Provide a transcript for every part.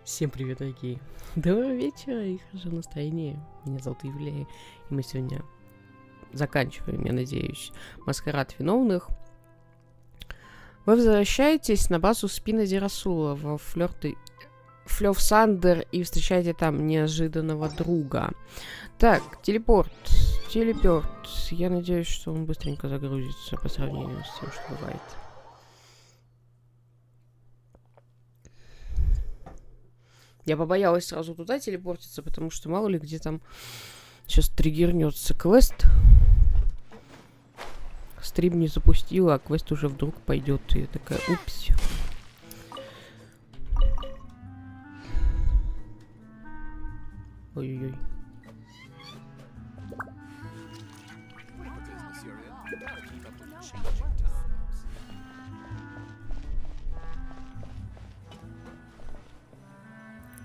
Всем привет, дорогие. Доброго вечера и хорошего настроения. Меня зовут Юлия, и мы сегодня заканчиваем, я надеюсь, Маскарад виновных. Вы возвращаетесь на базу Спина Дирасула во Флёв Сандер и встречаете там неожиданного друга. Так, телепорт. Я надеюсь, что он быстренько загрузится по сравнению с тем, что бывает. Я побоялась сразу туда телепортиться, потому что мало ли где там сейчас триггернется квест. Стрим не запустила, а квест уже вдруг пойдет. И я такая, упс. Ой-ой-ой.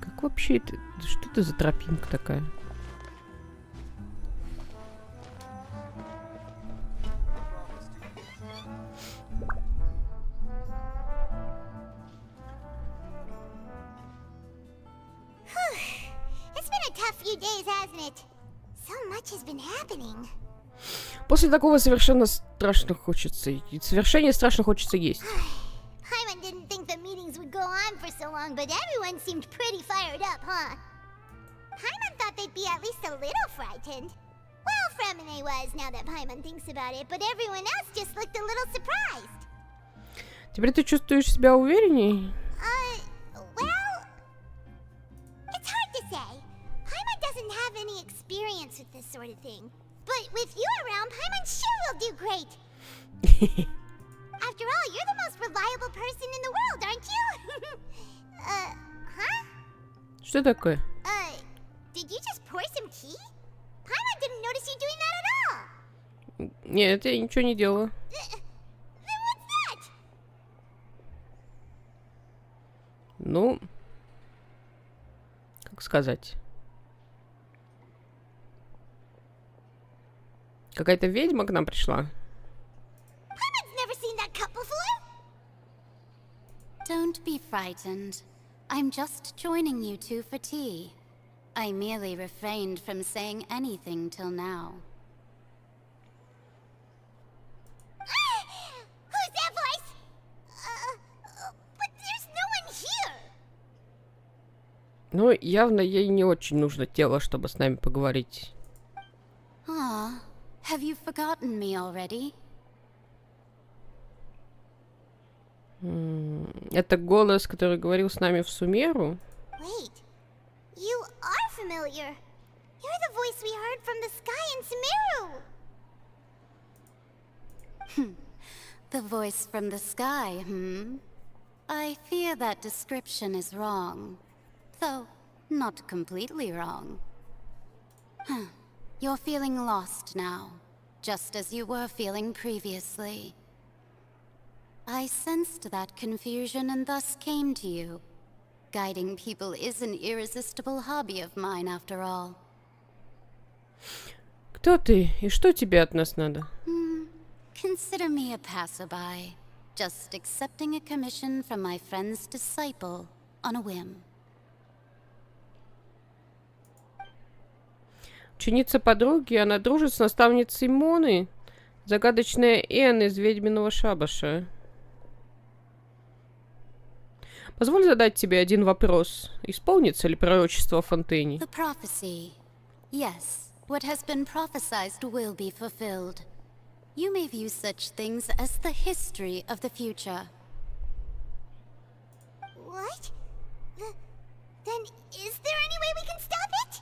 Как вообще это? Что это за тропинка такая? После такого совершенно страшно хочется идти. Совершенно страшно хочется есть. Paimon didn't think the meetings would go on for so long, but everyone seemed pretty fired up, huh? Paimon thought they'd be at least a little frightened. Well, Fremine was, now that Paimon thinks about it, but everyone else just looked a little surprised. Теперь ты чувствуешь себя уверенней? Well, it's hard to say. Paimon doesn't have any experience with this sort of thing. But with you around, Paimon sure will do great. After all, you're the most reliable person in the world, aren't you? Huh? Что такое? Did you just pour some tea? Paimon didn't notice you doing that at all. Нет, я ничего не делала. Then what's that? Ну, как сказать? Какая-то ведьма к нам пришла. Don't be frightened. I'm just joining you two for tea. I merely refrained from saying anything till now. Who's that voice? But there's no one here. Ну, явно ей не очень нужно тело, чтобы с нами поговорить. Ah, have you forgotten me already? Это голос, который говорил с нами в Сумеру? Wait, you are familiar. You're the voice we heard from the sky in Sumeru. The voice from the sky, I fear that description is wrong. Though, not completely wrong. You're feeling lost now, just as you were feeling previously. I sensed that confusion and thus came to you. Guiding people is an irresistible hobby of mine, after all. Кто ты и что тебе от нас надо? Consider me a passerby, just accepting a commission from my friend's disciple on a whim. Ученица подруги, она дружит с наставницей Моны, загадочная Эн из ведьминого шабаша. Позволь задать тебе один вопрос. Исполнится ли пророчество Фонтейни? The prophecy. Yes, what has been prophesied will be fulfilled. You may view such things as the history of the future. What? Then is there any way we can stop it?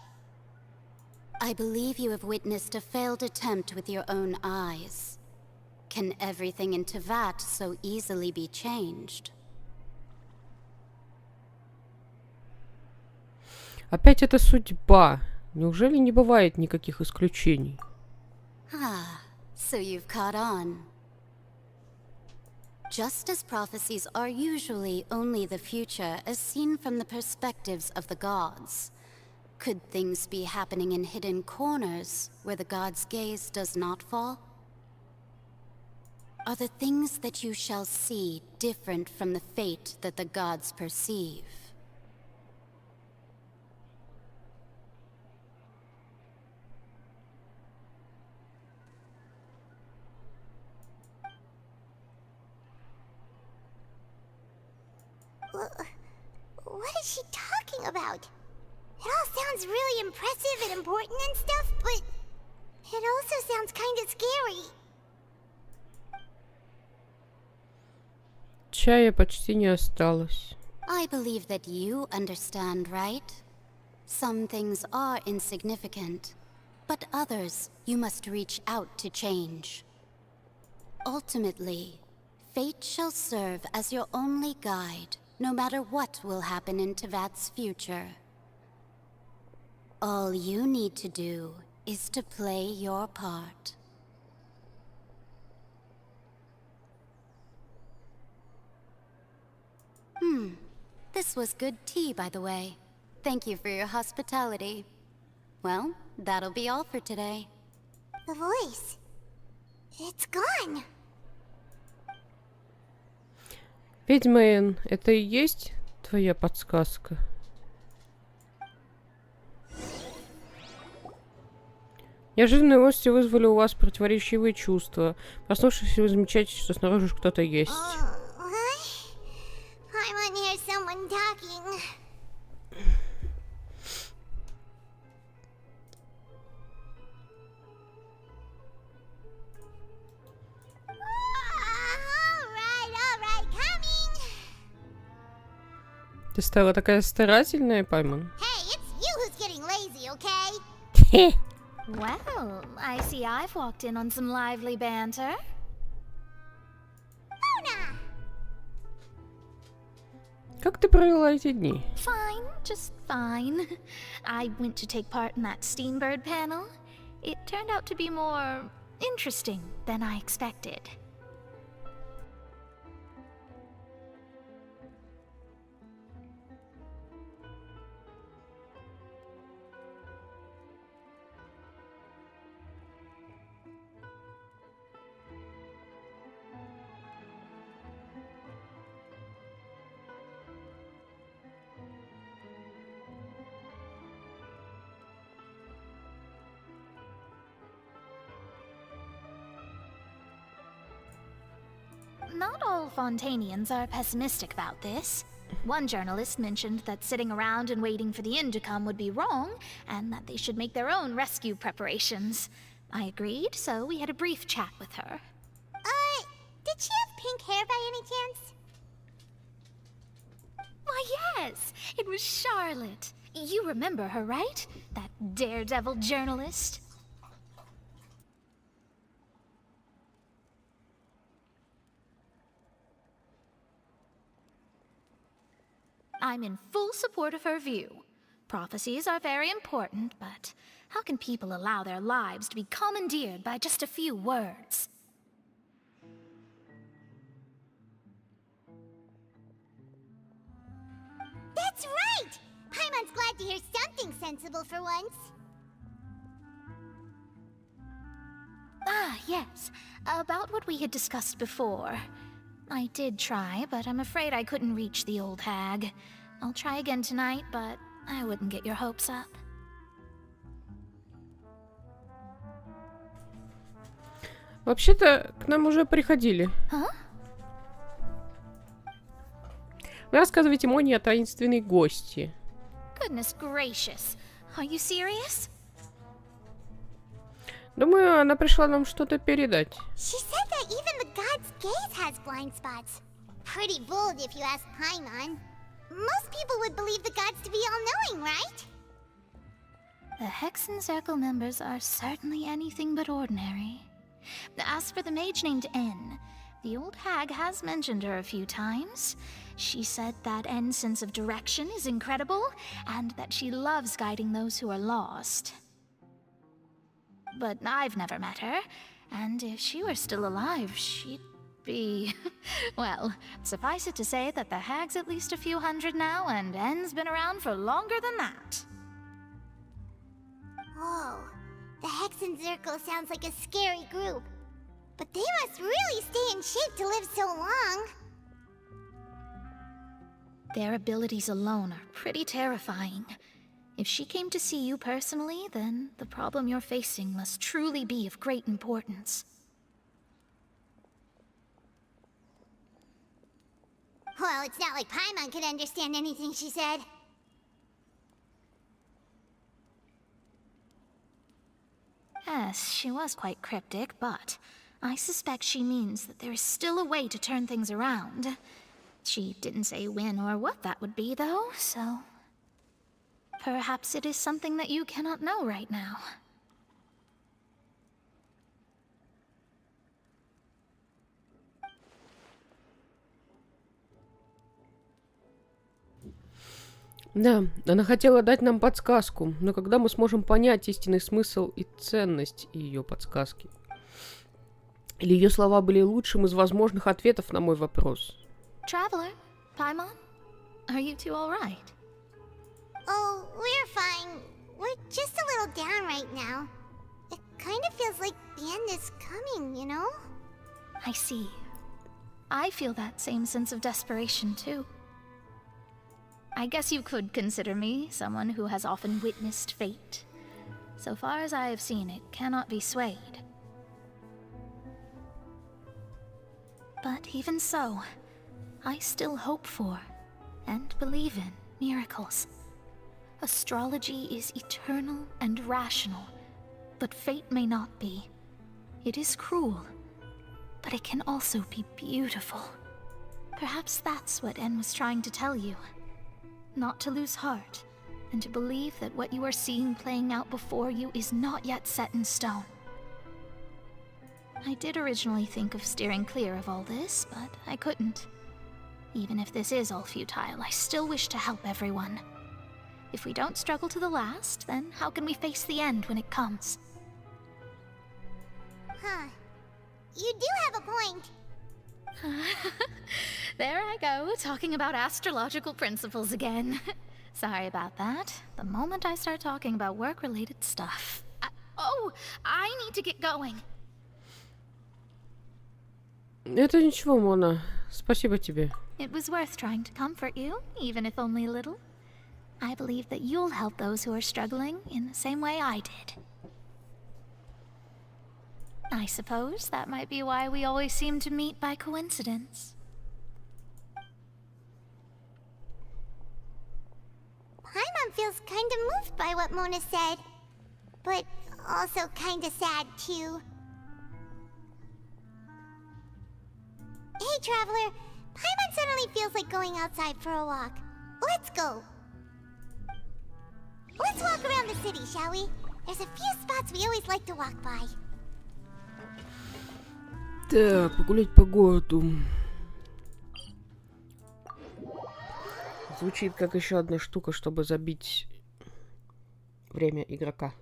I believe you have witnessed a failed attempt with your own eyes. Can everything in Tevat so easily be changed? Опять это судьба. Неужели не бывает никаких исключений? Ah, so you've caught on. Just as prophecies are usually only the future as seen from the perspectives of the gods, could things be happening in hidden corners where the gods' gaze does not fall? Are the things that you shall see different from the fate that the gods perceive? What is she talking about? It all sounds really impressive and important and stuff, but it also sounds kind of scary. Чая почти не осталось. I believe that you understand, right? Some things are insignificant, but others you must reach out to change. Ultimately, fate shall serve as your only guide, no matter what will happen in Tevat's future. All you need to do is to play your part. This was good tea, by the way. Thank you for your hospitality. Well, that'll be all for today. The voice. It's gone. Ведьма Энн, это и есть твоя подсказка? Неожиданные гости вызвали у вас противоречивые чувства. Проснувшись, вы замечаете, что снаружи кто-то есть. I want to hear someone talking. All right, coming. Ты стала такая старательная, Пайман? Hey, it's you who's getting lazy, okay? Well, I see I've walked in on some lively banter. Luna! Как ты провела эти дни? Fine, just fine. I went to take part in that Steambird panel. It turned out to be more interesting than I expected. Not all Fontanians are pessimistic about this. One journalist mentioned that sitting around and waiting for the end to come would be wrong, and that they should make their own rescue preparations. I agreed, so we had a brief chat with her. Did she have pink hair by any chance? Why, yes! It was Charlotte. You remember her, right? That daredevil journalist? I'm in full support of her view. Prophecies are very important, but how can people allow their lives to be commandeered by just a few words? That's right! Paimon's glad to hear something sensible for once. Ah, yes. About what we had discussed before. I did try, but I'm afraid I couldn't reach the old hag. I'll try again tonight, but I wouldn't get your hopes up. Вообще-то, к нам уже приходили. Huh? Вы рассказываете Моне о таинственной гости. Goodness gracious. Are you serious? Думаю, она пришла нам что-то передать. She said that even the god's gaze has blind spots. Pretty bold if you ask Paimon. Most people would believe the gods to be all-knowing, right? The Hexen Circle members are certainly anything but ordinary. As for the mage named N, the old hag has mentioned her a few times. She said that N's sense of direction is incredible, and that she loves guiding those who are lost. But I've never met her, and if she were still alive, she'd be... well, suffice it to say that the hag's at least a few hundred now, and N's been around for longer than that. Whoa. The Hexen Circle sounds like a scary group. But they must really stay in shape to live so long. Their abilities alone are pretty terrifying. If she came to see you personally, then the problem you're facing must truly be of great importance. Well, it's not like Paimon could understand anything she said. Yes, she was quite cryptic, but I suspect she means that there is still a way to turn things around. She didn't say when or what that would be, though, so... perhaps it is something that you cannot know right now. Да, она хотела дать нам подсказку, но когда мы сможем понять истинный смысл и ценность ее подсказки? Или ее слова были лучшим из возможных ответов на мой вопрос? Traveler, Paimon, are you two all right? Oh, we're fine. We're just a little down right now. It kind of feels like the end is coming, you know? I see. I feel that same sense of desperation, too. I guess you could consider me someone who has often witnessed fate. So far as I have seen, it cannot be swayed. But even so, I still hope for, and believe in, miracles. Astrology is eternal and rational, but fate may not be. It is cruel, but it can also be beautiful. Perhaps that's what En was trying to tell you. Not to lose heart, and to believe that what you are seeing playing out before you is not yet set in stone. I did originally think of steering clear of all this, but I couldn't. Even if this is all futile, I still wish to help everyone. If we don't struggle to the last, then how can we face the end when it comes? Huh. You do have a point. There I go, talking about astrological principles again. Sorry about that. The moment I start talking about work-related stuff... I need to get going. Это ничего, Мона. Спасибо тебе. It was worth trying to comfort you, even if only a little. I believe that you'll help those who are struggling in the same way I did. I suppose that might be why we always seem to meet by coincidence. Paimon feels kind of moved by what Mona said, but also kind of sad too. Hey, Traveler, Paimon suddenly feels like going outside for a walk. Let's go. Let's walk around the city, shall we? There's a few spots we always like to walk by. Так, погулять по городу. Звучит как еще одна штука, чтобы забить время игрока.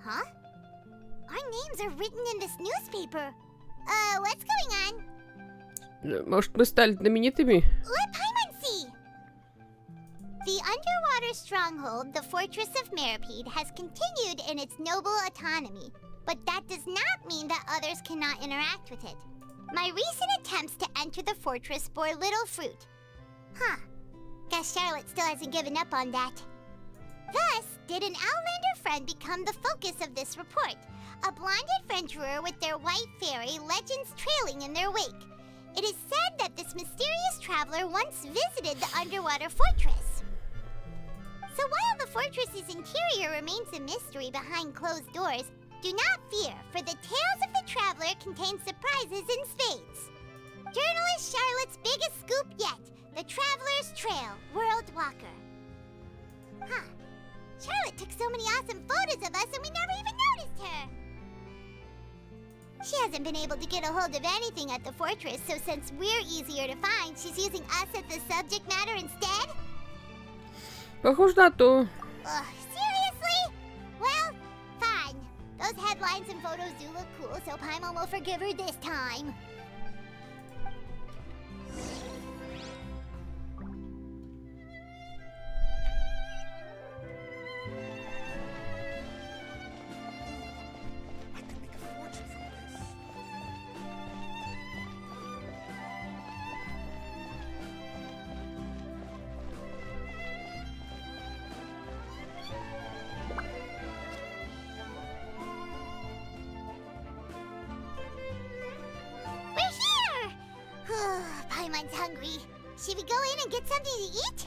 Huh? Our names are written in this newspaper. What's going on? Может, мы стали знаменитыми? Let Paimon see! The underwater stronghold, the Fortress of Meripede, has continued in its noble autonomy, but that does not mean that others cannot interact with it. My recent attempts to enter the fortress bore little fruit. Huh. Guess Charlotte still hasn't given up on that. Thus, did an Outlander friend become the focus of this report, a blonde adventurer with their white fairy legends trailing in their wake. It is said that this mysterious traveler once visited the underwater fortress. So while the fortress's interior remains a mystery behind closed doors, do not fear, for the tales of the traveler contain surprises in spades. Journalist Charlotte's biggest scoop yet, the Traveler's Trail, World Walker. Huh. Charlotte took so many awesome photos of us and we never even noticed her. She hasn't been able to get a hold of anything at the fortress, so since we're easier to find, she's using us as the subject matter instead? Похоже на то. Seriously? Well, fine. Those headlines and photos do look cool, so Paimon will forgive her this time. hungry. Should we go in and get something to eat?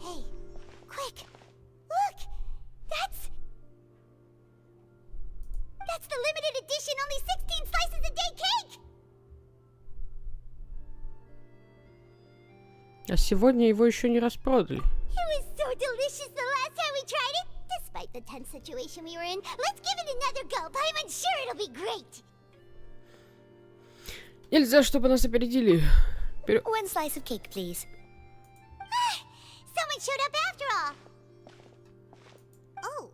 Hey, quick! Look! That's the limited edition, only 16 slices a day cake! А сегодня его еще не распродали. It was so delicious the last time we tried it. Despite the tense situation we were in, let's give it another go. I'm sure it'll be great. Нельзя, чтобы нас опередили. One slice of cake, please. Someone showed up after all. Oh,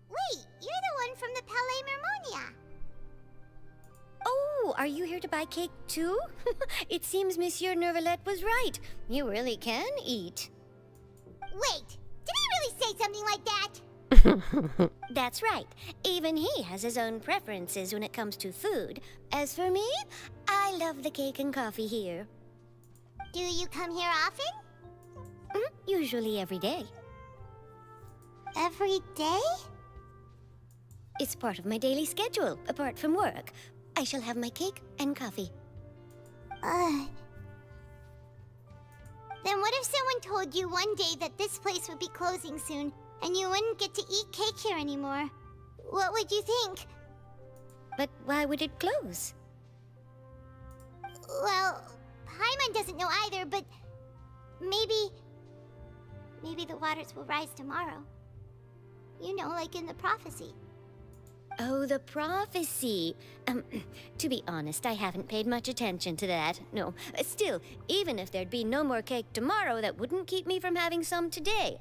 wait, you're the one from the Palais Mermonia. Oh, are you here to buy cake too? It seems Monsieur Nervalette was right. You really can eat. Wait, did he really say something like that? That's right. Even he has his own preferences when it comes to food. As for me, I love the cake and coffee here. Do you come here often? Usually every day. Every day? It's part of my daily schedule, apart from work. I shall have my cake and coffee. Then what if someone told you one day that this place would be closing soon, and you wouldn't get to eat cake here anymore? What would you think? But why would it close? Well, Paimon doesn't know either, but maybe the waters will rise tomorrow. You know, like in the prophecy. Oh, the prophecy. To be honest, I haven't paid much attention to that. No, still, even if there'd be no more cake tomorrow, that wouldn't keep me from having some today.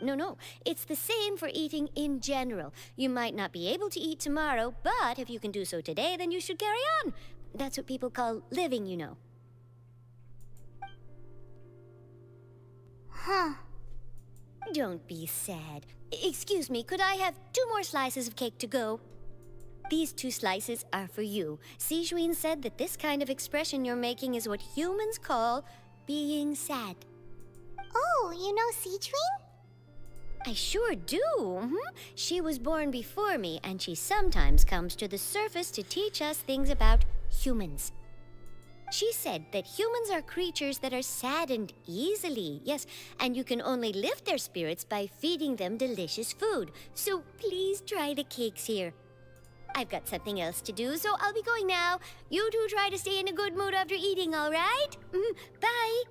No, it's the same for eating in general. You might not be able to eat tomorrow, but if you can do so today, then you should carry on. That's what people call living, you know. Huh. Don't be sad. Excuse me, could I have 2 more slices of cake to go? These 2 slices are for you. Sijuin said that this kind of expression you're making is what humans call being sad. Oh, you know Sijuin? I sure do. She was born before me, and she sometimes comes to the surface to teach us things about humans. She said that humans are creatures that are saddened easily, yes, and you can only lift their spirits by feeding them delicious food. So please try the cakes here. I've got something else to do, so I'll be going now. You two try to stay in a good mood after eating, all right? Bye.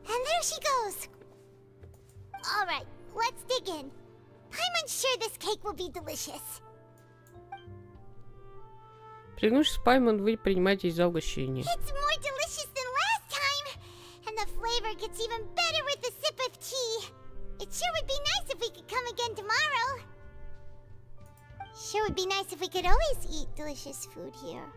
And there she goes. All right, let's dig in. I'm unsure this cake will be delicious. Клянусь, Паймон, вы принимаетесь за угощение. It's more delicious than last time, and the flavor gets even better with a sip of tea. It sure would be nice if we could come again tomorrow. Sure would be nice if we could always eat delicious food here.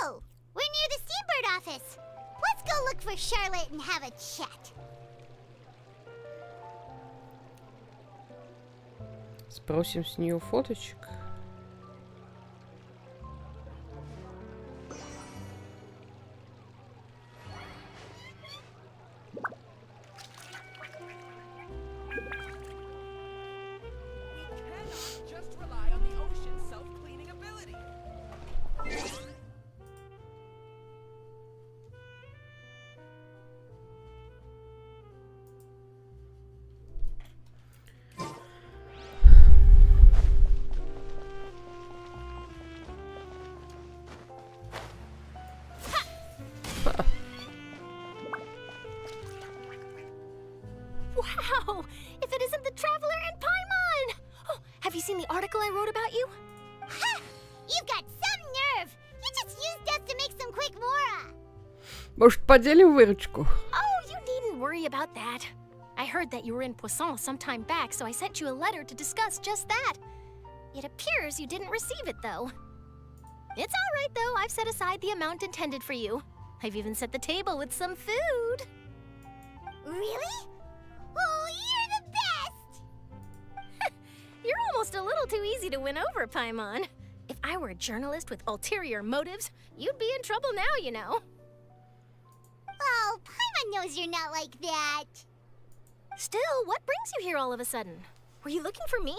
Oh, we're near the Seabird office. Let's go look for Charlotte and have a chat. Спросим с нее фоточек. Just rely on the ocean's self-cleaning ability. Wow! If it isn't the Traveler and Paimon! Oh, have you seen the article I wrote about you? Ha! You've got some nerve! You just used us to make some quick mora! Может, поделим выручку? Oh, you needn't worry about that. I heard that you were in Poisson some time back, so I sent you a letter to discuss just that. It appears you didn't receive it, though. It's all right, though. I've set aside the amount intended for you. I've even set the table with some food. Really? Oh, you're the best! You're almost a little too easy to win over, Paimon. If I were a journalist with ulterior motives, you'd be in trouble now, you know. Oh, Paimon knows you're not like that. Still, what brings you here all of a sudden? Were you looking for me?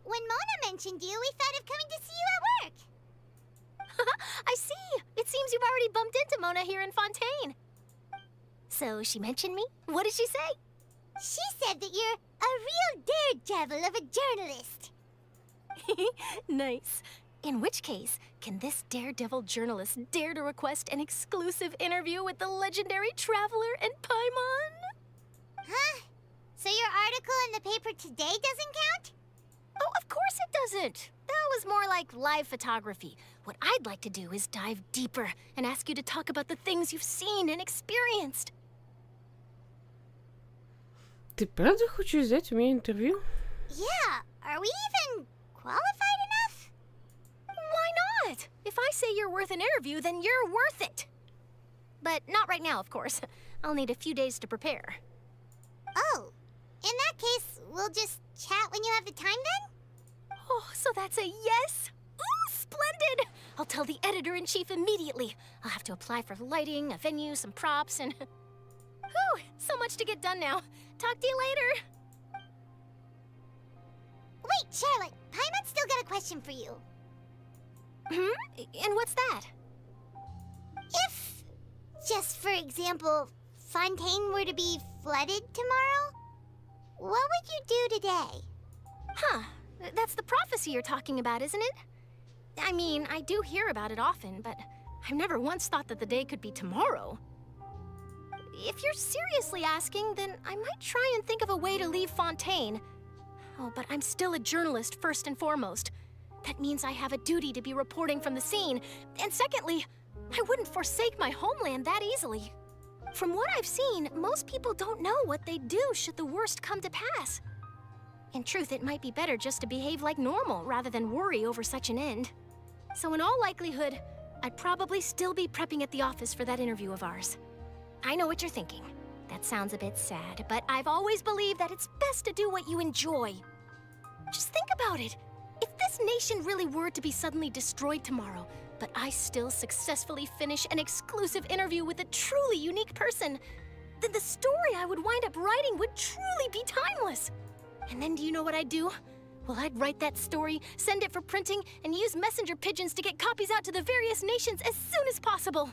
When Mona mentioned you, we thought of coming to see you at work. I see. It seems you've already bumped into Mona here in Fontaine. So she mentioned me? What did she say? She said that you're a real daredevil of a journalist. Nice. In which case, can this daredevil journalist dare to request an exclusive interview with the legendary Traveler and Paimon? Huh? So your article in the paper today doesn't count? Oh, of course it doesn't. That was more like live photography. What I'd like to do is dive deeper and ask you to talk about the things you've seen and experienced. Ты правда хочешь взять у меня интервью? Yeah. Are we even qualified enough? Why not? If I say you're worth an interview, then you're worth it. But not right now, of course. I'll need a few days to prepare. Oh. In that case, we'll just chat when you have the time then? Oh, so that's a yes? Ooh, splendid! I'll tell the editor-in-chief immediately. I'll have to apply for lighting, a venue, some props, and... Whew, so much to get done now. Talk to you later. Wait, Charlotte. Paimon's still got a question for you. And what's that? If, just for example, Fontaine were to be flooded tomorrow, what would you do today? Huh. That's the prophecy you're talking about, isn't it? I mean, I do hear about it often, but I've never once thought that the day could be tomorrow. If you're seriously asking, then I might try and think of a way to leave Fontaine. Oh, but I'm still a journalist first and foremost. That means I have a duty to be reporting from the scene. And secondly, I wouldn't forsake my homeland that easily. From what I've seen, most people don't know what they'd do should the worst come to pass. In truth, it might be better just to behave like normal rather than worry over such an end. So in all likelihood, I'd probably still be prepping at the office for that interview of ours. I know what you're thinking. That sounds a bit sad, but I've always believed that it's best to do what you enjoy. Just think about it. If this nation really were to be suddenly destroyed tomorrow, but I still successfully finish an exclusive interview with a truly unique person, then the story I would wind up writing would truly be timeless. And then do you know what I'd do? Well, I'd write that story, send it for printing, and use messenger pigeons to get copies out to the various nations as soon as possible.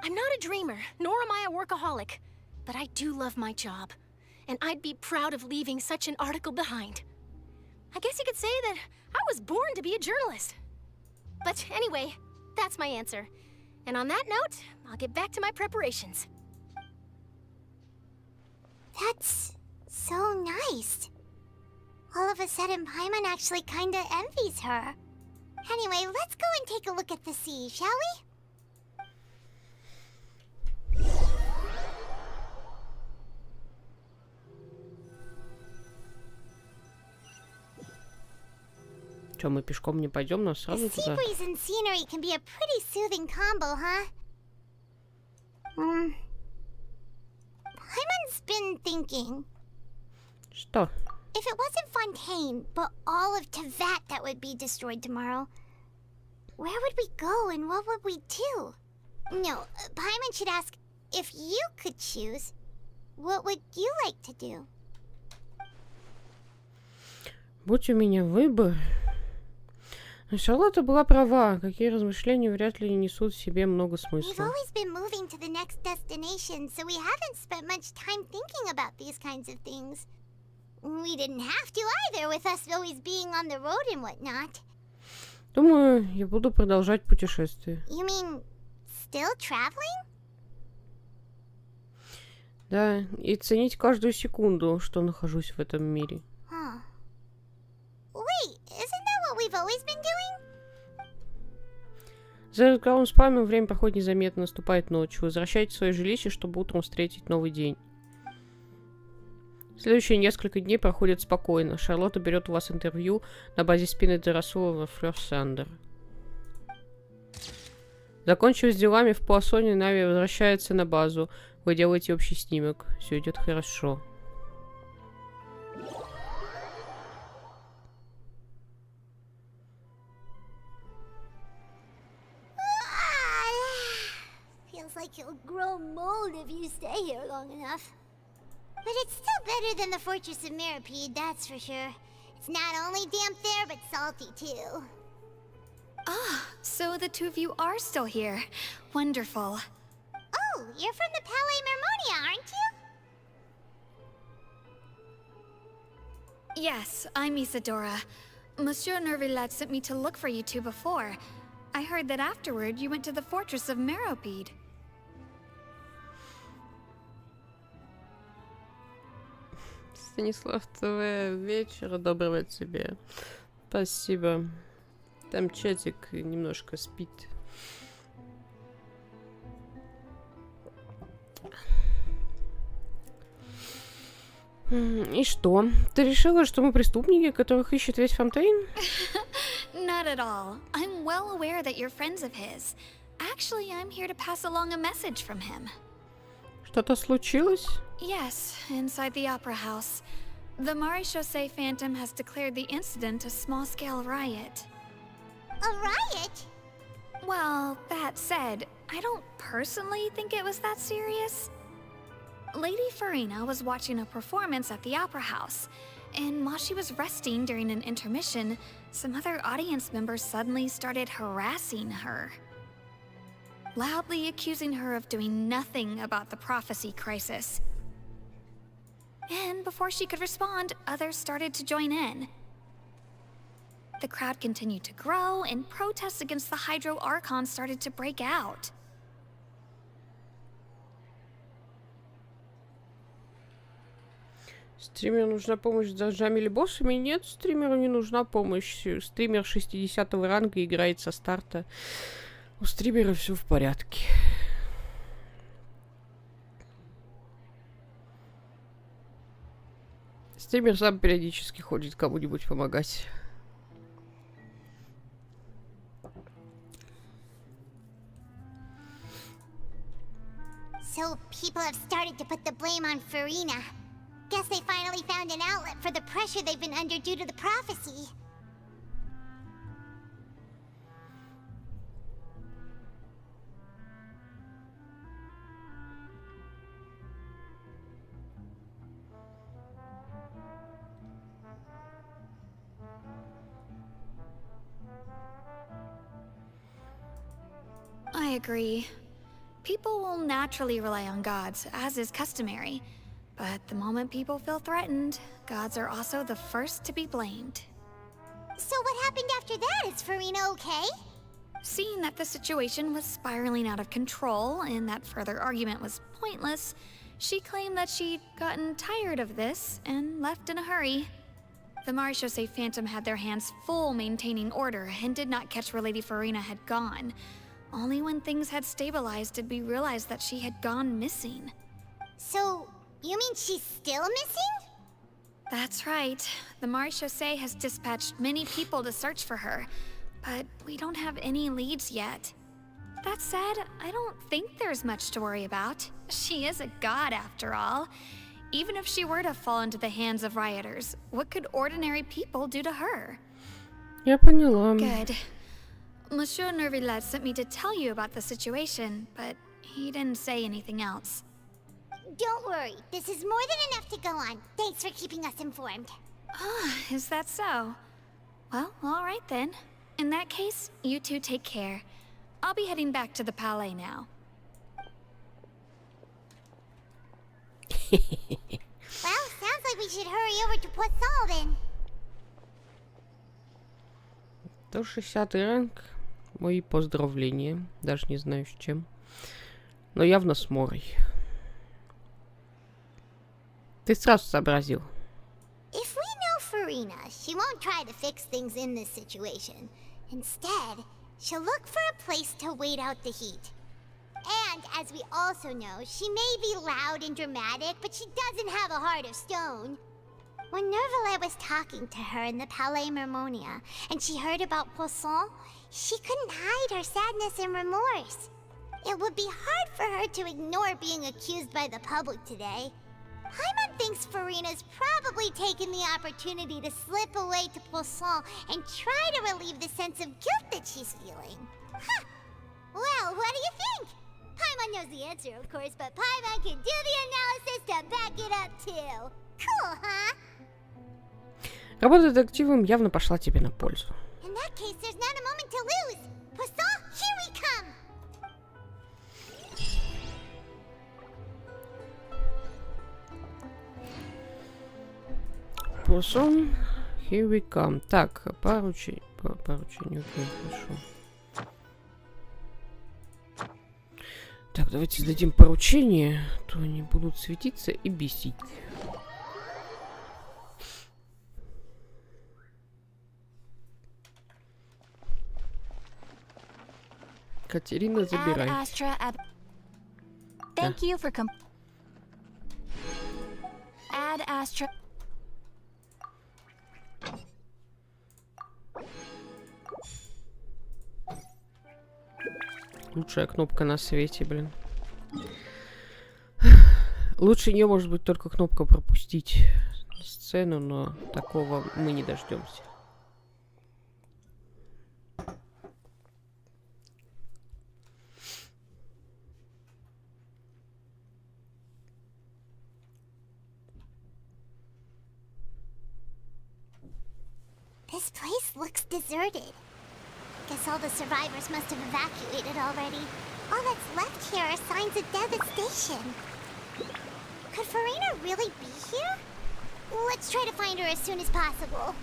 I'm not a dreamer, nor am I a workaholic, but I do love my job, and I'd be proud of leaving such an article behind. I guess you could say that I was born to be a journalist. But anyway, that's my answer. And on that note, I'll get back to my preparations. That's so nice. All of a sudden, Paimon actually kinda envies her. Anyway, let's go and take a look at the sea, shall we? Че, мы пешком не пойдем, но The сразу sea туда? breeze and scenery can be a pretty soothing combo, huh? Paimon's been thinking. Что? If it wasn't Fontaine, but all of Tevat that would be destroyed tomorrow, where would we go and what would we do? No, Paimon should ask, if you could choose, what would you like to do? Будь у меня выбор... Шарлотта была права. Какие размышления вряд ли несут в себе много We've смысла. always been moving to the next destination, so we haven't spent much time thinking about these kinds of things. We didn't have to either, with us always being on the road and whatnot. Думаю, я буду продолжать путешествие. You mean, still traveling? Да, и ценить каждую секунду, что нахожусь в этом мире. Huh. Wait, isn't that what we've always been doing? За разговором с вами время проходит незаметно, наступает ночь. Возвращайтесь в свое жилище, чтобы утром встретить новый день. Следующие несколько дней проходят спокойно. Шарлотта берет у вас интервью на базе спины Дерасула во Флёрсандер. Закончив с делами в Пуассоне, Нави возвращается на базу. Вы делаете общий снимок. Все идет хорошо. Feels like you'll grow mold if you stay here long enough. But it's still better than the Fortress of Mirapede, that's for sure. It's not only damp there, but salty too. Ah, so the two of you are still here. Wonderful. Oh, you're from the Palais Mermonia, aren't you? Yes, I'm Isadora. Monsieur Nervillet sent me to look for you two before. I heard that afterward you went to the Fortress of Meropide. Станислав ТВ, вечера доброго тебе. Спасибо. Там чатик немножко спит. И что? Ты решила, что мы преступники, которых ищет весь Фонтейн? Not at all. I'm well aware that you're friends of his. Actually, I'm here to pass along a message from him. Что-то случилось? Yes, inside the Opera House. The Maréchaussée Phantom has declared the incident a small-scale riot. A riot? Well, that said, I don't personally think it was that serious. Lady Farina was watching a performance at the Opera House, and while she was resting during an intermission, some other audience members suddenly started harassing her, loudly accusing her of doing nothing about the prophecy crisis. And before she could respond, others started to join in. The crowd continued to grow, and protests against the Hydro Archon started to break out. Стримеру нужна помощь с дождями или боссами? Нет, стримеру не нужна помощь. Стример 60-го ранга играет со старта. У стримера все в порядке. Стример сам периодически ходит кому-нибудь помогать. So people have started to put the blame on Farina. Guess they finally found an outlet for the pressure they've been under due to the prophecy. I agree. People will naturally rely on gods, as is customary. But the moment people feel threatened, gods are also the first to be blamed. So what happened after that? Is Farina okay? Seeing that the situation was spiraling out of control and that further argument was pointless, she claimed that she'd gotten tired of this and left in a hurry. The Maréchaussée Phantom had their hands full maintaining order and did not catch where Lady Farina had gone. Only when things had stabilized did we realize that she had gone missing. So, you mean she's still missing? That's right. The Maréchaussée has dispatched many people to search for her, but we don't have any leads yet. That said, I don't think there's much to worry about. She is a god after all. Even if she were to fall into the hands of rioters, what could ordinary people do to her? Я поняла. Good. Monsieur Nervillet sent me to tell you about the situation, but he didn't say anything else. Don't worry, this is more than enough to go on. Thanks for keeping us informed. Ah, is that so? Well, all right then. In that case, you two take care. I'll be heading back to the Palais now. Well, sounds like we should hurry over to Poisson then. 160 ранг. Мои поздравления. Даже не знаю с чем. Но явно с Морой. Ты сразу сообразил. If we know Farina, she won't try to fix things in this situation. Instead, she'll look for a place to wait out the heat. And as we also know, she may be loud and dramatic, but she doesn't have a heart of stone. When Nervalais was talking to her in the Palais Mermonia, and she heard about Poisson, she couldn't hide her sadness and remorse. It would be hard for her to ignore being accused by the public today. Paimon thinks Farina's probably taken the opportunity to slip away to Poisson and try to relieve the sense of guilt that she's feeling. Huh. Well, what do you think? Paimon knows the answer, of course, but Paimon can do the analysis to back it up too. Cool, huh? Работа детективом явно пошла тебе на пользу. In that case, there's not a moment to lose. Poisson, here we come! Poisson, here we come. Так, поручение, окей, хорошо. Так, давайте сдадим поручение, то они будут светиться и бесить. Катерина, забирай. Thank you for Add Astra. Лучшая кнопка на свете, блин. Лучше нее может быть только кнопка пропустить сцену, но такого мы не дождемся. This place looks deserted. Guess all the survivors must have evacuated already. All that's left here are signs of devastation. Could Farina really be here? Let's try to find her as soon as possible.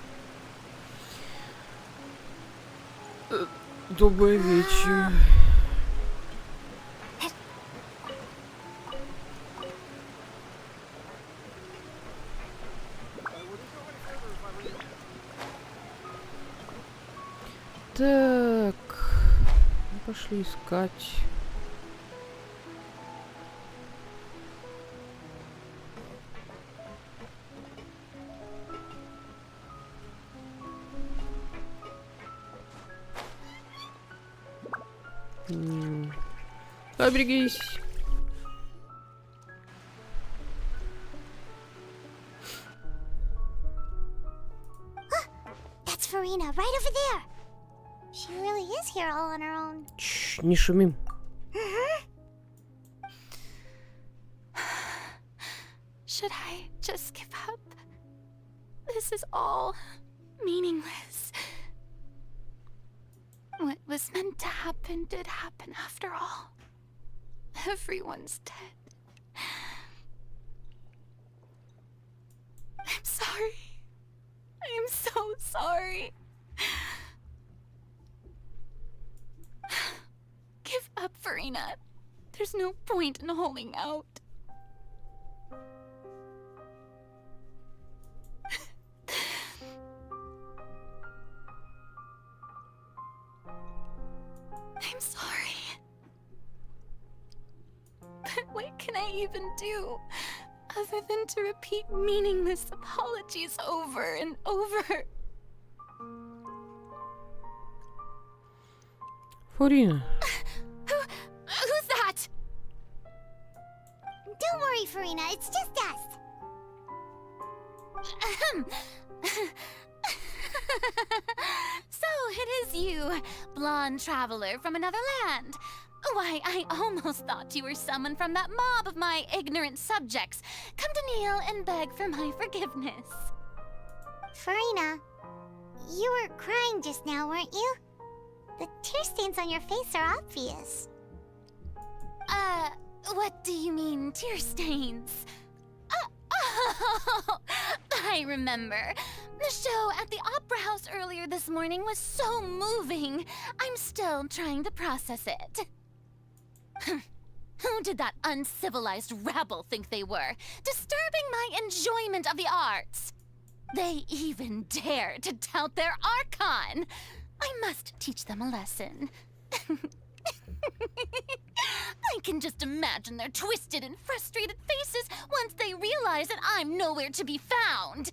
Добрый вечер. Так, пошли искать. Оберегись. That's Farina, right over there. She really is here all on her own. Чш, не шумим. Should I just give up? This is all meaningless. What was meant to happen did happen after all. Everyone's dead. I'm sorry. I am so sorry. Give up, Farina. There's no point in holding out. I'm sorry. But what can I even do other than to repeat meaningless apologies over and over? Фурина. Who's that? Don't worry, Farina, it's just us. So it is you, blonde traveler from another land. Why, I almost thought you were someone from that mob of my ignorant subjects, come to kneel and beg for my forgiveness. Farina, you were crying just now, weren't you? The tear stains on your face are obvious. What do you mean, tear stains? Oh, I remember. The show at the Opera House earlier this morning was so moving. I'm still trying to process it. Who did that uncivilized rabble think they were? Disturbing my enjoyment of the arts. They even dare to tout their Archon. I must teach them a lesson. I can just imagine their twisted and frustrated faces once they realize that I'm nowhere to be found.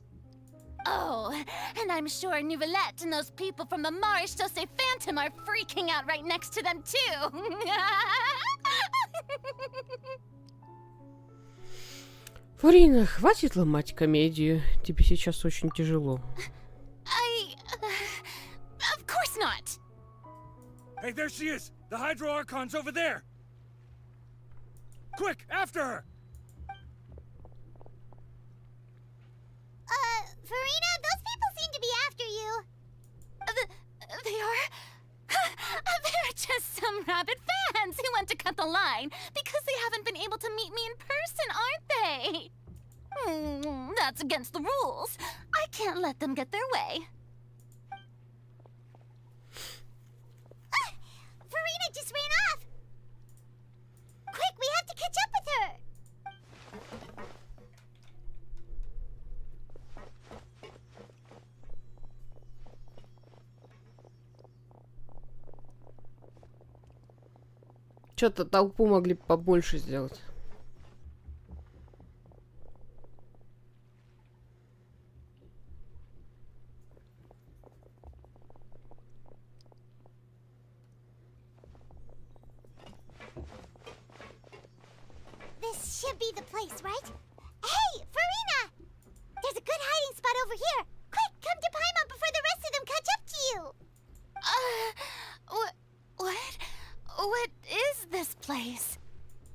Oh, and I'm sure Nouvellette and those people from the Maréchaussée Phantom are freaking out right next to them, too. Фурина, хватит ломать комедию. Тебе сейчас очень тяжело. Of course not. Hey, there she is! The Hydro Archon's over there! Quick, after her! Farina, those people seem to be after you. They are? They're just some rabid fans who want to cut the line because they haven't been able to meet me in person, aren't they? That's against the rules. I can't let them get their way. Farina just ran off. Quick, we have to catch up with her. Что-то толпу могли побольше сделать. This should be the place, right? Hey, Farina! There's a good hiding spot over here. Quick, come to Paimon before the rest of them catch up to you. What? What is this place?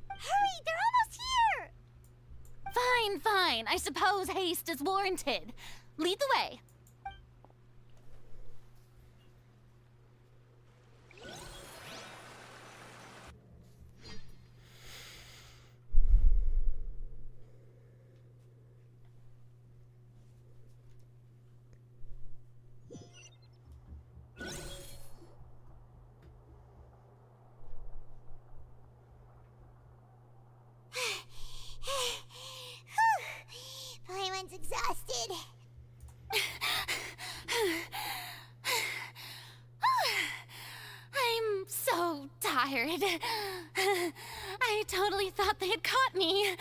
Hurry, they're almost here. Fine. I suppose haste is warranted. Lead the way. Paimon's exhausted. I'm so tired. I totally thought they had caught me.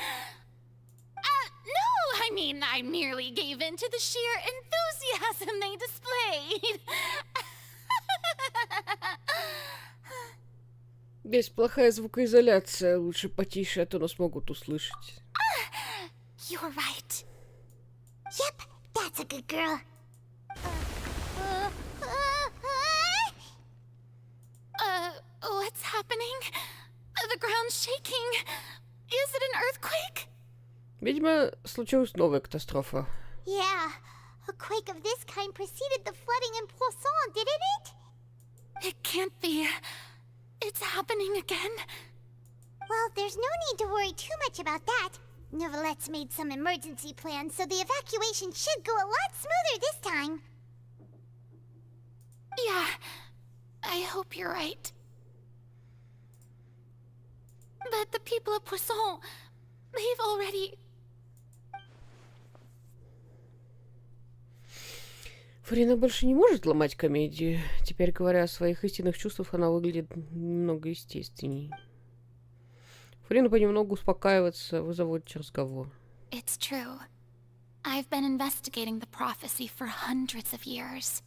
No, I mean, I merely gave in to the sheer enthusiasm they displayed. Здесь плохая звукоизоляция. Лучше потише, а то нас могут услышать. You're right. Yep, that's a good girl. What's happening? The ground's shaking. Is it an earthquake? Видимо, случилась новая катастрофа. Yeah, a quake of this kind preceded the flooding in Poisson, didn't it? It can't be. It's happening again. Well, there's no need to worry too much about that. Nouvellette's made some emergency plans, so the evacuation should go a lot smoother this time. Yeah, I hope you're right. But the people of Poisson, they've already... Фурина больше не может ломать комедию. Теперь, говоря о своих истинных чувствах, она выглядит немного естественней. Фурина понемногу успокаивается, вы заводите разговор. It's true. I've been investigating the prophecy for hundreds of years.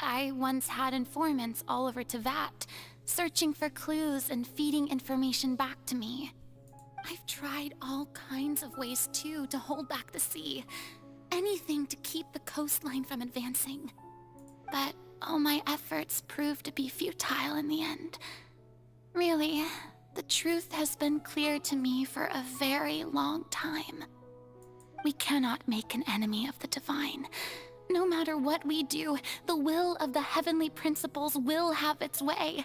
I once had informants all over Tevat, searching for clues and feeding information back to me. I've tried all kinds of ways, too, to hold back the sea. Anything to keep the coastline from advancing. But all my efforts proved to be futile in the end. Really, the truth has been clear to me for a very long time. We cannot make an enemy of the divine. No matter what we do, the will of the heavenly principles will have its way,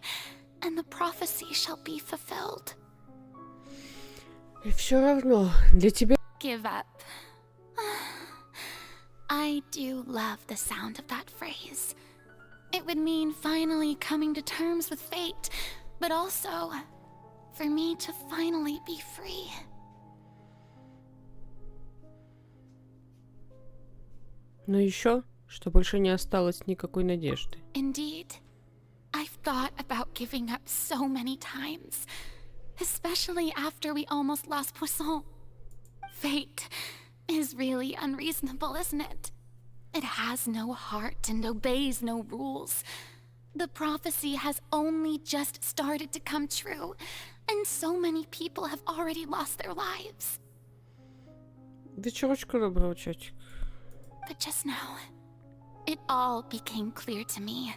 and the prophecy shall be fulfilled. И все равно, для тебя... Give up. I do love the sound of that phrase. It would mean finally coming to terms with fate, but also for me to finally be free. Но еще, что больше не осталось никакой надежды. Indeed. I've thought about giving up so many times, especially after we almost lost Poisson. Fate is really unreasonable, isn't it? It has no heart and obeys no rules. The prophecy has only just started to come true, and so many people have already lost their lives. Вечерочку доброго, чатик. But just now, it all became clear to me.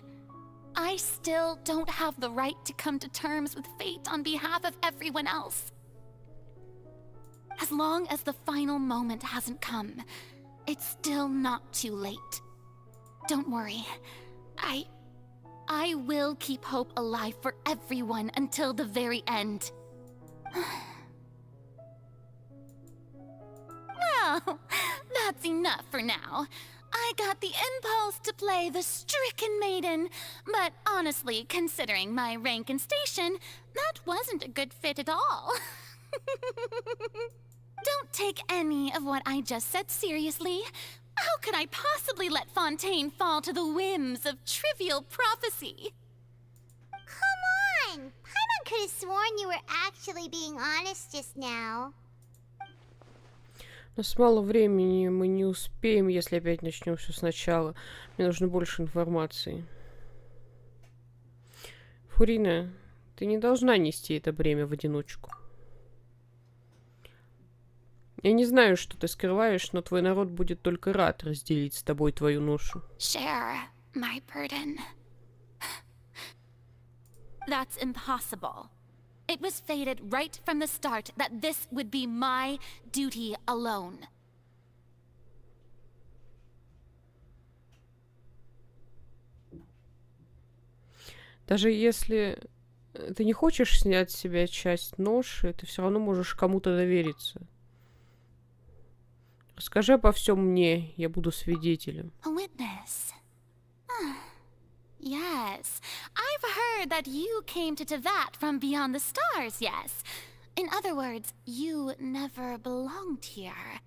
I still don't have the right to come to terms with fate on behalf of everyone else. As long as the final moment hasn't come, it's still not too late. Don't worry. I will keep hope alive for everyone until the very end. Well, that's enough for now. I got the impulse to play the stricken maiden, but honestly, considering my rank and station, that wasn't a good fit at all. Don't take any of what I just said seriously. How could I possibly let Fontaine fall to the whims of trivial prophecy? Come on! Paimon could have sworn you were actually being honest just now. У нас мало времени, мы не успеем, если опять начнем все сначала. Мне нужно больше информации. Фурина, ты не должна нести это бремя в одиночку. Я не знаю, что ты скрываешь, но твой народ будет только рад разделить с тобой твою ношу. Share my burden. That's impossible. It was fated right from the start that this would be my duty alone. Даже если ты не хочешь снять с себя часть ноши, ты все равно можешь кому-то довериться. Расскажи обо всем мне, я буду свидетелем. A witness. Yes, I've heard that you came to Tevat from beyond the stars, yes. In other words, you never belonged here.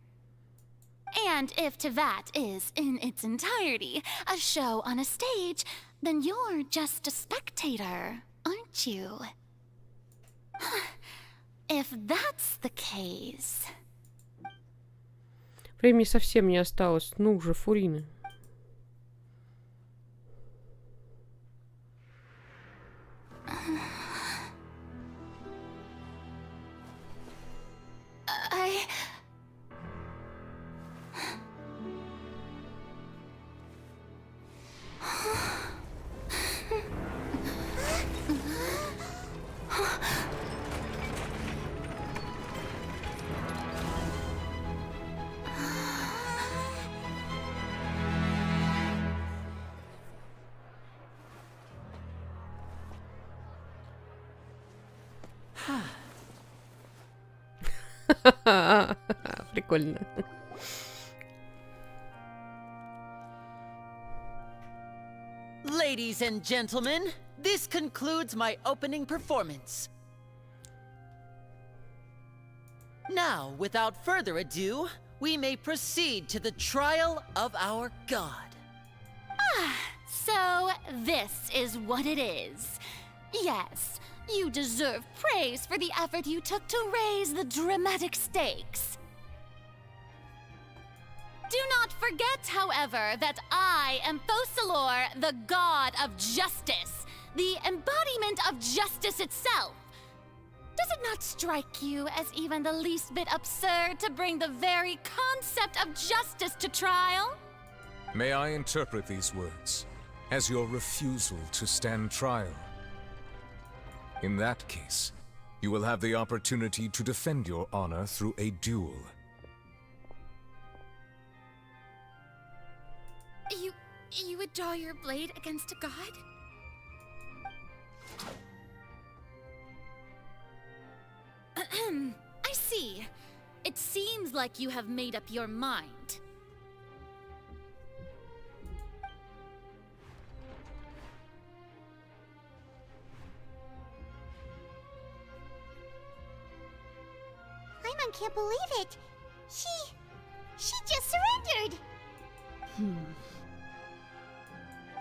And if Tevat is, in its entirety, a show on a stage, then you're just a spectator, aren't you? If that's the case... Времени совсем не осталось. Ну же, Фурина. Прикольно. Ladies and gentlemen, this concludes my opening performance. Now, without further ado, we may proceed to the trial of our god. So, this is what it is. Yes, you deserve praise for the effort you took to raise the dramatic stakes. Do not forget, however, that I am Focalor, the god of justice, the embodiment of justice itself. Does it not strike you as even the least bit absurd to bring the very concept of justice to trial? May I interpret these words as your refusal to stand trial? In that case, you will have the opportunity to defend your honor through a duel. You would draw your blade against a god? I see. It seems like you have made up your mind. can't believe it. She just surrendered.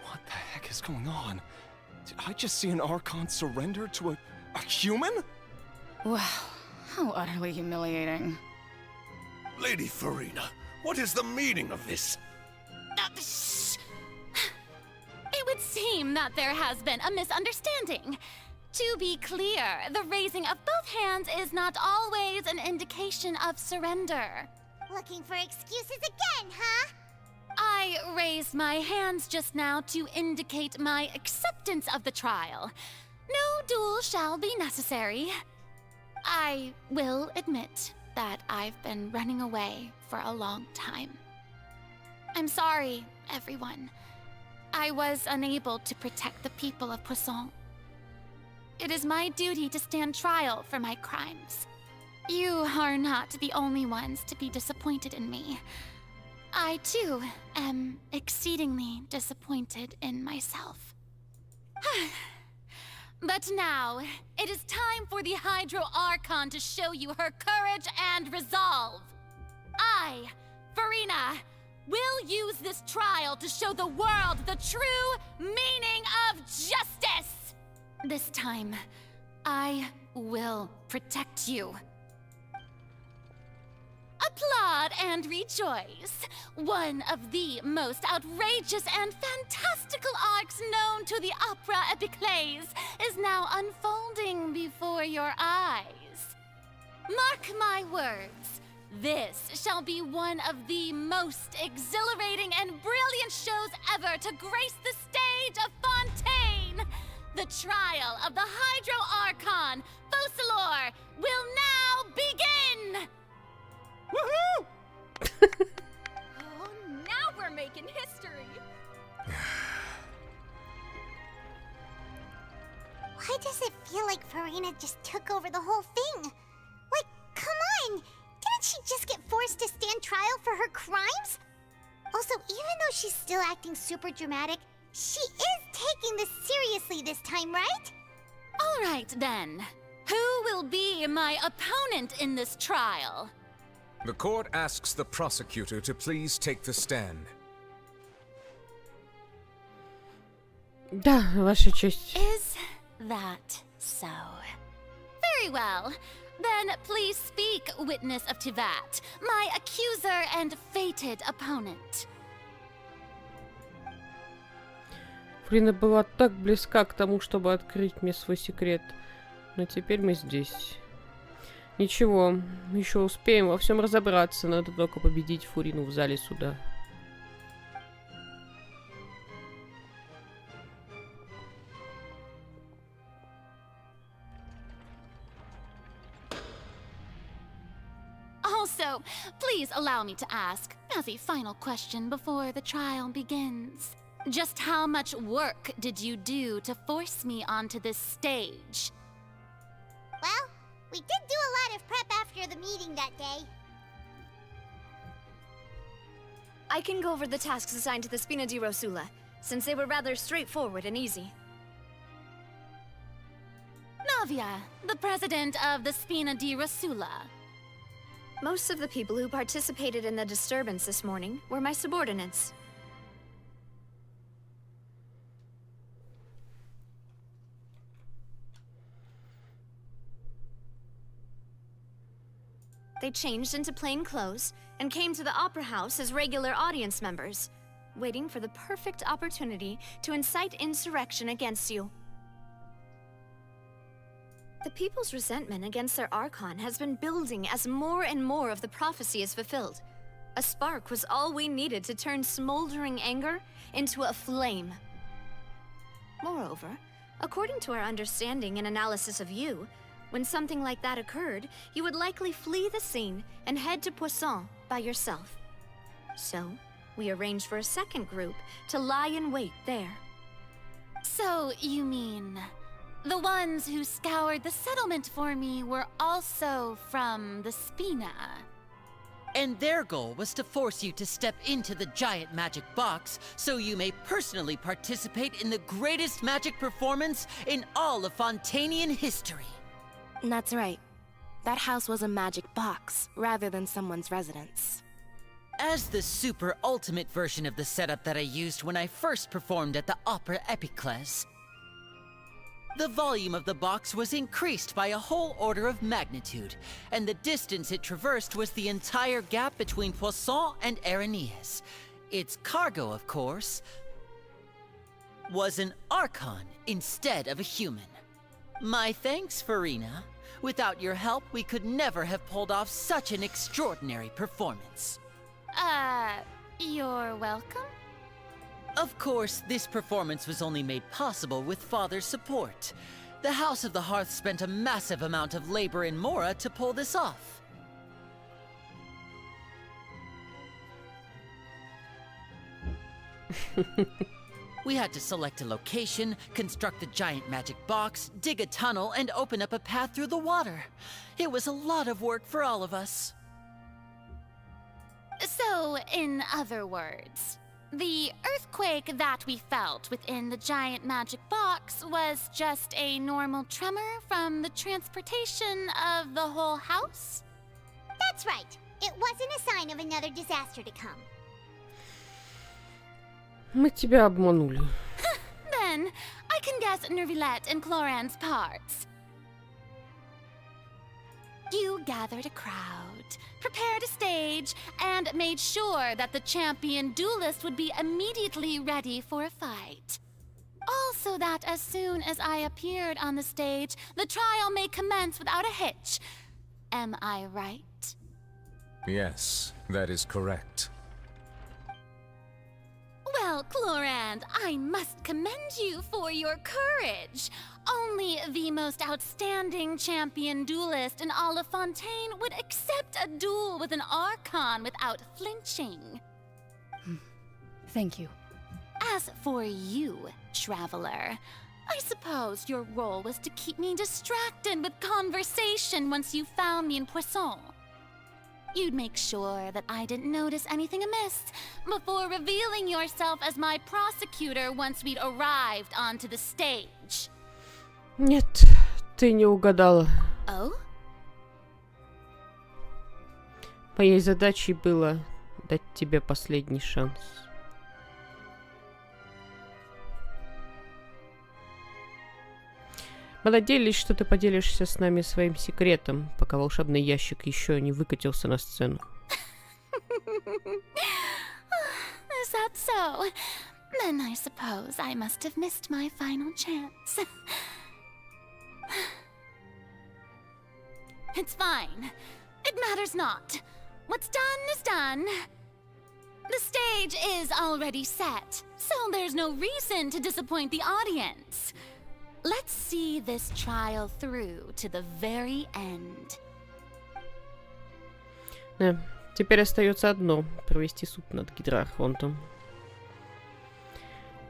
What the heck is going on? Did I just see an Archon surrender to a human? Wow, how utterly humiliating. Lady Farina, what is the meaning of this? It would seem that there has been a misunderstanding. To be clear, the raising of both hands is not always an indication of surrender. Looking for excuses again, huh? I raised my hands just now to indicate my acceptance of the trial. No duel shall be necessary. I will admit that I've been running away for a long time. I'm sorry, everyone. I was unable to protect the people of Poisson. It is my duty to stand trial for my crimes. You are not the only ones to be disappointed in me. I, too, am exceedingly disappointed in myself. But now, it is time for the Hydro Archon to show you her courage and resolve. I, Farina, will use this trial to show the world the true meaning of justice! This time, I will protect you. Applaud and rejoice! One of the most outrageous and fantastical arcs known to the opera epiclese is now unfolding before your eyes. Mark my words, this shall be one of the most exhilarating and brilliant shows ever to grace the stage of Fontaine! The trial of the Hydro Archon, Focalor, will now begin! Woohoo! Oh, now we're making history. Why does it feel like Farina just took over the whole thing? Like, come on! Didn't she just get forced to stand trial for her crimes? Also, even though she's still acting super dramatic, she is taking this seriously this time, right? All right, then. Who will be my opponent in this trial? The court asks the prosecutor to please take the stand. Да, Ваша честь. Is that so? Very well. Then please speak, witness of Tivat, my accuser and fated opponent. Фрина была так близка к тому, чтобы открыть мне свой секрет. Но теперь мы здесь. Ничего, еще успеем во всем разобраться. Надо только победить Фурину в зале суда. Also, please allow me to ask, as a final question before the trial begins, just how much work did you do to force me onto this stage? Well, we did do a lot of prep after the meeting that day. I can go over the tasks assigned to the Spina di Rosula, since they were rather straightforward and easy. Navia, the president of the Spina di Rosula. Most of the people who participated in the disturbance this morning were my subordinates. They changed into plain clothes and came to the Opera House as regular audience members, waiting for the perfect opportunity to incite insurrection against you. The people's resentment against their Archon has been building as more and more of the prophecy is fulfilled. A spark was all we needed to turn smoldering anger into a flame. Moreover, according to our understanding and analysis of you, when something like that occurred, you would likely flee the scene and head to Poisson by yourself. So, we arranged for a second group to lie in wait there. So, you mean, the ones who scoured the settlement for me were also from the Spina? And their goal was to force you to step into the giant magic box so you may personally participate in the greatest magic performance in all of Fontanian history. That's right. That house was a magic box, rather than someone's residence. As the super ultimate version of the setup that I used when I first performed at the Opera Epicles, the volume of the box was increased by a whole order of magnitude, and the distance it traversed was the entire gap between Poisson and Araneas. Its cargo, of course, was an Archon instead of a human. My thanks, Farina. Without your help, we could never have pulled off such an extraordinary performance. You're welcome? Of course, this performance was only made possible with Father's support. The House of the Hearth spent a massive amount of labor in Mora to pull this off. We had to select a location, construct the giant magic box, dig a tunnel, and open up a path through the water. It was a lot of work for all of us. So, in other words, the earthquake that we felt within the giant magic box was just a normal tremor from the transportation of the whole house? That's right. It wasn't a sign of another disaster to come. Мы тебя обманули. Then, I can guess Nervilette and Cloran's parts. You gathered a crowd, prepared a stage, and made sure that the champion duelist would be immediately ready for a fight. Also that as soon as I appeared on the stage, the trial may commence without a hitch. Am I right? Yes, that is correct. Well, Clorand, I must commend you for your courage. Only the most outstanding champion duelist in all of Fontaine would accept a duel with an Archon without flinching. Thank you. As for you, Traveler, I suppose your role was to keep me distracted with conversation once you found me in Poisson. You'd make sure that I didn't notice anything amiss before revealing yourself as my prosecutor once we'd arrived onto the stage. Нет, ты не угадала. Oh? Моей задачей было дать тебе последний шанс. Мы надеялись, что ты поделишься с нами своим секретом, пока волшебный ящик еще не выкатился на сцену. Is that so? Then I suppose I must have missed my final chance. It's fine. It matters not. What's done is done. The stage is already set, so there's no reason to disappoint the audience. Let's see this trial through to the very end. Теперь остается одно — провести суд над Гидроархонтом.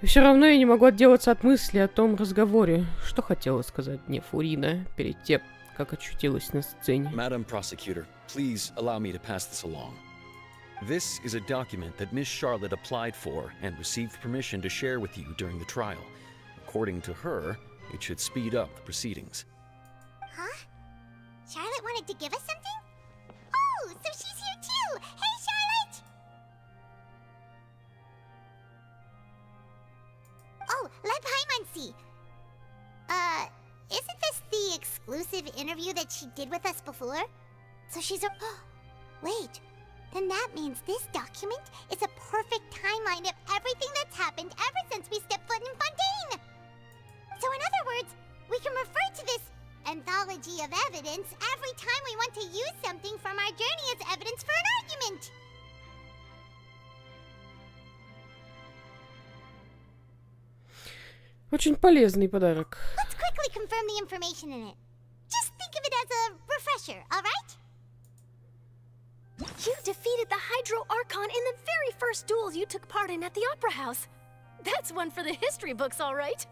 И все равно я не могу отделаться от мысли о том разговоре, что хотела сказать мне Фурина перед тем, как очутилась на сцене. Madam Prosecutor, please allow me to pass this along. This is a document that Miss Charlotte applied for and received permission to share with you during the trial. According to her, it should speed up the proceedings. Huh? Charlotte wanted to give us something? Oh, so she's here too! Hey, Charlotte! Oh, let Paimon see. Isn't this the exclusive interview that she did with us before? So she's a... Wait, then that means this document is a perfect timeline of everything that's happened ever since we stepped foot in Fontaine! So in other words, we can refer to this anthology of evidence every time we want to use something from our journey as evidence for an argument! Очень полезный подарок. Let's quickly confirm the information in it. Just think of it as a refresher, alright? You defeated the Hydro Archon in the very first duel you took part in at the Opera House. That's one for the history books, all right?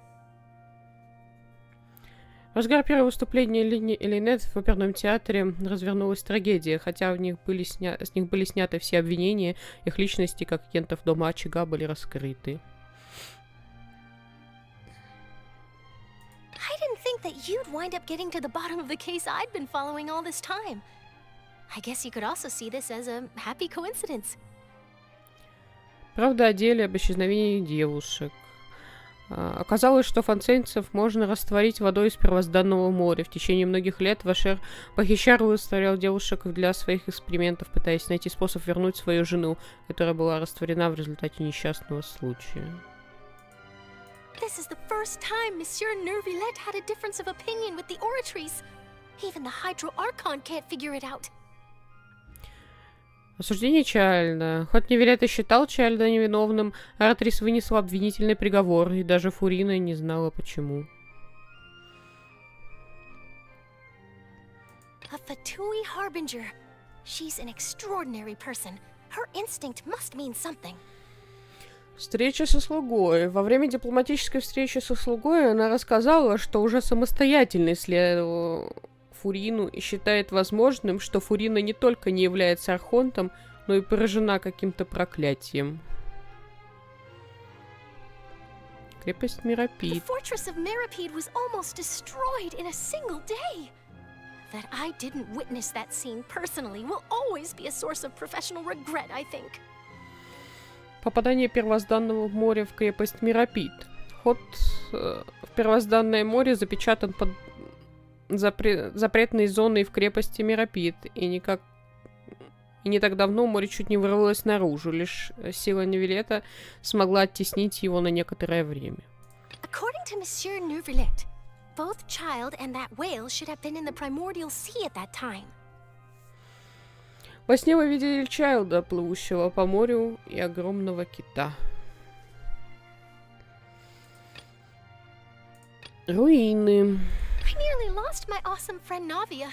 В разгар первого выступления Элинет в оперном театре развернулась трагедия, хотя с них были сняты все обвинения, их личности, как агентов Дома Очага, были раскрыты. I didn't think that you'd wind up getting to the bottom of the case I'd been following all this time. I guess you could also see this as a happy coincidence. Правда о деле об исчезновении девушек. Оказалось, что фанценцев можно растворить водой из первозданного моря. В течение многих лет Вашер похищал и растворял девушек для своих экспериментов, пытаясь найти способ вернуть свою жену, которая была растворена в результате несчастного случая. This is the first time Monsieur Nervillette had a difference of opinion with the Oratrice. Even the Hydro Archon can't figure it out. Осуждение Чайльда. Хоть Невилет и считал Чайльда невиновным, Оратрис вынесла обвинительный приговор, и даже Фурина не знала почему. A Fatui Harbinger. She's an extraordinary person. Her instinct must mean something. Встреча со слугой. Во время дипломатической встречи со слугой она рассказала, что уже самостоятельно исследовала Фурину и считает возможным, что Фурина не только не является архонтом, но и поражена каким-то проклятием. Крепость Миропид. The fortress of Mirapede was almost destroyed in a single day. That I didn't witness that scene personally will always be a source of professional regret, I think. Попадание первозданного моря в крепость Миропид. Вход в первозданное море запечатан под запретной зоной в крепости Миропид, и не так давно море чуть не вырвалось наружу, лишь сила Невилета смогла оттеснить его на некоторое время. According to Monsieur Nervillette, both Child and that whale should have been in the primordial sea at that time. Во сне вы видели Чайлда, плывущего по морю, и огромного кита. Руины. I nearly lost my awesome friend Navia.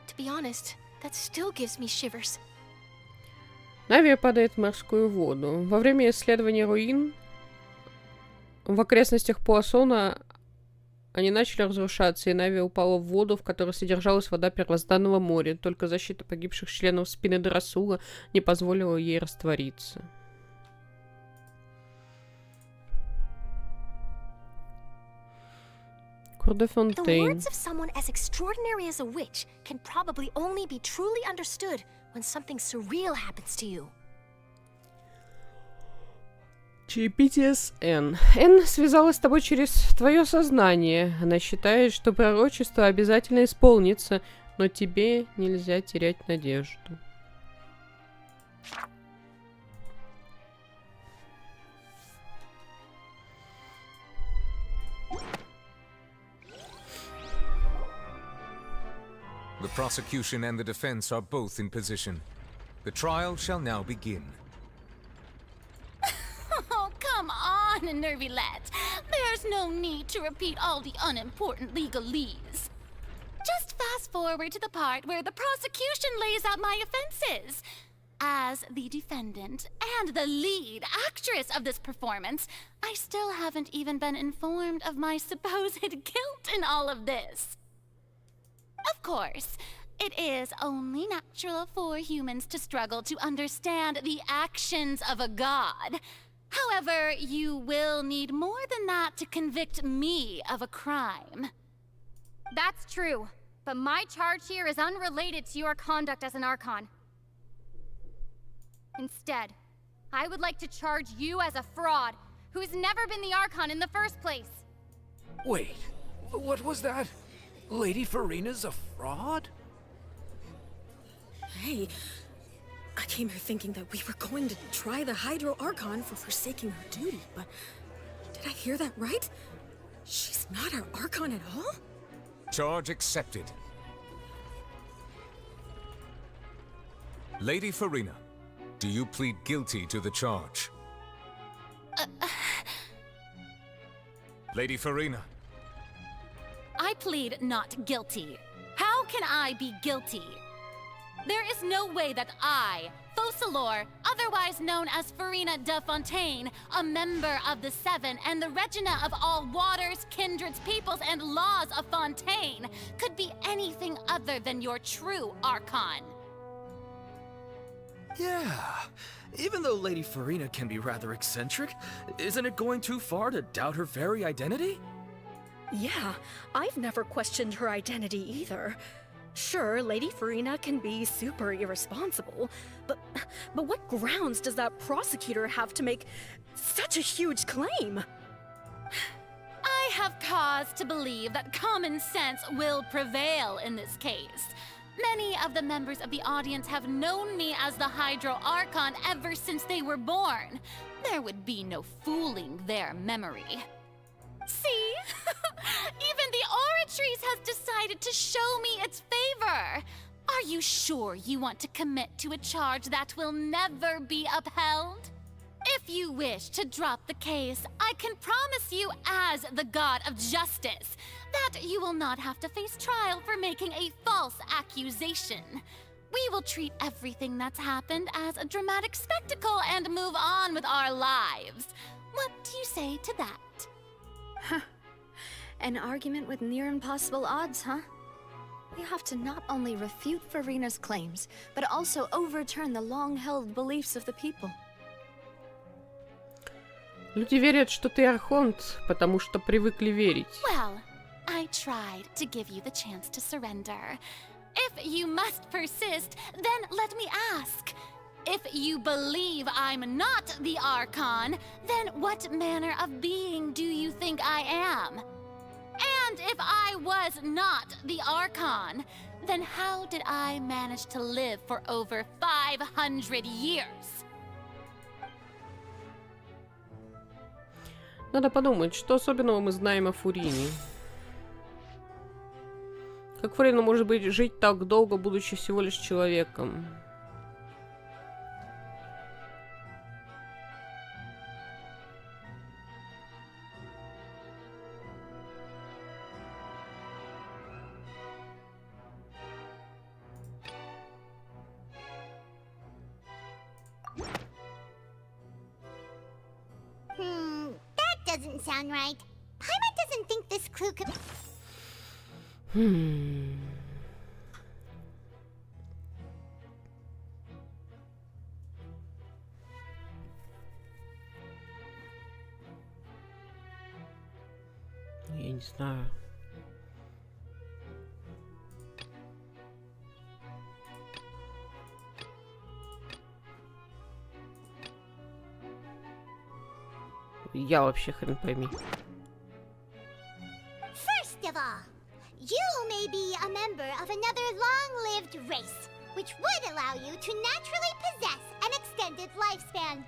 To be honest, that still gives me shivers. Навия падает в морскую воду. Во время исследования руин в окрестностях Пуассона они начали разрушаться, и Навия упала в воду, в которой содержалась вода первозданного моря. Только защита погибших членов спины де Расула не позволила ей раствориться. The words of someone as extraordinary as a witch can probably only be truly understood when something surreal happens to you. Чаепитие с Энн. Энн связалась с тобой через твое сознание. Она считает, что пророчество обязательно исполнится, но тебе нельзя терять надежду. The prosecution and the defense are both in position. The trial shall now begin. Oh, come on, Nervillette. There's no need to repeat all the unimportant legalese. Just fast forward to the part where the prosecution lays out my offenses. As the defendant and the lead actress of this performance, I still haven't even been informed of my supposed guilt in all of this. Of course, it is only natural for humans to struggle to understand the actions of a god. However, you will need more than that to convict me of a crime. That's true, but my charge here is unrelated to your conduct as an Archon. Instead, I would like to charge you as a fraud who's never been the Archon in the first place. Wait, what was that? Lady Farina's a fraud? Hey, I came here thinking that we were going to try the Hydro Archon for forsaking her duty, but did I hear that right? She's not our Archon at all? Charge accepted. Lady Farina, do you plead guilty to the charge? Lady Farina. I plead not guilty. How can I be guilty? There is no way that I, Focalor, otherwise known as Farina de Fontaine, a member of the Seven and the Regina of all waters, kindreds, peoples, and laws of Fontaine, could be anything other than your true Archon. Yeah, even though Lady Farina can be rather eccentric, isn't it going too far to doubt her very identity? Yeah, I've never questioned her identity either. Sure, Lady Farina can be super irresponsible, but what grounds does that prosecutor have to make such a huge claim? I have cause to believe that common sense will prevail in this case. Many of the members of the audience have known me as the Hydro Archon ever since they were born. There would be no fooling their memory. See? Even the Oratrice has decided to show me its favor. Are you sure you want to commit to a charge that will never be upheld? If you wish to drop the case, I can promise you as the God of Justice that you will not have to face trial for making a false accusation. We will treat everything that's happened as a dramatic spectacle and move on with our lives. What do you say to that? Huh. An argument with near impossible odds, huh? We have to not only refute Farina's claims, but also overturn the long-held beliefs of the people. Люди верят, что ты Архонт, потому что привыкли верить. Well, I tried to give you the chance to surrender. If you must persist, then let me ask. If you believe I'm not the Archon, then what manner of being do you think I am? And if I was not the Archon, then how did I manage to live for over 500 years? Надо подумать, что особенного мы знаем о Фурине. Как Фурина может быть жить так долго, будучи всего лишь человеком? That doesn't sound right. Paimon doesn't think this clue could... Я не знаю. Я вообще хрен пойми. First of all, you may be a member of another long-lived race, which would allow you to naturally possess an extended lifespan.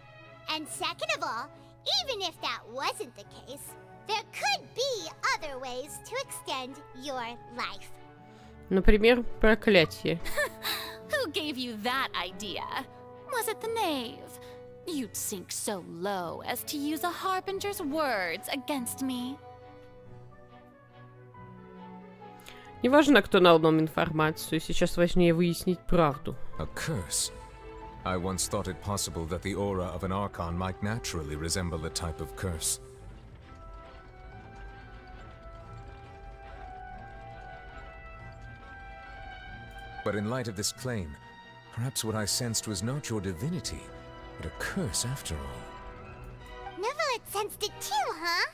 And second of all, even if that wasn't the case, there could be other ways to extend your life. Например, проклятие. Who gave you that idea? Was it the knave? You'd sink so low as to use a harbinger's words against me. Неважно, кто дал нам информацию, сейчас важнее выяснить правду. A curse? I once thought it possible that the aura of an Archon might naturally resemble a type of curse. But in light of this claim, perhaps what I sensed was not your divinity, but a curse after all. Neverlet sensed it too, huh?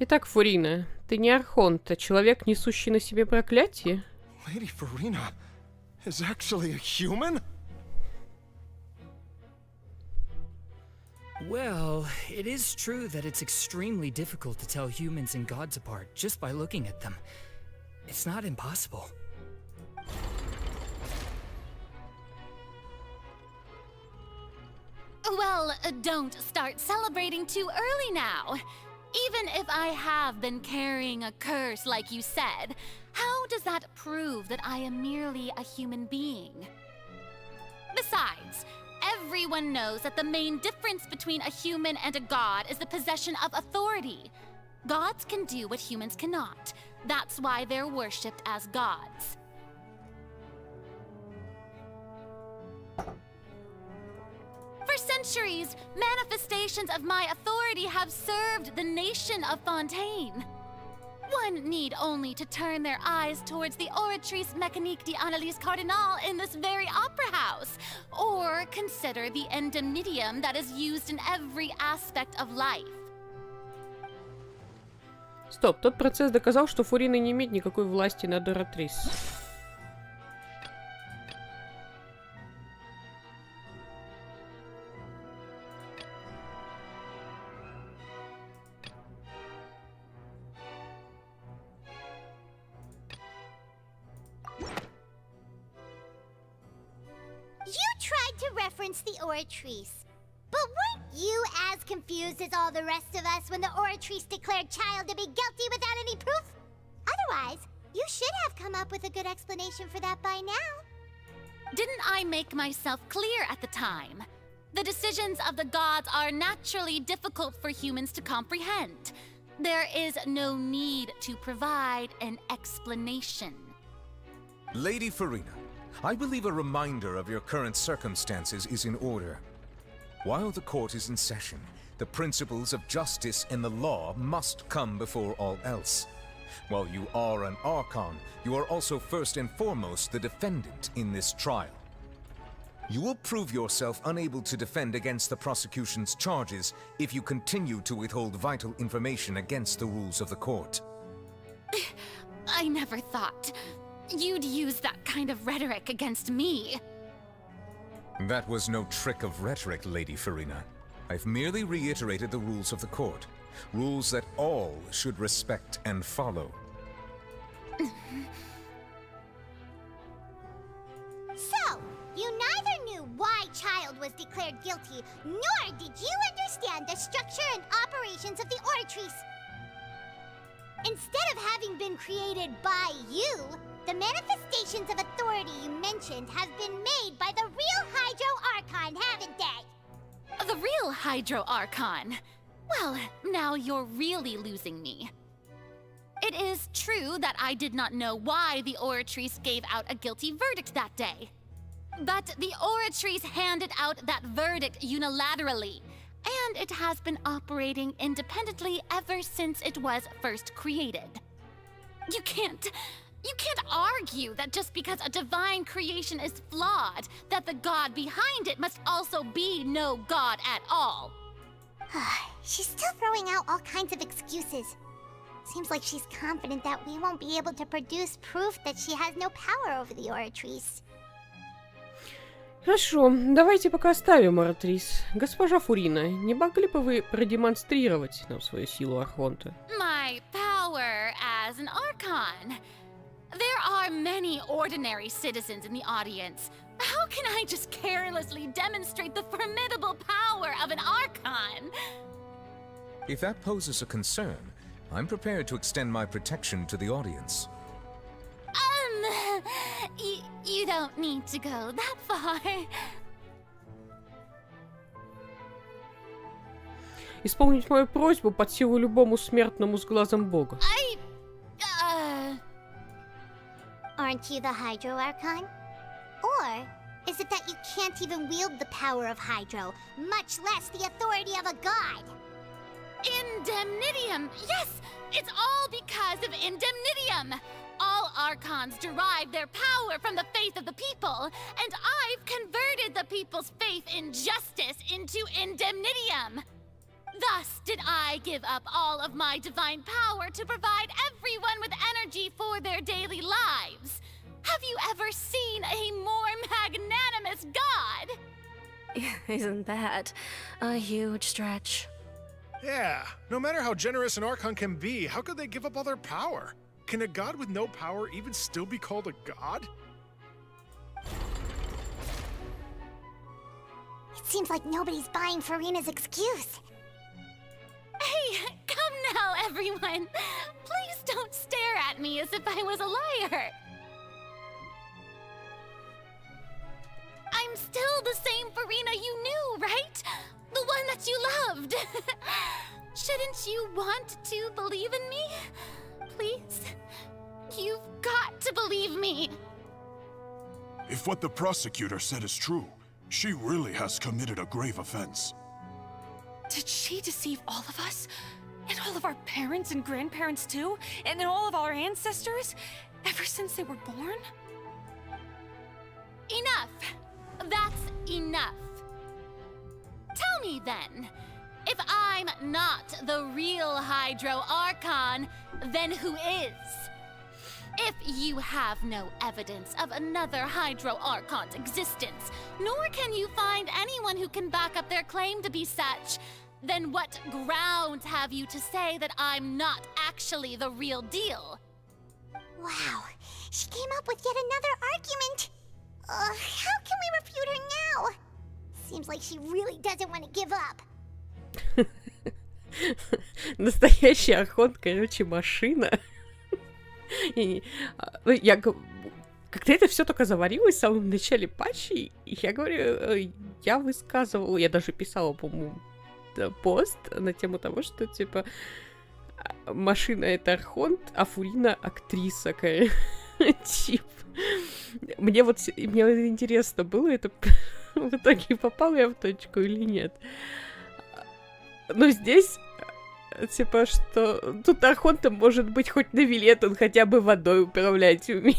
Итак, Фурина, ты не Архонт, а человек, несущий на себе проклятие? Lady Farina is actually a human? Well, it is true that it's extremely difficult to tell humans and gods apart just by looking at them. It's not impossible. Well, don't start celebrating too early now. Even if I have been carrying a curse like you said, how does that prove that I am merely a human being? Besides, everyone knows that the main difference between a human and a god is the possession of authority. Gods can do what humans cannot. That's why they're worshipped as gods. For centuries, manifestations of my authority have served the nation of Fontaine. One need only to turn their eyes towards the Oratrice Mécanique d'Analyse Cardinal in this very opera house, or consider the indemnitium that is used in every aspect of life. Стоп, тот процесс доказал, что Фурина не имеет никакой власти над Оратрис. You tried to reference the Oratrice. But weren't you as confused as all the rest of us when the Oratrice declared Child to be guilty without any proof? Otherwise, you should have come up with a good explanation for that by now. Didn't I make myself clear at the time? The decisions of the gods are naturally difficult for humans to comprehend. There is no need to provide an explanation. Lady Farina, I believe a reminder of your current circumstances is in order. While the court is in session, the principles of justice and the law must come before all else. While you are an Archon, you are also first and foremost the defendant in this trial. You will prove yourself unable to defend against the prosecution's charges if you continue to withhold vital information against the rules of the court. I never thought you'd use that kind of rhetoric against me. That was no trick of rhetoric, Lady Farina. I've merely reiterated the rules of the court. Rules that all should respect and follow. So, you neither knew why Child was declared guilty, nor did you understand the structure and operations of the Oratrice. Instead of having been created by you, the manifestations of authority you mentioned have been made by the real Hydro Archon, haven't they? The real Hydro Archon? Well, now you're really losing me. It is true that I did not know why the Oratrice gave out a guilty verdict that day. But the Oratrice handed out that verdict unilaterally, and it has been operating independently ever since it was first created. You can't argue that just because a divine creation is flawed, that the god behind it must also be no god at all. She's still throwing out all kinds of excuses. Seems like she's confident that we won't be able to produce proof that she has no power over the Oratrice. Хорошо, давайте пока оставим Оратрис. Госпожа Фурина, не могли бы вы продемонстрировать нам свою силу Архонта? My power as an Archon. There are many ordinary citizens in the audience. How can I just carelessly demonstrate the formidable power of an Archon? If that poses a concern, I'm prepared to extend my protection to the audience. You don't need to go that far. Исполнить мою просьбу под силу любому смертному с глазом Бога. Aren't you the Hydro Archon? Or is it that you can't even wield the power of Hydro, much less the authority of a god? Indemnitium! Yes! It's all because of Indemnitium! All Archons derive their power from the faith of the people, and I've converted the people's faith in justice into Indemnitium! Thus did I give up all of my divine power to provide everyone with energy for their daily lives. Have you ever seen a more magnanimous god? Isn't that a huge stretch? Yeah, no matter how generous an Archon can be, how could they give up all their power? Can a god with no power even still be called a god? It seems like nobody's buying Farina's excuse. Hey, come now, everyone! Please don't stare at me as if I was a liar! I'm still the same Farina you knew, right? The one that you loved! Shouldn't you want to believe in me? Please? You've got to believe me! If what the prosecutor said is true, she really has committed a grave offense. Did she deceive all of us? It All of our parents and grandparents too? And all of our ancestors? Ever since they were born? Enough! That's enough. Tell me then, if I'm not the real Hydro Archon, then who is? If you have no evidence of another Hydro Archon's existence, nor can you find anyone who can back up their claim to be such, then what grounds have you to say that I'm not actually the real deal? Wow, she came up with yet another argument. How can we refute her now? Seems like she really doesn't want to give up. Настоящий архонт, короче, машина. Я как-то это все только заварилось в самом начале патчи, и я говорю, я высказывала, я даже писала, по-моему, пост на тему того, что, типа, машина — это архонт, а Фурина — актриса, типа. Мне интересно, было это в итоге, попала я в точку или нет. Но здесь, типа, что тут архонтом может быть хоть на вилет, он хотя бы водой управлять умеет.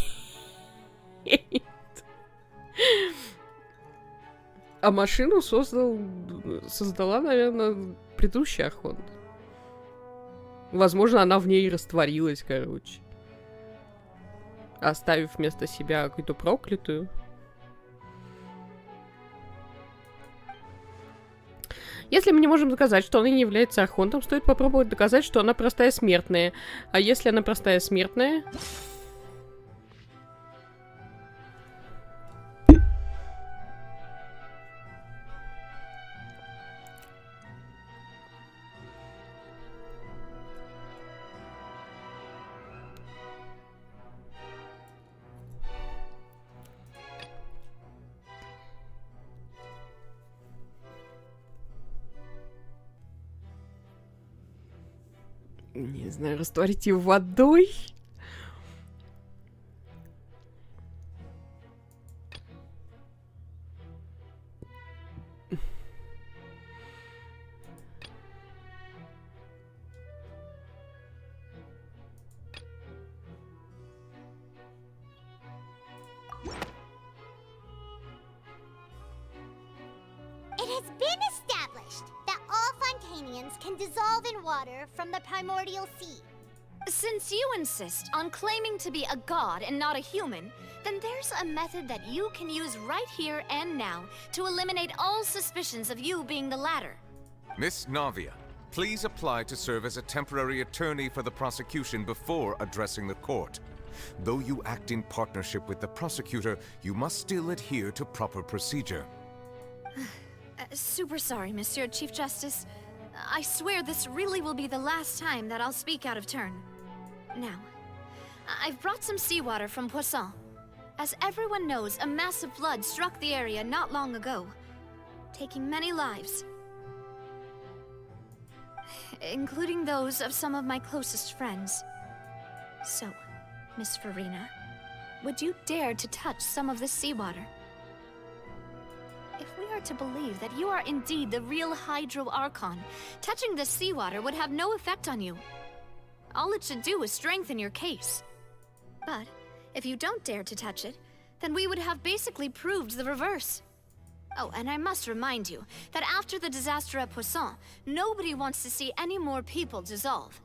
А машину создала, наверное, предыдущий архонт. Возможно, она в ней растворилась, короче. Оставив вместо себя какую-то проклятую. Если мы не можем доказать, что она не является архонтом, стоит попробовать доказать, что она простая смертная. А если она простая смертная... Не знаю, растворить ее водой? It has been established that all Fontanians can dissolve in water from the primordial sea. Since you insist on claiming to be a god and not a human, then there's a method that you can use right here and now to eliminate all suspicions of you being the latter. Miss Navia, please apply to serve as a temporary attorney for the prosecution before addressing the court. Though you act in partnership with the prosecutor, you must still adhere to proper procedure. Super sorry, Monsieur Chief Justice. I swear this really will be the last time that I'll speak out of turn. Now, I've brought some seawater from Poisson. As everyone knows, a massive flood struck the area not long ago, taking many lives, including those of some of my closest friends. So, Miss Farina, would you dare to touch some of this seawater? If we are to believe that you are indeed the real Hydro Archon, touching this seawater would have no effect on you. All it should do is strengthen your case. But if you don't dare to touch it, then we would have basically proved the reverse. Oh, and I must remind you that after the disaster at Poisson, nobody wants to see any more people dissolve.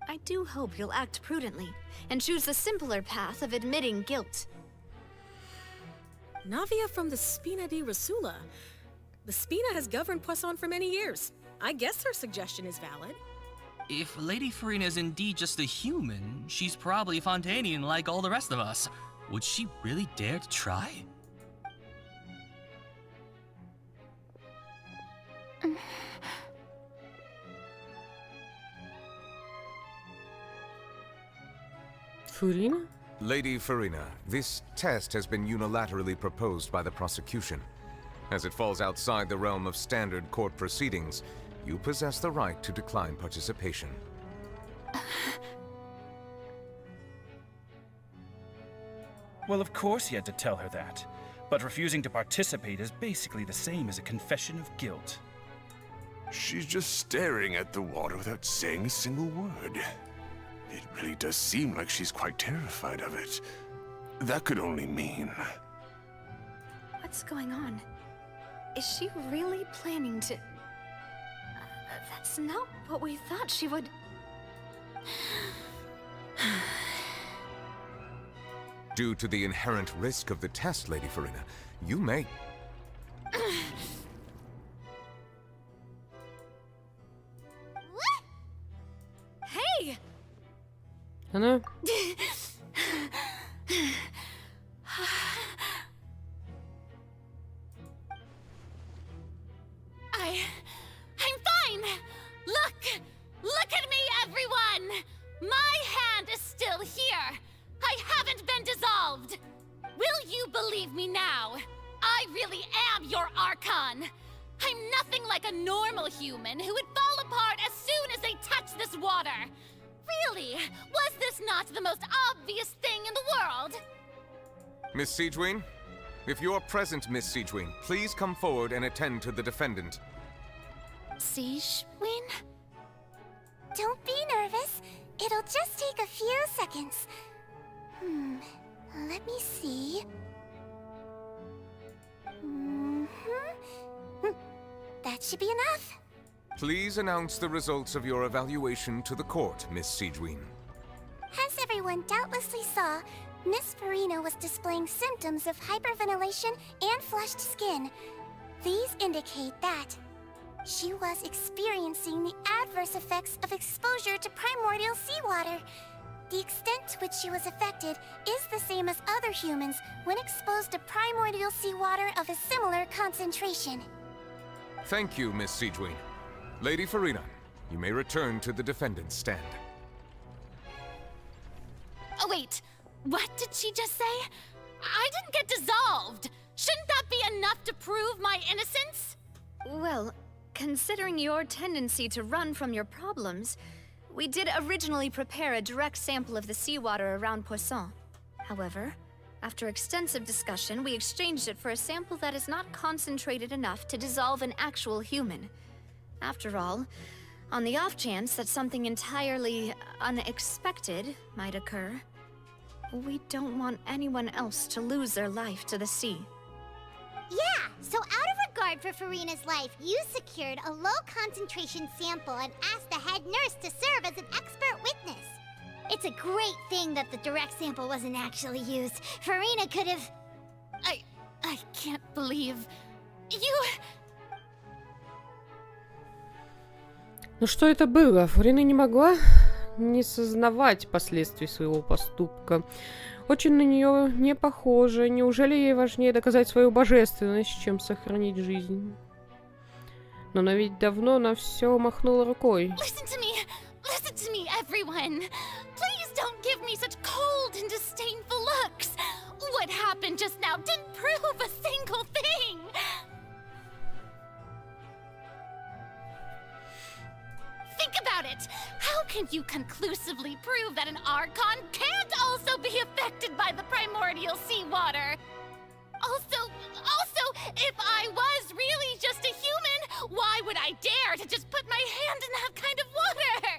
I do hope you'll act prudently and choose the simpler path of admitting guilt. Navia from the Spina di Rasula. The Spina has governed Poisson for many years. I guess her suggestion is valid. If Lady Farina is indeed just a human, she's probably Fontanian like all the rest of us. Would she really dare to try? Farina? Lady Farina, this test has been unilaterally proposed by the prosecution. As it falls outside the realm of standard court proceedings, you possess the right to decline participation. Well, of course he had to tell her that. But refusing to participate is basically the same as a confession of guilt. She's just staring at the water without saying a single word. It really does seem like she's quite terrified of it. That could only mean... What's going on? Is she really planning to... that's not what we thought she would... Due to the inherent risk of the test, Lady Farina, you may... Hey! Она... I'm fine! Look at me, everyone! My hand is still here! I haven't been dissolved! Will you believe me now? I really am your Archon! I'm nothing like a normal human who would fall apart as soon as they touch this water! Really? Was this not the most obvious thing in the world? Miss Siegewien? If you are present, Miss Siegewien, please come forward and attend to the defendant. Siegewien? Don't be nervous. It'll just take a few seconds. Let me see. That should be enough. Please announce the results of your evaluation to the court, Miss Siegewien. As everyone doubtlessly saw, Miss Farina was displaying symptoms of hyperventilation and flushed skin. These indicate that she was experiencing the adverse effects of exposure to primordial seawater. The extent to which she was affected is the same as other humans when exposed to primordial seawater of a similar concentration. Thank you, Miss Siegewien. Lady Farina, you may return to the defendant's stand. Oh wait, what did she just say? I didn't get dissolved! Shouldn't that be enough to prove my innocence? Well, considering your tendency to run from your problems, we did originally prepare a direct sample of the seawater around Poisson. However, after extensive discussion, we exchanged it for a sample that is not concentrated enough to dissolve an actual human. After all, on the off chance that something entirely unexpected might occur, we don't want anyone else to lose their life to the sea. Yeah, so out of regard for Farina's life, you secured a low-concentration sample and asked the head nurse to serve as an expert witness. It's a great thing that the direct sample wasn't actually used. Farina could have... I can't believe... You... Ну что это было? Фарина не могла не сознавать последствий своего поступка. Очень на нее не похоже. Неужели ей важнее доказать свою божественность, чем сохранить жизнь? Но она ведь давно на все махнула рукой. Listen to me, everyone. Please don't give me such cold and disdainful looks. What happened just now didn't prove a single thing. Think about it! How can you conclusively prove that an Archon can't also be affected by the primordial seawater? Also, if I was really just a human, why would I dare to just put my hand in that kind of water?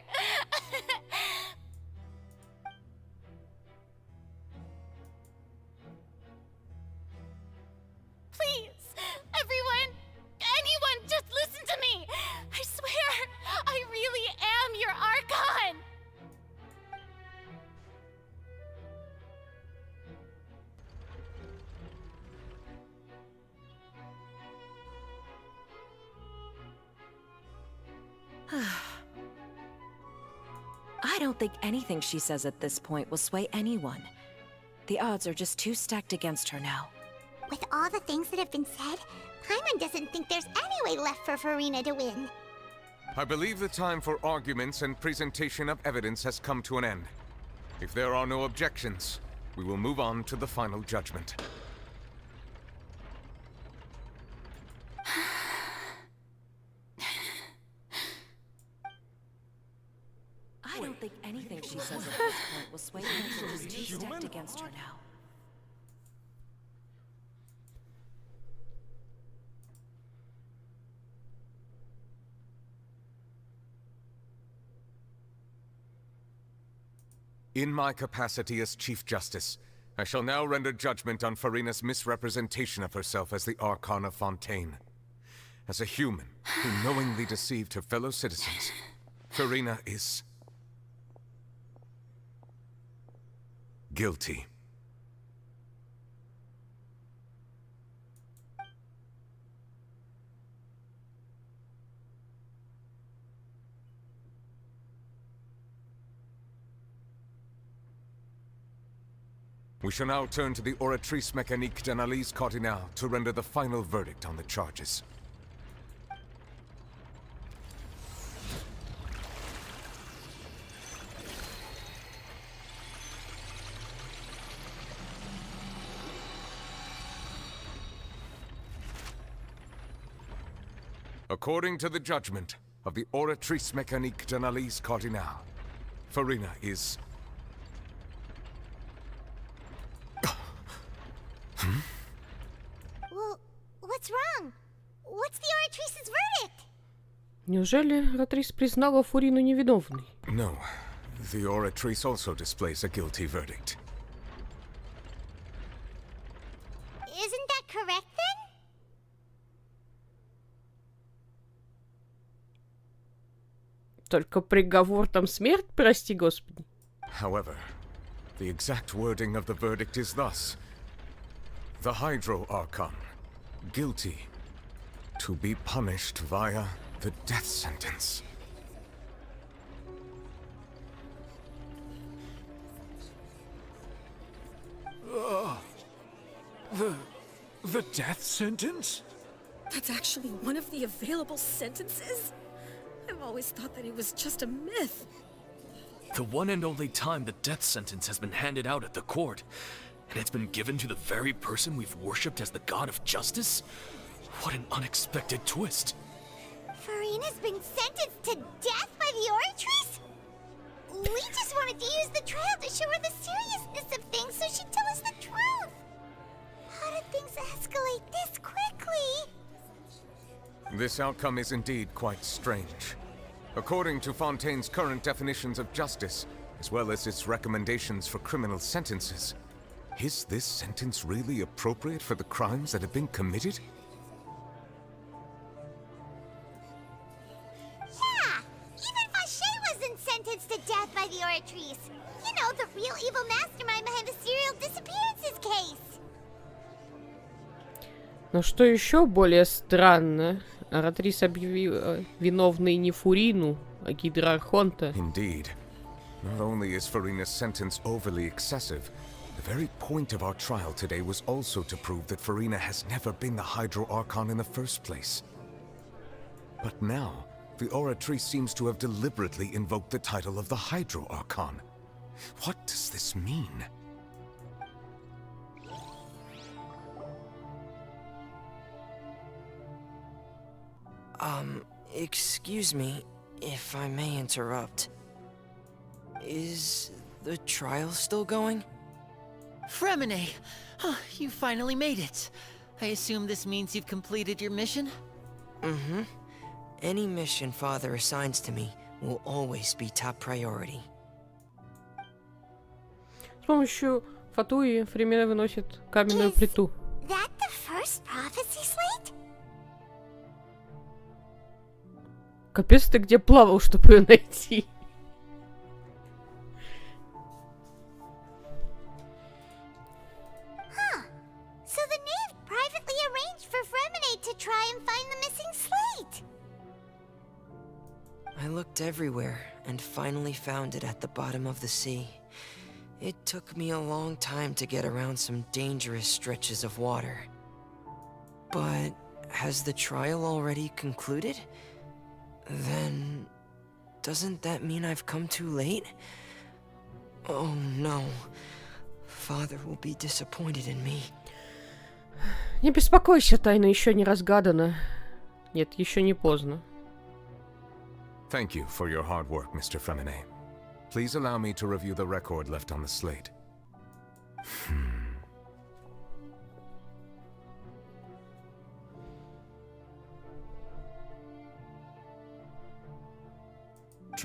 Please, everyone, anyone, just listen to me! I swear, I really am your Archon! I don't think anything she says at this point will sway anyone. The odds are just too stacked against her now. With all the things that have been said, Paimon doesn't think there's any way left for Farina to win. I believe the time for arguments and presentation of evidence has come to an end. If there are no objections, we will move on to the final judgment. I don't think anything she says at this point will sway anyone. She's too stacked against her now. In my capacity as Chief Justice, I shall now render judgment on Furina's misrepresentation of herself as the Archon of Fontaine. As a human who knowingly deceived her fellow citizens, Furina is guilty. We shall now turn to the Oratrice Mécanique d'Analyse Cardinale to render the final verdict on the charges. According to the judgment of the Oratrice Mécanique d'Analyse Cardinale, Furina is... Well, what's wrong? What's the Oratrice's verdict? Неужели Ратрис признала Фурину невиновной? No. The Oratrice also displays a guilty verdict. Isn't that correct then? Только приговор там смерть, прости господи. However, the exact wording of the verdict is thus. The Hydro Archon, guilty, to be punished via the death sentence. The death sentence? That's actually one of the available sentences? I've always thought that it was just a myth. The one and only time the death sentence has been handed out at the court, and it's been given to the very person we've worshipped as the god of justice? What an unexpected twist. Furina's been sentenced to death by the Oratrice? We just wanted to use the trial to show her the seriousness of things so she'd tell us the truth. How did things escalate this quickly? This outcome is indeed quite strange. According to Fontaine's current definitions of justice, as well as its recommendations for criminal sentences, is this sentence really appropriate for the crimes that have been committed? Yeah! Even Fauché wasn't sentenced to death by the Oratrice. You know, the real evil mastermind behind the serial disappearances case. Но что еще более странно, Ратрис объявила виновной не Фурину, а Гидроархонта. Indeed. Not only is Furina's sentence overly excessive, the very point of our trial today was also to prove that Furina has never been the Hydro Archon in the first place. But now, the Oratrice seems to have deliberately invoked the title of the Hydro Archon. What does this mean? Excuse me, if I may interrupt. Is the trial still going? Fremine! You finally made it. I assume this means you've completed your mission? Mm-hmm. Any mission Father assigns to me will always be top priority. С помощью Фатуи Фремена выносит каменную плиту. That the first prophecy slate? Капец, ты где плавал, чтобы ее найти? Huh. So the knave privately arranged for Fremine to try and find the missing slate. I looked everywhere and finally found it at the bottom of the sea. It took me a long time to get around some dangerous stretches of water. But has the trial already concluded? Then... doesn't that mean I've come too late? Oh no. Father will be disappointed in me. Не беспокойся, тайна еще не разгадана. Нет, еще не поздно. Thank you for your hard work, Mr. Fremine. Please allow me to review the record left on the slate.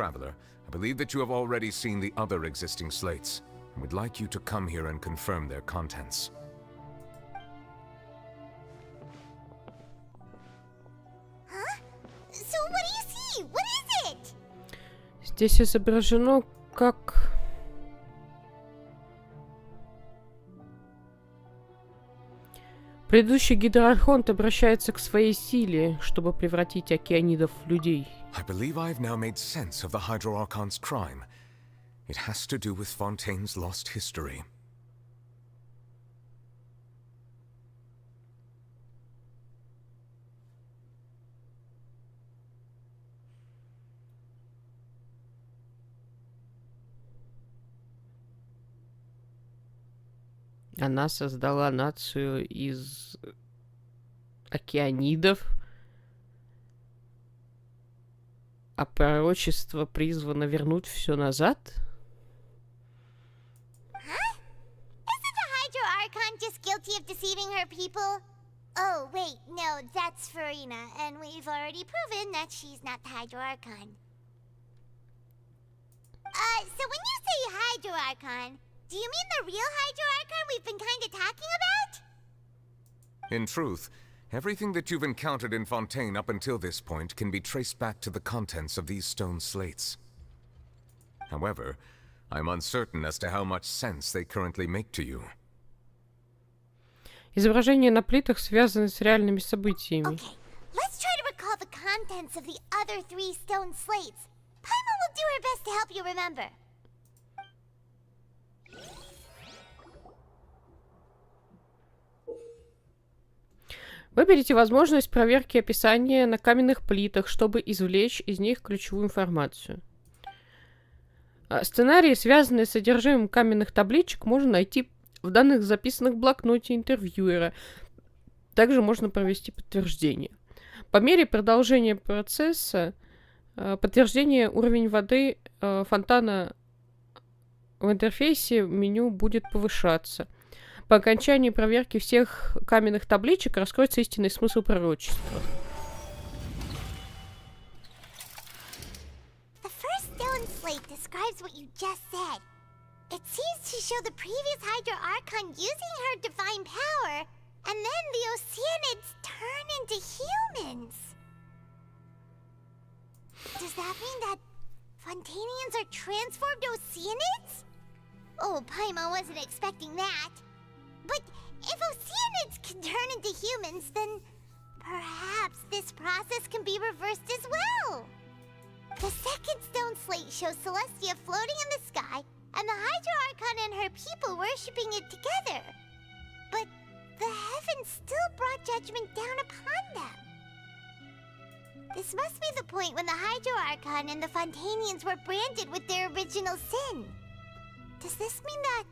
traveler, I believe that you have already seen the other existing slates, and would like you to come here and confirm their contents. Huh? So what do you see? What is it? Здесь изображено, как... Предыдущий гидроархонт обращается к своей силе, чтобы превратить океанидов в людей. I believe I have now made sense of the Hydro-Archon's crime. It has to do with Fontaine's lost history. Она создала нацию из океанидов, а пророчество призвано вернуть все назад? Isn't the Hydro Archon just guilty of deceiving her people? Oh, wait, no, that's Farina, and we've already proven that she's not the Hydro Archon. So when you say Hydro Archon, do you mean the real Hydro Archon we've been kind of talking about? In truth, everything that you've encountered in Fontaine up until this point can be traced back to the contents of these stone slates. However, I'm uncertain as to how much sense they currently make to you. Изображения на плитах связаны с реальными событиями. Okay, let's try to recall the contents of the other 3 stone slates. Paimon will do her best to help you remember. Выберите возможность проверки описания на каменных плитах, чтобы извлечь из них ключевую информацию. Сценарии, связанные с содержимым каменных табличек, можно найти в данных, записанных в блокноте интервьюера. Также можно провести подтверждение. По мере продолжения процесса подтверждение уровень воды фонтана в интерфейсе меню будет повышаться. По окончании проверки всех каменных табличек раскроется истинный смысл пророчества. The first stone slate describes what you just said. It seems to show the previous Hydro Archon using her divine power, and then the Oceanids turn into humans. Does that mean that Fontainians are transformed Oceanids? Oh, Paimon wasn't expecting that. But if Oceanids can turn into humans, then perhaps this process can be reversed as well. The second stone slate shows Celestia floating in the sky, and the Hydro Archon and her people worshipping it together. But the heavens still brought judgment down upon them. This must be the point when the Hydro Archon and the Fontainians were branded with their original sin. Does this mean that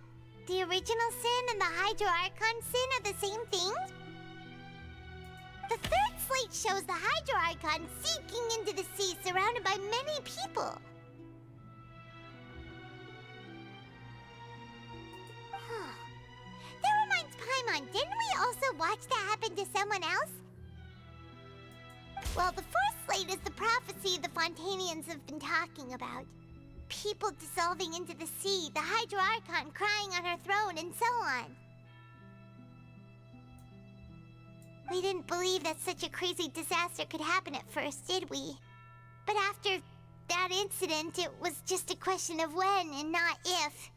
the original sin and the Hydro Archon sin are the same thing? The third slate shows the Hydro Archon sinking into the sea surrounded by many people. That reminds Paimon, didn't we also watch that happen to someone else? Well, the fourth slate is the prophecy the Fontainians have been talking about. People dissolving into the sea, the Hydro Archon crying on her throne, and so on. We didn't believe that such a crazy disaster could happen at first, did we? But after that incident, it was just a question of when and not if.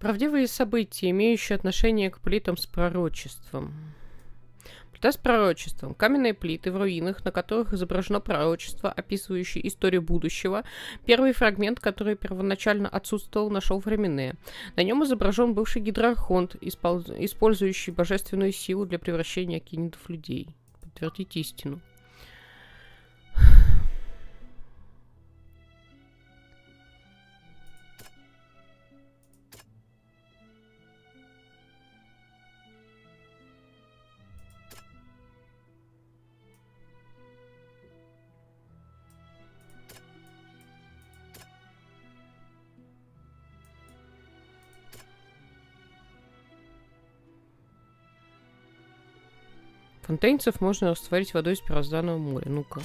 Правдивые события, имеющие отношение к плитам с пророчеством. Плита с пророчеством. Каменные плиты в руинах, на которых изображено пророчество, описывающее историю будущего. Первый фрагмент, который первоначально отсутствовал, нашел в Ремене. На нем изображен бывший гидроархонт, использующий божественную силу для превращения океанидов в людей. Подтвердить истину. Фонтейнцев можно растворить водой из первозданного моря. Ну-ка.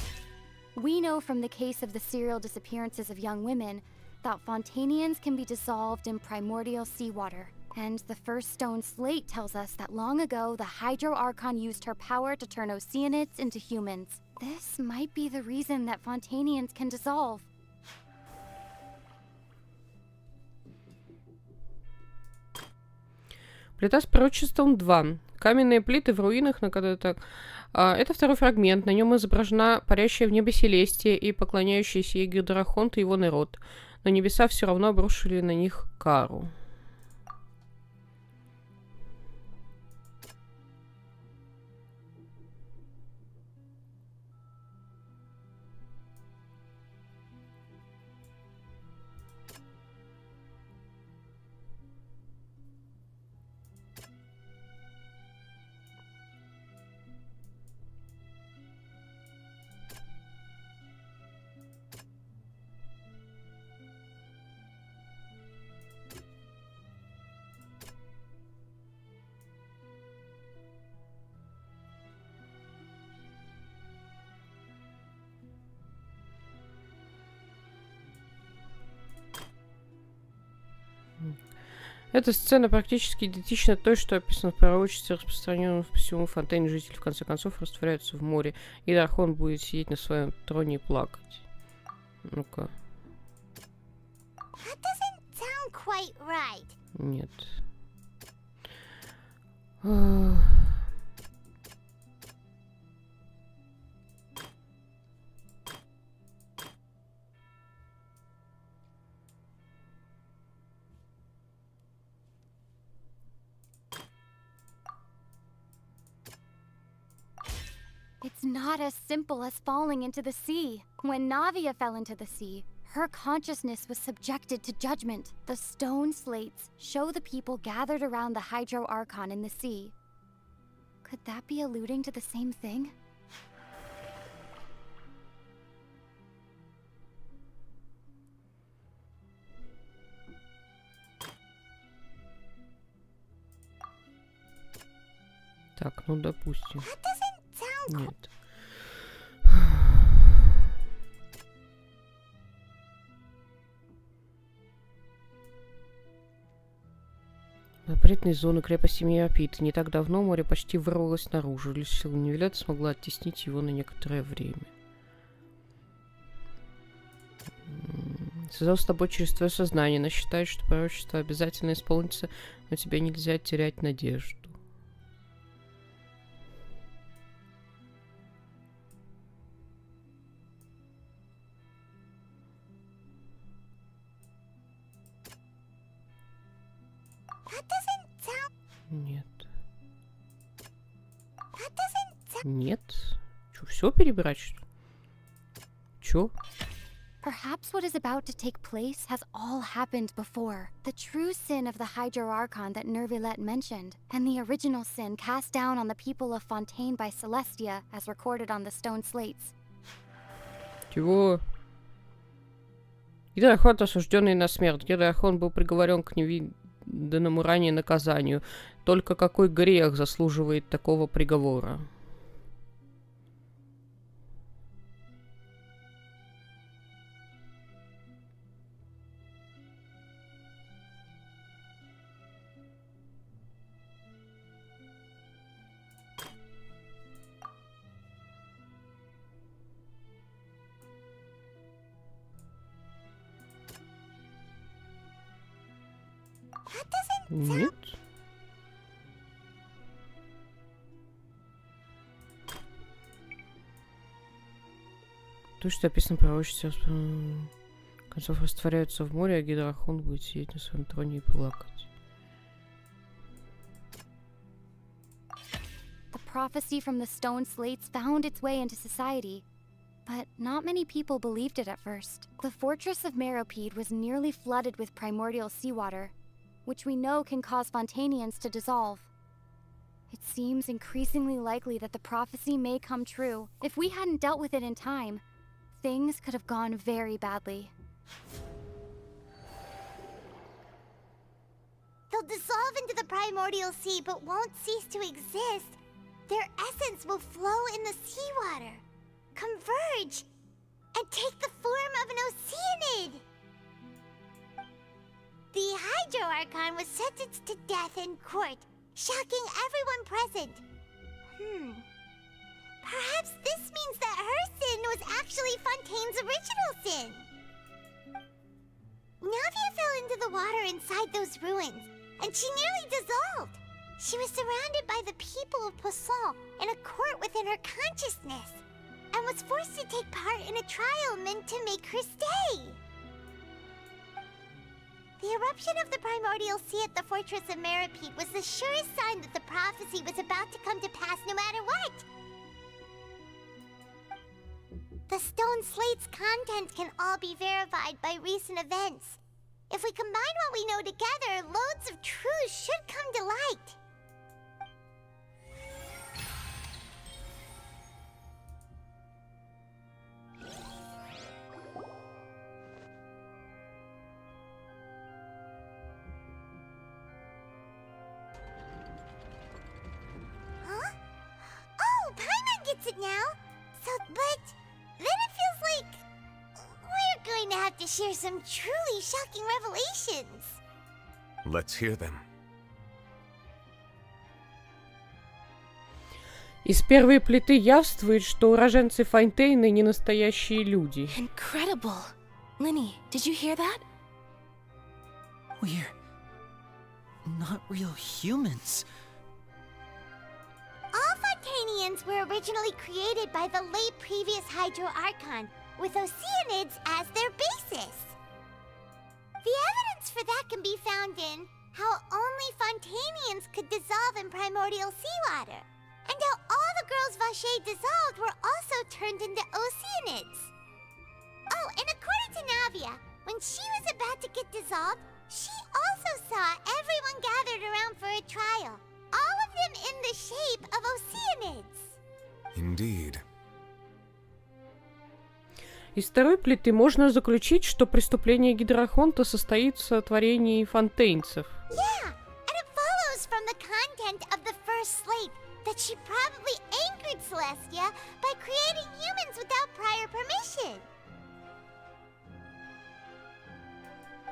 We know from the case of the serial disappearances of young women that Fontanians can be dissolved in primordial seawater. And the first stone slate tells us that long ago the Hydro Archon used her power to turn Oceanids into humans. This might be the reason that Fontanians can dissolve. Плита с пророчеством 2. Каменные плиты в руинах, на которые так... это второй фрагмент. На нем изображена парящая в небе Селестия и поклоняющийся ей Гидрахонт и его народ. Но небеса все равно обрушили на них кару. Эта сцена практически идентична той, что описано в пророчестве, распространенном по всему Фонтейн. Жители, в конце концов, растворяются в море, и Дархон будет сидеть на своем троне и плакать. Ну-ка. Нет. It's not as simple as falling into the sea. When Navia fell into the sea, her consciousness was subjected to judgment. The stone slates show the people gathered around the Hydro Archon in the sea. Could that be alluding to the same thing? Так, ну допустим. Нет. Запретные зоны крепости Миопит. Не так давно море почти вырвалось наружу. Лишь сила Нивелета смогла оттеснить его на некоторое время. Связал с тобой через твое сознание. Она считает, что пророчество обязательно исполнится, но тебе нельзя терять надежду. Нет. Нет. Чё, все перебирать, что ли? Чё? Perhaps what is about to take place has all happened before. The true sin of the Hydro Archon that Nervilet mentioned, and the original sin cast down on the people of Fontaine by Celestia, as recorded on the stone slates. Чего? Гидрахон, осужденный на смерть. Гидрахон был приговорен к невиданному ранее наказанию. Только какой грех заслуживает такого приговора? Нет. То, что описано в пророчестве, концов растворяются в море, а Гидрахон будет сидеть на своем троне и плакать. The prophecy from the stone slates found its way into society, but not many people believed it at first. The fortress of Meropide was nearly flooded with primordial seawater, which we know can cause Fontanians to dissolve. It seems increasingly likely that the prophecy may come true. If we hadn't dealt with it in time, things could have gone very badly. They'll dissolve into the primordial sea but won't cease to exist. their essence will flow in the seawater, converge, and take the form of an Oceanid. The Hydro Archon was sentenced to death in court, shocking everyone present. Perhaps this means that her sin was actually Fontaine's original sin. Navia fell into the water inside those ruins, and she nearly dissolved. She was surrounded by the people of Poisson in a court within her consciousness, and was forced to take part in a trial meant to make her stay. The eruption of the primordial sea at the fortress of Meripede was the surest sign that the prophecy was about to come to pass no matter what. The stone slate's content can all be verified by recent events. If we combine what we know together, loads of truths should come to light. Huh? Oh, Paimon gets it now. But then it feels like we're going to have to share some truly shocking revelations. Let's hear them. Из первой плиты явствует, что уроженцы Фонтейна не настоящие люди. Incredible. Linny, did you hear that? We're not real humans. All Fontainians were originally created by the late previous Hydro Archon, with Oceanids as their basis. The evidence for that can be found in how only Fontainians could dissolve in primordial seawater, and how all the girls Vacher dissolved were also turned into Oceanids. Oh, and according to Navia, when she was about to get dissolved, she also saw everyone gathered around for a trial, all of them in the shape of Oceanids. Indeed. Из второй плиты можно заключить, что преступление Гидрохонта состоит в сотворении фонтейнцев. Yeah, and it follows from the content of the first slate that she probably angered Celestia by creating humans without prior permission.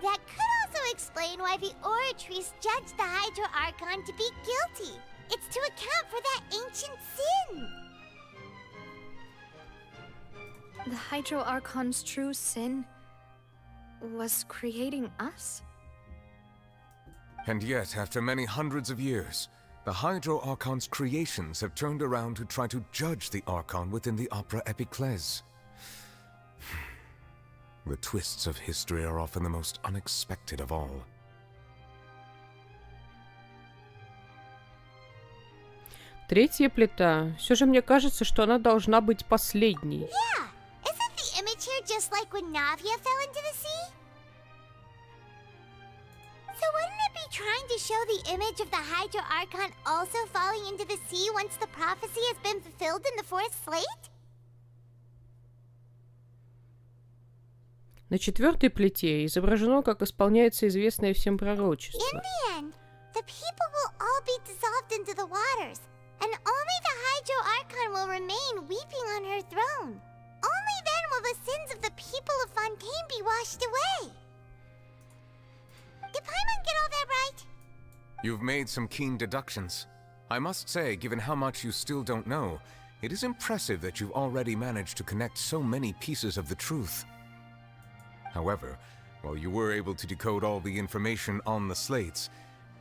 That could also explain why the Oratrice judged the Hydro Archon to be guilty. It's to account for that ancient sin. The Hydro Archon's true sin was creating us? And yet, after many hundreds of years, the Hydro Archon's creations have turned around to try to judge the Archon within the Opera Epiclese. The twists of history are often the most unexpected of all. Третья плита. Все же мне кажется, что она должна быть последней. Yeah, isn't the image here just like when Navia fell into the sea? So wouldn't it be trying to show the image of the Hydro Archon also falling into the sea once the prophecy has been fulfilled in the fourth slate? На четвертой плите изображено, как исполняется известное всем пророчество. In the end, the people will all be dissolved into the waters, and only the Hydro Archon will remain weeping on her throne. Only then will the sins of the people of Fontaine be washed away. Did Paimon get all that right? You've made some keen deductions. I must say, given how much you still don't know, it is impressive that you've already managed to connect so many pieces of the truth. However, while you were able to decode all the information on the slates,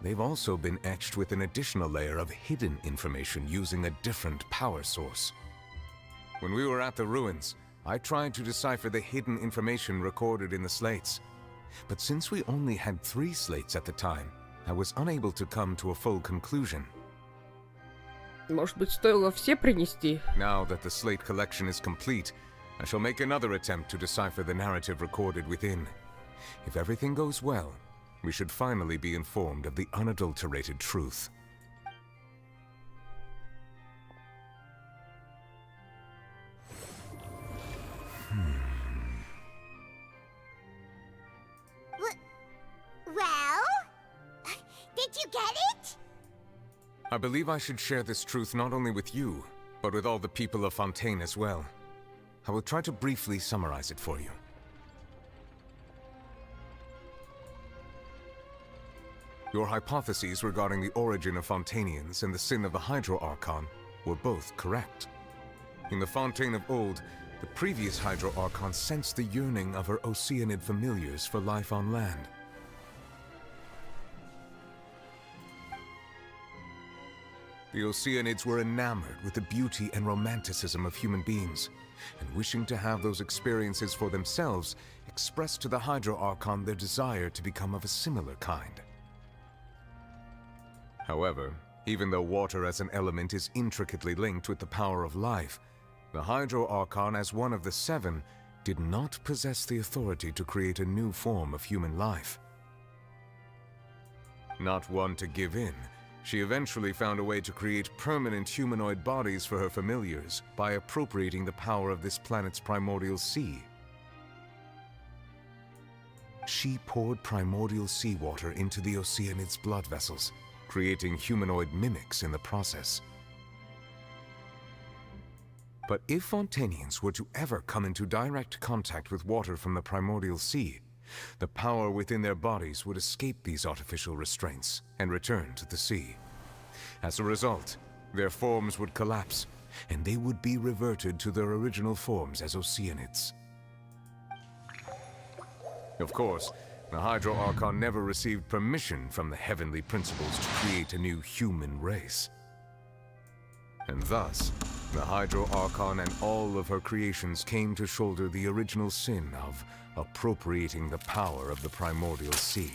they've also been etched with an additional layer of hidden information using a different power source. When we were at the ruins, I tried to decipher the hidden information recorded in the slates. But since we only had 3 slates at the time, I was unable to come to a full conclusion. Может быть, стоило все принести? Now that the slate collection is complete, I shall make another attempt to decipher the narrative recorded within. If everything goes well, we should finally be informed of the unadulterated truth. Well? Did you get it? I believe I should share this truth not only with you, but with all the people of Fontaine as well. I will try to briefly summarize it for you. Your hypotheses regarding the origin of Fontanians and the sin of the Hydro Archon were both correct. In the Fontaine of old, the previous Hydro Archon sensed the yearning of her Oceanid familiars for life on land. The Oceanids were enamored with the beauty and romanticism of human beings, and wishing to have those experiences for themselves, expressed to the Hydro Archon their desire to become of a similar kind. However, even though water as an element is intricately linked with the power of life, the Hydro Archon, as one of the seven, did not possess the authority to create a new form of human life. Not one to give in, she eventually found a way to create permanent humanoid bodies for her familiars by appropriating the power of this planet's primordial sea. She poured primordial seawater into the Oceanid's blood vessels, creating humanoid mimics in the process. But if Fontanians were to ever come into direct contact with water from the primordial sea, the power within their bodies would escape these artificial restraints and return to the sea. As a result, their forms would collapse, and they would be reverted to their original forms as Oceanids. Of course, the Hydro Archon never received permission from the heavenly principles to create a new human race. And thus, the Hydro Archon and all of her creations came to shoulder the original sin of appropriating the power of the primordial sea.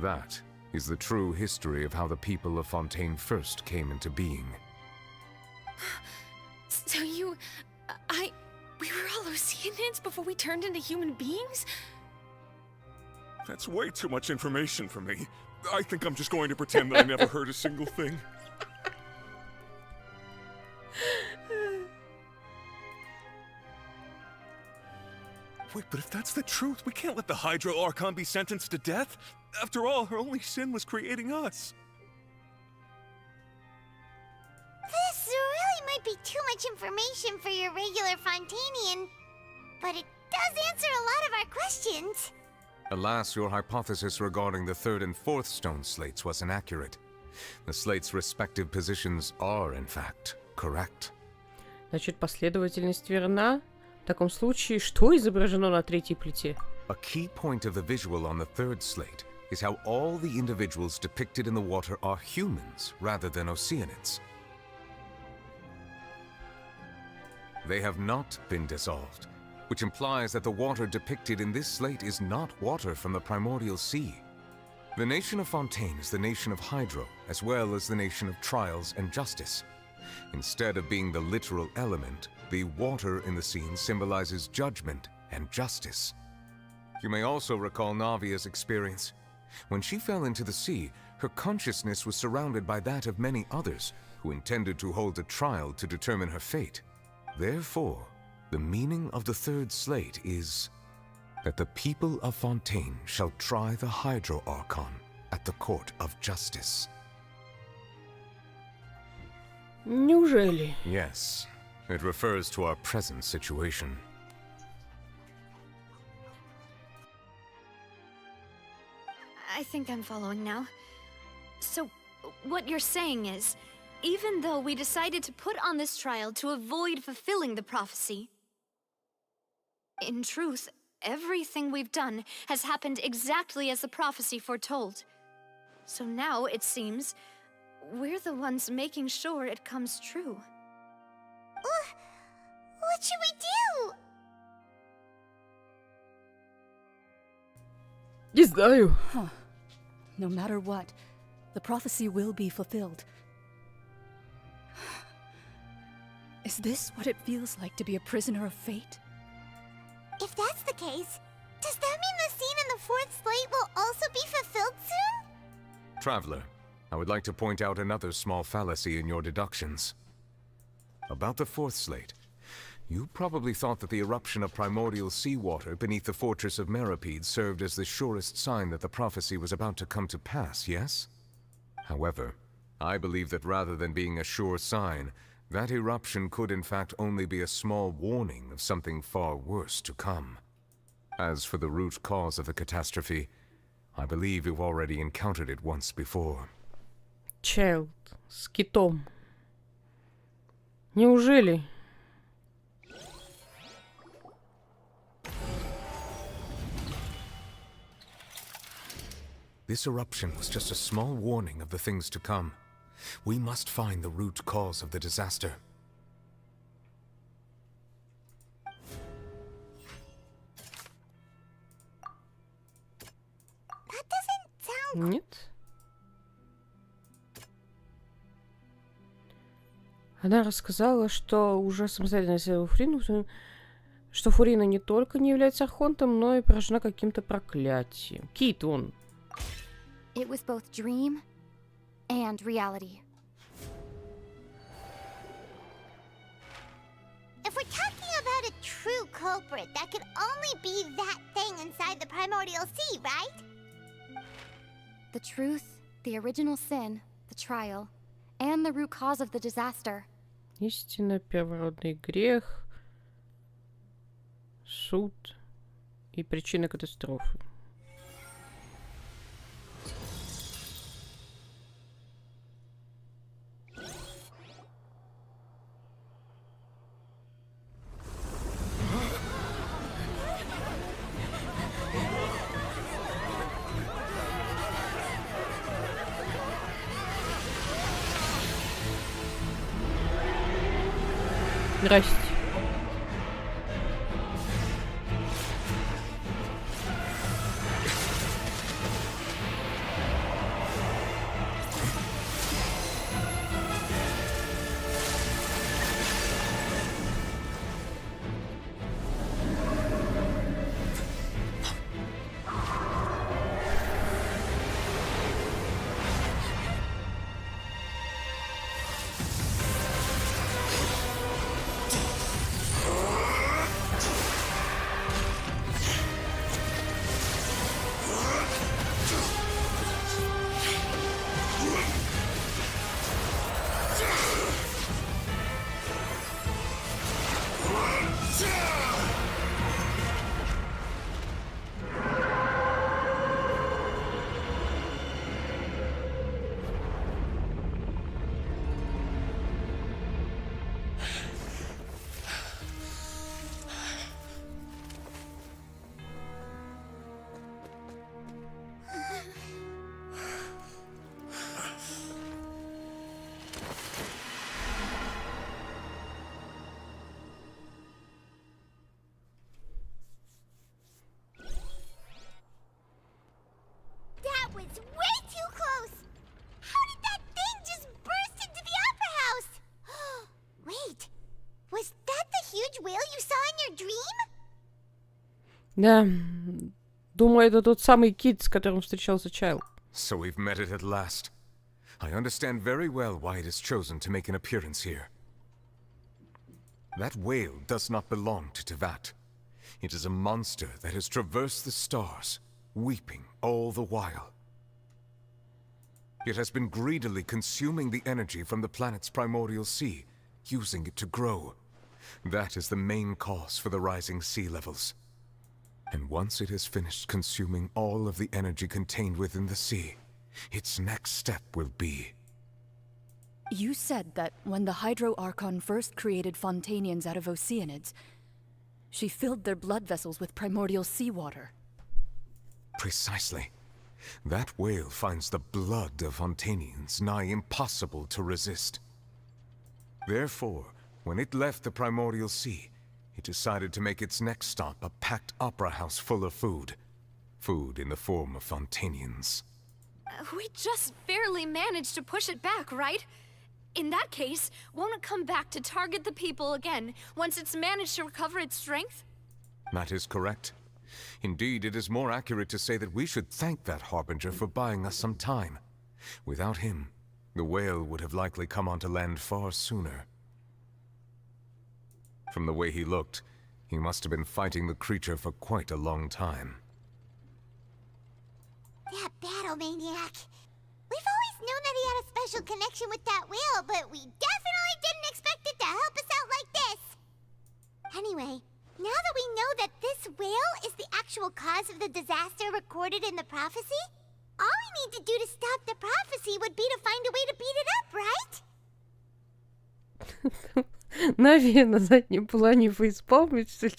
That is the true history of how the people of Fontaine first came into being. So we were all Oceanids before we turned into human beings? That's way too much information for me. I think I'm just going to pretend that I never heard a single thing. Wait, but if that's the truth, we can't let the Hydro Archon be sentenced to death. After all, her only sin was creating us. This really might be too much information for your regular Fontanian, but it does answer a lot of our questions. Alas, your hypothesis regarding the third and fourth stone slates was inaccurate. The slates' respective positions are, in fact, correct. Значит, последовательность верна. В таком случае, что изображено на третьей плите? A key point of the visual on the third slate is how all the individuals depicted in the water are humans rather than Oceanids. They have not been dissolved, which implies that the water depicted in this slate is not water from the primordial sea. The nation of Fontaine is the nation of Hydro, as well as the nation of Trials and Justice. Instead of being the literal element, the water in the scene symbolizes judgment and justice. You may also recall Navia's experience. When she fell into the sea, her consciousness was surrounded by that of many others who intended to hold a trial to determine her fate. Therefore, the meaning of the third slate is that the people of Fontaine shall try the Hydro Archon at the court of justice. Неужели? Yes, it refers to our present situation. I think I'm following now. So, what you're saying is, even though we decided to put on this trial to avoid fulfilling the prophecy, in truth, everything we've done has happened exactly as the prophecy foretold. So now, it seems, we're the ones making sure it comes true. What should we do? Не знаю. Huh. No matter what, the prophecy will be fulfilled. Is this what it feels like to be a prisoner of fate? If that's the case, does that mean the scene in the fourth slate will also be fulfilled soon? Traveler, I would like to point out another small fallacy in your deductions. About the fourth slate, you probably thought that the eruption of primordial seawater beneath the fortress of Meripede served as the surest sign that the prophecy was about to come to pass, yes? However, I believe that rather than being a sure sign, that eruption could in fact only be a small warning of something far worse to come. As for the root cause of the catastrophe, I believe you've already encountered it once before. Child с китом. Неужели? This eruption was just a small warning of the things to come. We must find the root cause of the disaster. That doesn't sound... Нет. Она рассказала, что уже самостоятельно исследовала Фурину, что Фурина не только не является архонтом, но и поражена каким-то проклятием. Кит, он. It was both dream and reality. If we're talking about a true culprit, that could only be that thing inside the primordial sea, right? The truth, the original sin, the trial, and the root cause of the disaster. Истина, первородный грех, суд и причина катастрофы. Здрасте. Да, думаю, это тот самый Кит, с которым встречался Чайлд. So we've met it at last. I understand very well why it has chosen to make an appearance here. That whale does not belong to Tevat. It is a monster that has traversed the stars, weeping all the while. It has been greedily consuming the energy from the planet's primordial sea, using it to grow. That is the main cause for the rising sea levels. And once it has finished consuming all of the energy contained within the sea, its next step will be... You said that when the Hydro Archon first created Fontanians out of Oceanids, she filled their blood vessels with primordial seawater. Precisely. That whale finds the blood of Fontanians nigh impossible to resist. Therefore, when it left the primordial sea, it decided to make its next stop a packed opera house full of food. Food in the form of Fontanians. We just barely managed to push it back, right? In that case, won't it come back to target the people again, once it's managed to recover its strength? That is correct. Indeed, it is more accurate to say that we should thank that Harbinger for buying us some time. Without him, the whale would have likely come onto land far sooner. From the way he looked, he must have been fighting the creature for quite a long time. That battle maniac. We've always known that he had a special connection with that whale, but we definitely didn't expect it to help us out like this. Anyway, now that we know that this whale is the actual cause of the disaster recorded in the prophecy, all we need to do to stop the prophecy would be to find a way to beat it up, right? Нави на заднем плане фейспалмить, что ли?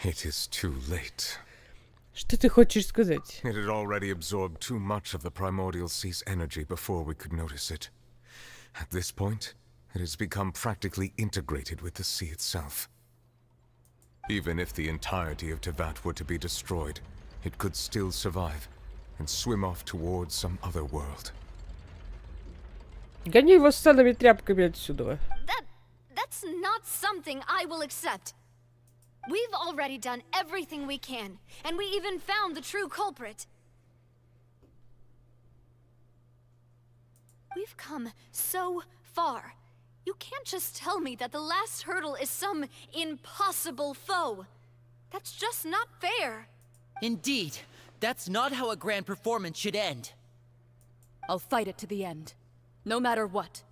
It is too late. Что ты хочешь сказать? It had already absorbed too much of the primordial sea's energy before we could notice it. At this point, it has become practically integrated with the sea itself. Even if the entirety of Tevat were to be destroyed, it could still survive and swim off towards some other world. Гони его с санными тряпками отсюда. That's not something I will accept. We've already done everything we can, and we even found the true culprit. We've come so far. You can't just tell me that the last hurdle is some impossible foe. That's just not fair. Indeed, that's not how a grand performance should end. I'll fight it to the end, no matter what.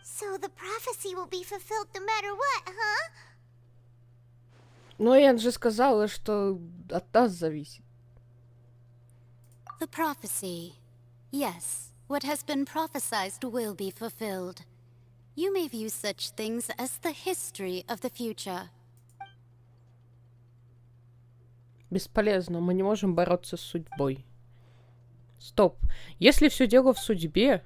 So the prophecy will be fulfilled no matter what, huh? Но я же сказала, что от нас зависит. The prophecy. Yes, what has been prophesied will be fulfilled. You may view such things as the history of the future. Бесполезно, мы не можем бороться с судьбой. Стоп. Если все дело в судьбе...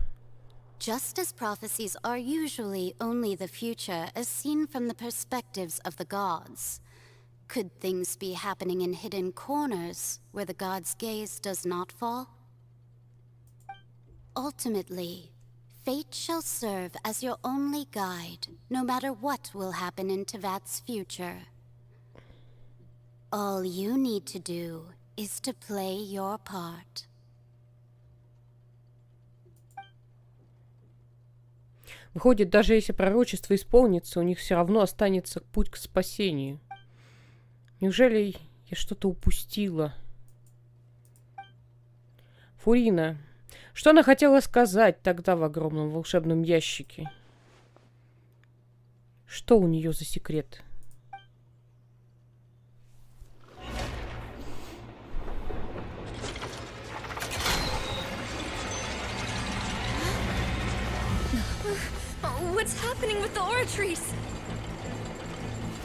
Just as prophecies are usually only the future as seen from the perspectives of the gods, could things be happening in hidden corners where the gods' gaze does not fall? Ultimately, fate shall serve as your only guide, no matter what will happen in Tevat's future. All you need to do is to play your part. Выходит, даже если пророчество исполнится, у них все равно останется путь к спасению. Неужели я что-то упустила? Фурина. Что она хотела сказать тогда в огромном волшебном ящике? Что у нее за секрет? What's happening with the oratories?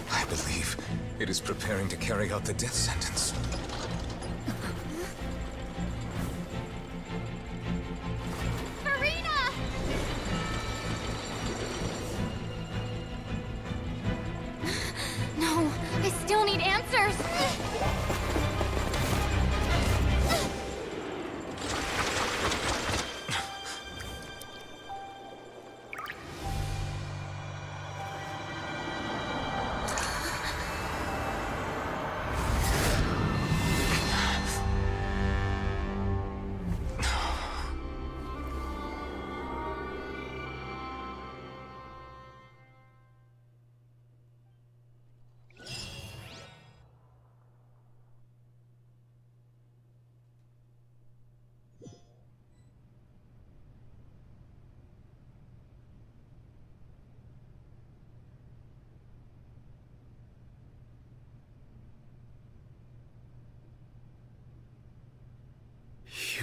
I believe it is preparing to carry out the death sentence. Farina! No, I still need answers.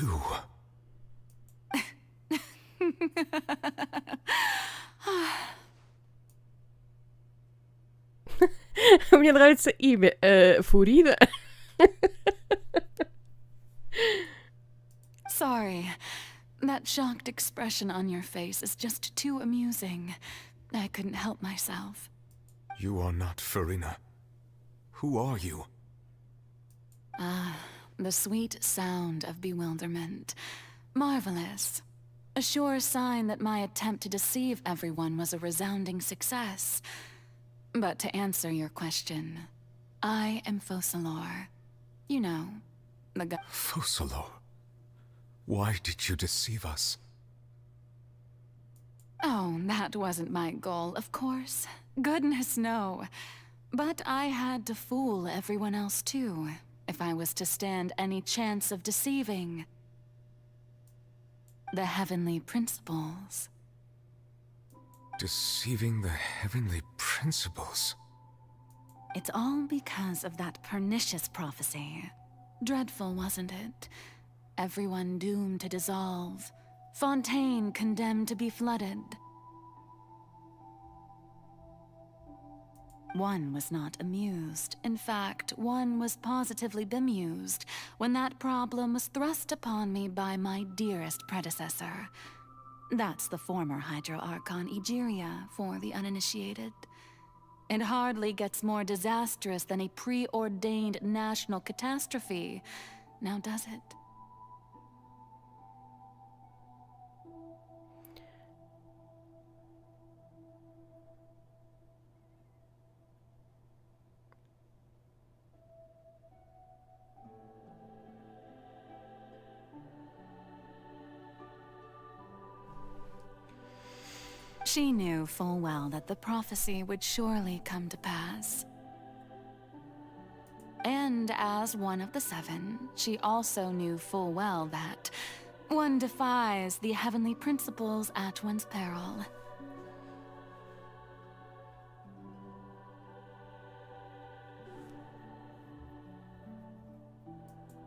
You. Мне нравится имя. Фурина. Sorry. That shocked expression on your face is just too amusing. I couldn't help myself. You are not Farina. Who are you? Ah, the sweet sound of bewilderment. Marvelous. A sure sign that my attempt to deceive everyone was a resounding success. But to answer your question, I am Focalor. You know, the guy. Focalor? Why did you deceive us? Oh, that wasn't my goal, of course. Goodness, no. But I had to fool everyone else too, if I was to stand any chance of deceiving. the heavenly principles. Deceiving the heavenly principles. It's all because of that pernicious prophecy. Dreadful, wasn't it? Everyone doomed to dissolve. Fontaine condemned to be flooded. One was not amused. In fact, one was positively bemused when that problem was thrust upon me by my dearest predecessor. That's the former Hydro Archon Egeria, for the uninitiated. It hardly gets more disastrous than a preordained national catastrophe, now does it? She knew full well that the prophecy would surely come to pass. And as one of the seven, she also knew full well that one defies the heavenly principles at one's peril.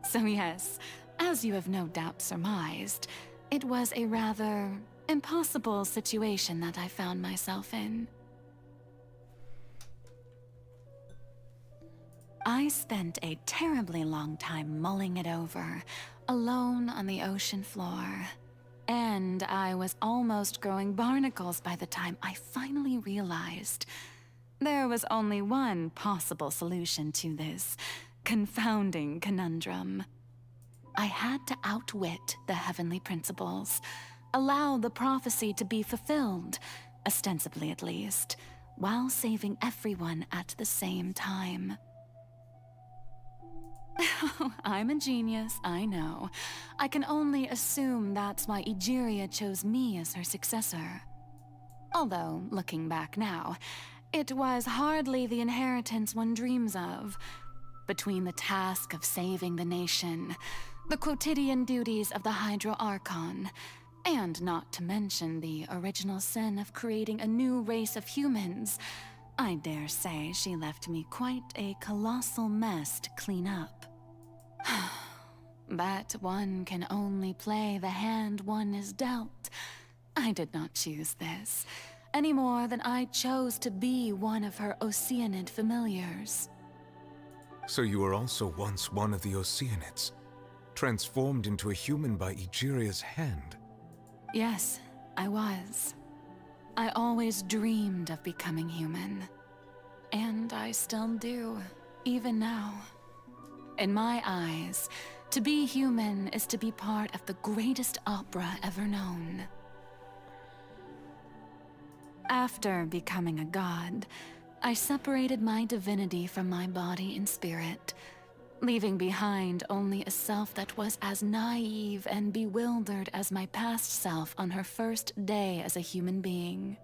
So yes, as you have no doubt surmised, it was a rather impossible situation that I found myself in. I spent a terribly long time mulling it over, alone on the ocean floor. And I was almost growing barnacles by the time I finally realized there was only one possible solution to this confounding conundrum. I had to outwit the heavenly principles, allow the prophecy to be fulfilled, ostensibly at least, while saving everyone at the same time. I'm a genius, I know. I can only assume that's why Egeria chose me as her successor. Although, looking back now, it was hardly the inheritance one dreams of. Between the task of saving the nation, the quotidian duties of the Hydro Archon, and not to mention the original sin of creating a new race of humans, I dare say she left me quite a colossal mess to clean up. But one can only play the hand one is dealt. I did not choose this, any more than I chose to be one of her Oceanid familiars. So you were also once one of the Oceanids, transformed into a human by Egeria's hand. Yes, I was. I always dreamed of becoming human. And I still do, even now. In my eyes, to be human is to be part of the greatest opera ever known. After becoming a god, I separated my divinity from my body and spirit, leaving behind only a self that was as naive and bewildered as my past self on her first day as a human being.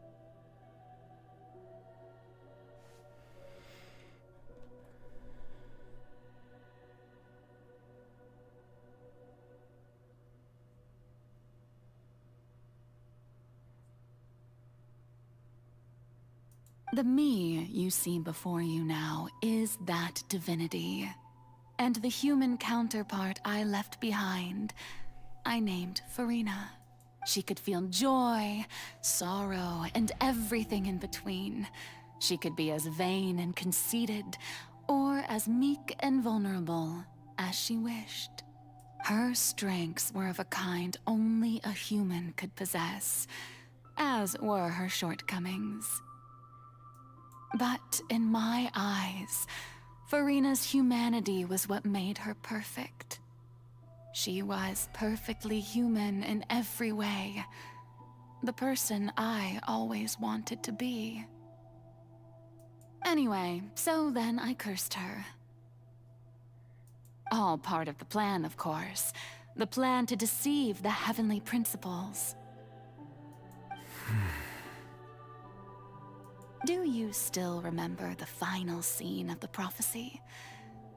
The me you see before you now is that divinity. And the human counterpart I left behind, I named Furina. She could feel joy, sorrow, and everything in between. She could be as vain and conceited, or as meek and vulnerable as she wished. Her strengths were of a kind only a human could possess, as were her shortcomings. But in my eyes, Furina's humanity was what made her perfect. She was perfectly human in every way, the person I always wanted to be. Anyway, so then I cursed her. All part of the plan, of course. The plan to deceive the heavenly principles. Do you still remember the final scene of the prophecy?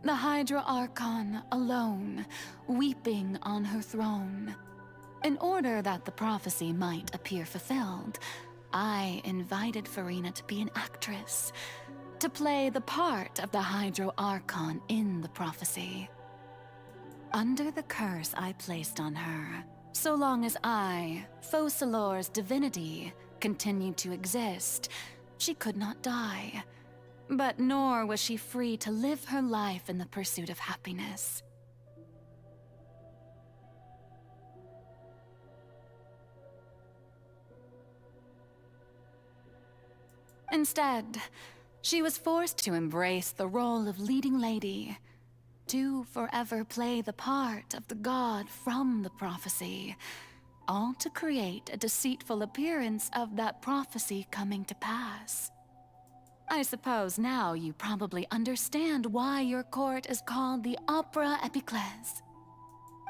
The Hydra Archon alone, weeping on her throne. In order that the prophecy might appear fulfilled, I invited Furina to be an actress, to play the part of the Hydro Archon in the prophecy. Under the curse I placed on her, so long as I, Focalor's divinity, continued to exist, she could not die. But nor was she free to live her life in the pursuit of happiness. Instead, she was forced to embrace the role of leading lady, to forever play the part of the god from the prophecy, all to create a deceitful appearance of that prophecy coming to pass. I suppose now you probably understand why your court is called the Opera Epiclese.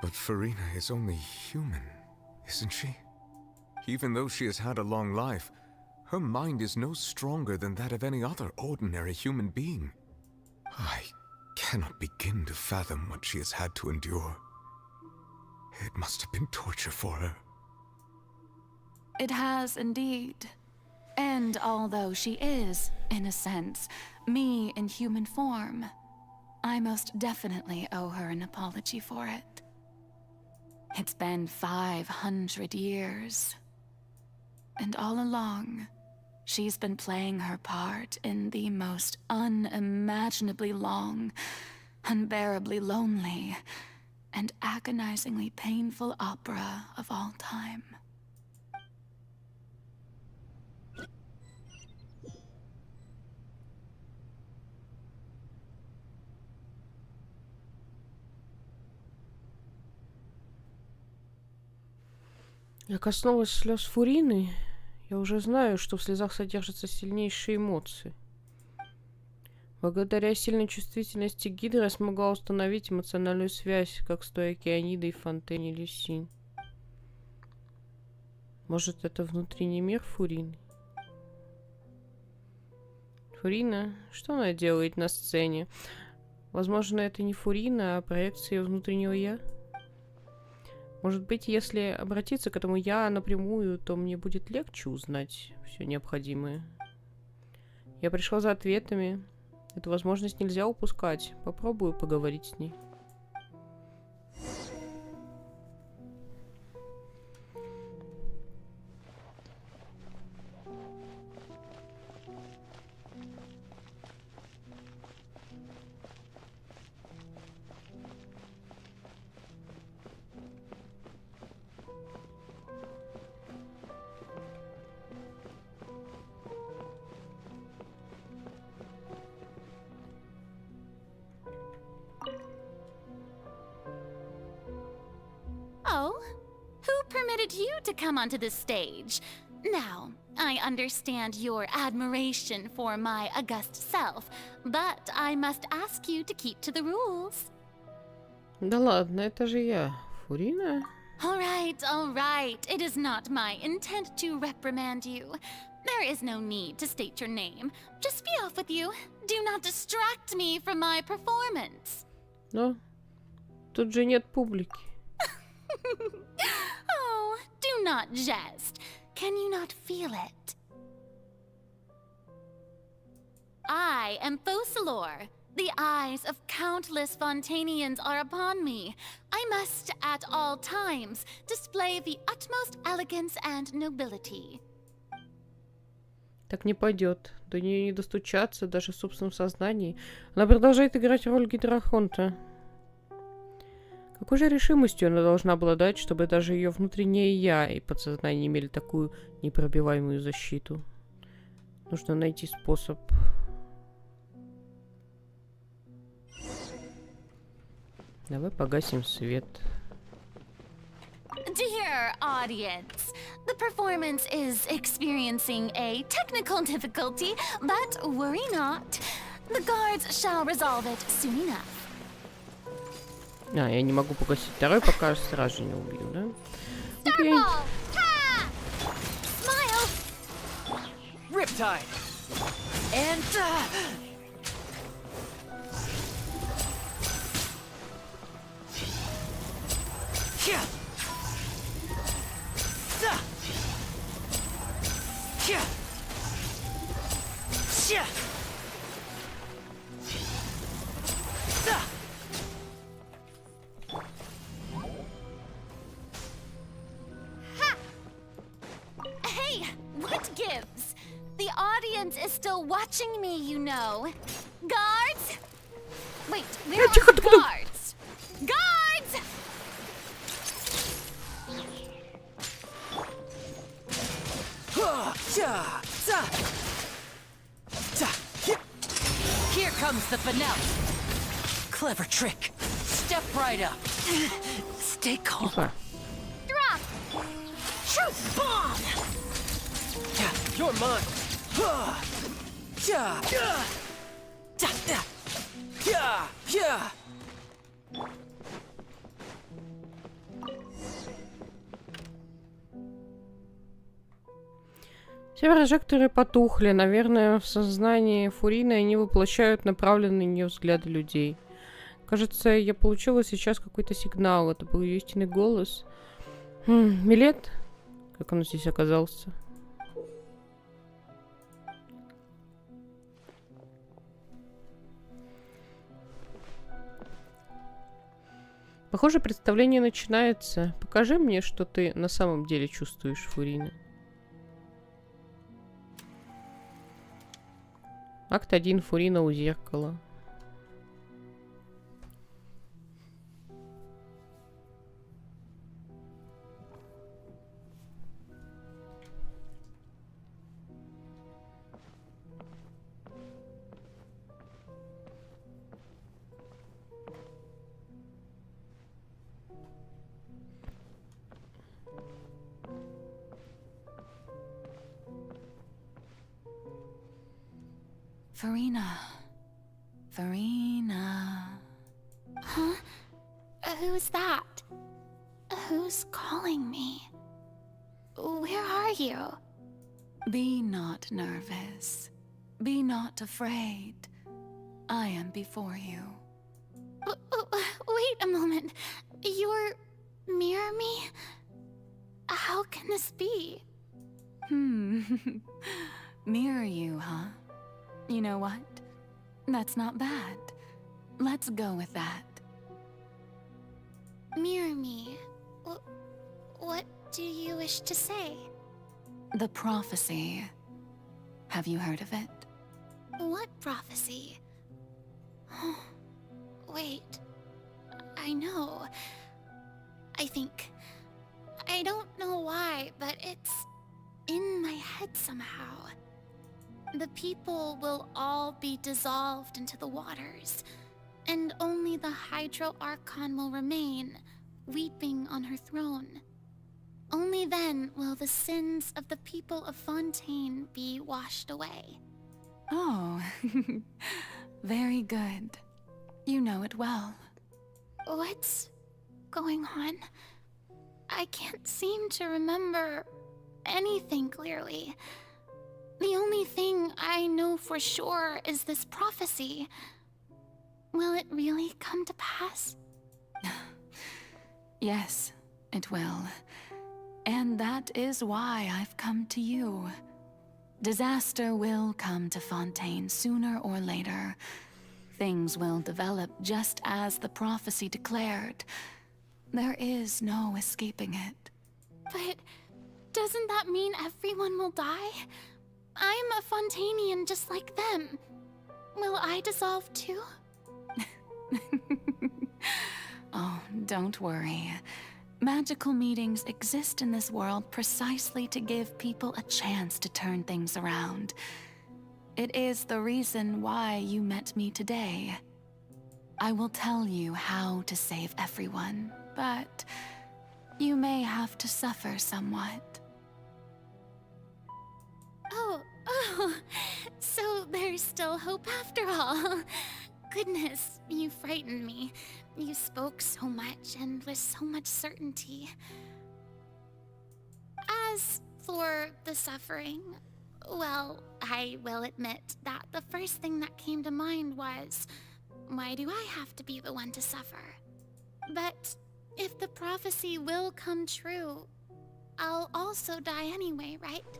But Furina is only human, isn't she? Even though she has had a long life, her mind is no stronger than that of any other ordinary human being. I cannot begin to fathom what she has had to endure. It must have been torture for her. It has indeed. And although she is, in a sense, me in human form, I most definitely owe her an apology for it. It's been 500 years. And all along, she's been playing her part in the most unimaginably long, unbearably lonely, and agonizingly painful opera of all time. Я коснулась слез Фурины. Я уже знаю, что в слезах содержатся сильнейшие эмоции. Благодаря сильной чувствительности Гидры я смогла установить эмоциональную связь, как с той океанидой в фонтане Люсинь. Может, это внутренний мир Фурины? Фурина? Что она делает на сцене? Возможно, это не Фурина, а проекция внутреннего я? Может быть, если обратиться к этому я напрямую, то мне будет легче узнать все необходимое. Я пришла за ответами. Эту возможность нельзя упускать. Попробую поговорить с ней. Oh, who permitted you to come onto the stage? Now, I understand your admiration for my august self, but I must ask you to keep to the rules. Да ладно, это же я. Фурина? All right. It is not my intent to reprimand you. There is no need to state your name. Just be off with you. Do not distract me from my performance. Но тут же нет публики. Oh, do not jest. Can you not feel it? I am Focalor. The eyes of countless Fontanians are upon me. I must, at all times, display the utmost elegance and nobility. Так не пойдет. До нее не достучаться даже в собственном сознании. Она продолжает играть роль Гидрохонта. Какой же решимостью она должна обладать, чтобы даже ее внутреннее я и подсознание имели такую непробиваемую защиту? Нужно найти способ. Давай погасим свет. Dear audience, the performance is experiencing a technical difficulty, but worry not. The guards shall resolve it soon enough. А, я не могу погасить второй, пока сразу же не убью, да? Окей. Riptide! And, people watching me, you know. Guards? Wait, where are the guards? Guards! Here comes the finale. Clever trick. Step right up. Stay calm. Drop! Truth bomb! Yeah, you're mine. Все прожекторы потухли. Наверное, в сознании Фурины они воплощают направленные на нее взгляды людей. Кажется, я получила сейчас какой-то сигнал. Это был ее истинный голос. Милет? Как он здесь оказался? Похоже, представление начинается. Покажи мне, что ты на самом деле чувствуешь, Фурина. Акт 1. Фурина у зеркала. Farina. Huh? Who's that? Who's calling me? Where are you? Be not nervous. Be not afraid. I am before you. Wait a moment. You're mirror me? How can this be? Mirror you, huh? You know what? That's not bad. Let's go with that. Mirror me. What do you wish to say? The prophecy. Have you heard of it? What prophecy? Wait. I know. I think. I don't know why, but it's in my head somehow. The people will all be dissolved into the waters, and only the Hydro Archon will remain, weeping on her throne. Only then will the sins of the people of Fontaine be washed away. Oh, very good. You know it well. What's going on? I can't seem to remember anything clearly. The only thing I know for sure is this prophecy. Will it really come to pass? Yes, it will. And that is why I've come to you. Disaster will come to Fontaine sooner or later. Things will develop just as the prophecy declared. There is no escaping it. But doesn't that mean everyone will die? I'm a Fontainian just like them. Will I dissolve too? Oh, don't worry. Magical meetings exist in this world precisely to give people a chance to turn things around. It is the reason why you met me today. I will tell you how to save everyone, but you may have to suffer somewhat. Oh, so there's still hope after all. Goodness, you frightened me. You spoke so much and with so much certainty. As for the suffering, well, I will admit that the first thing that came to mind was, why do I have to be the one to suffer? But if the prophecy will come true, I'll also die anyway, right?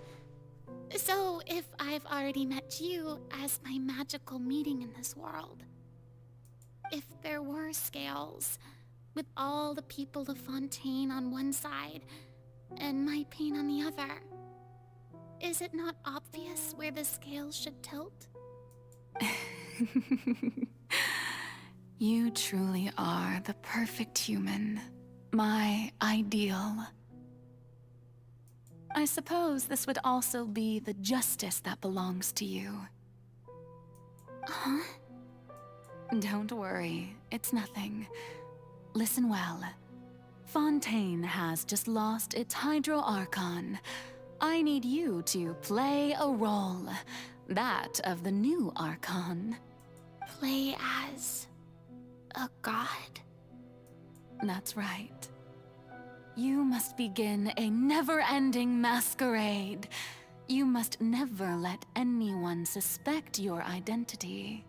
So if I've already met you as my magical meeting in this world, if there were scales, with all the people of Fontaine on one side, and my pain on the other, Is it not obvious where the scales should tilt? You truly are the perfect human. My ideal. I suppose this would also be the justice that belongs to you. Huh? Don't worry, it's nothing. Listen well. Fontaine has just lost its Hydro Archon. I need you to play a role. That of the new Archon. Play as a god? That's right. You must begin a never-ending masquerade. You must never let anyone suspect your identity.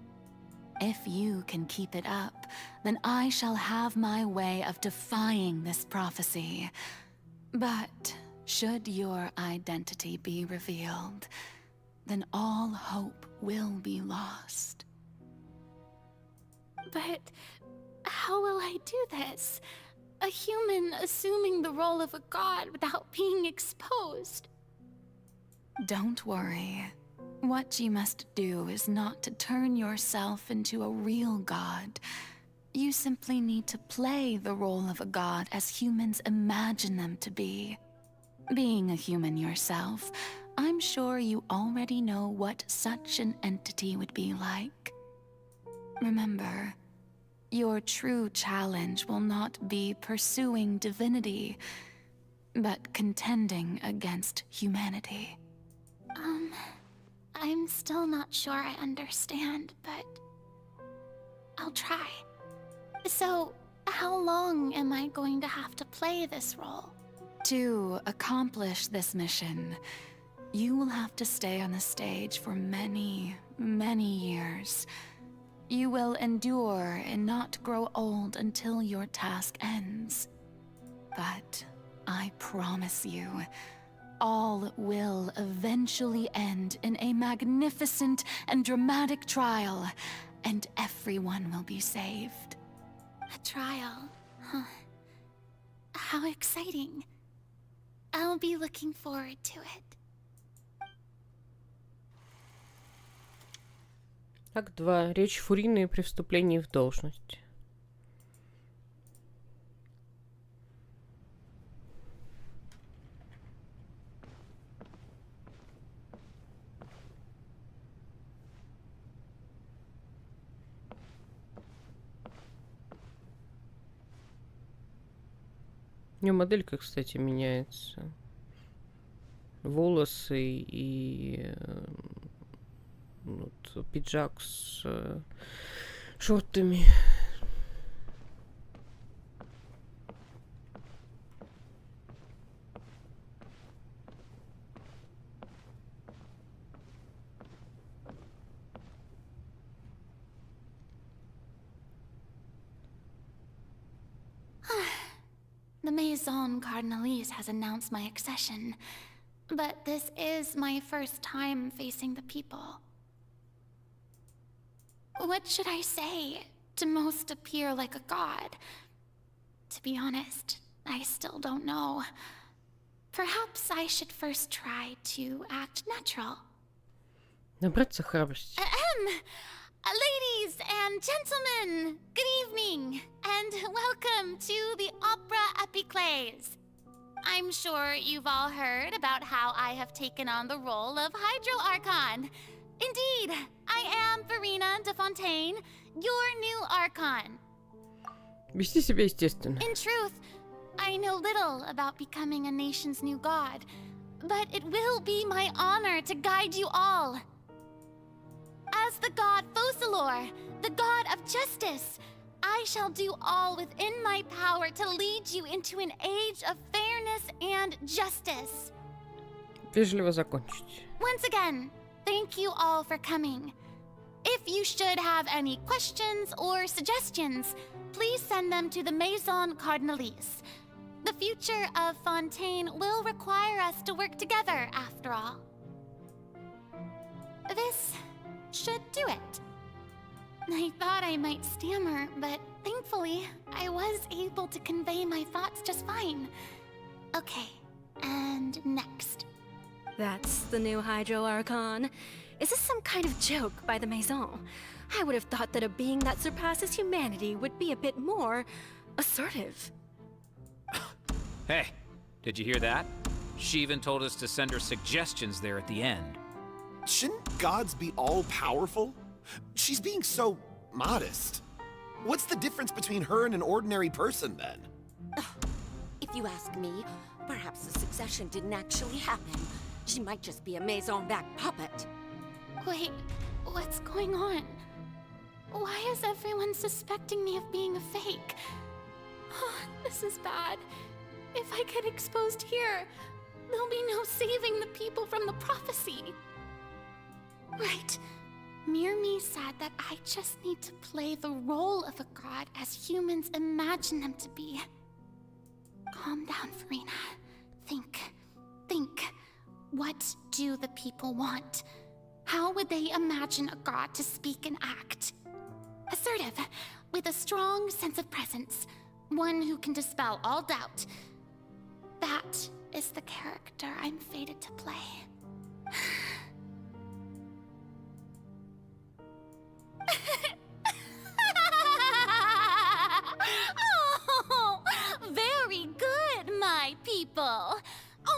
If you can keep it up, then I shall have my way of defying this prophecy. But should your identity be revealed, then all hope will be lost. But how will I do this? A human assuming the role of a god without being exposed. Don't worry. What you must do is not to turn yourself into a real god. You simply need to play the role of a god as humans imagine them to be. Being a human yourself, I'm sure you already know what such an entity would be like. Remember, your true challenge will not be pursuing divinity, but contending against humanity. I'm still not sure I understand, but I'll try. So, how long am I going to have to play this role? To accomplish this mission, you will have to stay on the stage for many, many years. You will endure and not grow old until your task ends. But I promise you, all will eventually end in a magnificent and dramatic trial, and everyone will be saved. A trial, huh? How exciting. I'll be looking forward to it. Акт 2. Речь Фурины при вступлении в должность. У нее моделька, кстати, меняется. Волосы и вот, пиджак с шортами. The Maison Cardinalise has announced my accession, but this is my first time facing the people. What should I say to most appear like a god? To be honest, I still don't know. Perhaps I should first try to act natural. Набраться храбрости. Ladies and gentlemen, good evening, and welcome to the Opera Epiclese. I'm sure you've all heard about how I have taken on the role of Hydro Archon. Indeed, I am Verena de Fontaine, your new Archon. Вести себя естественно. In truth, I know little about becoming a nation's new god, but it will be my honor to guide you all. As the god Focalor, the god of justice, I shall do all within my power to lead you into an age of fairness and justice. Вежливо закончить. Once again, thank you all for coming. If you should have any questions or suggestions, please send them to the Maison Cardinalise. The future of Fontaine will require us to work together, after all. This should do it. I thought I might stammer, but thankfully, I was able to convey my thoughts just fine. Okay, and next. That's the new Hydro Archon. Is this some kind of joke by the Maison? I would have thought that a being that surpasses humanity would be a bit more assertive. Hey, did you hear that? She even told us to send her suggestions there at the end. Shouldn't gods be all-powerful? She's being so modest. What's the difference between her and an ordinary person, then? If you ask me, perhaps the succession didn't actually happen. She might just be a Maison-back puppet. Wait, what's going on? Why is everyone suspecting me of being a fake? Oh, this is bad. If I get exposed here, there'll be no saving the people from the prophecy. Right. Mirmi said that I just need to play the role of a god as humans imagine them to be. Calm down, Furina. Think. What do the people want? How would they imagine a god to speak and act? Assertive, with a strong sense of presence. One who can dispel all doubt. That is the character I'm fated to play. Oh, very good, my people.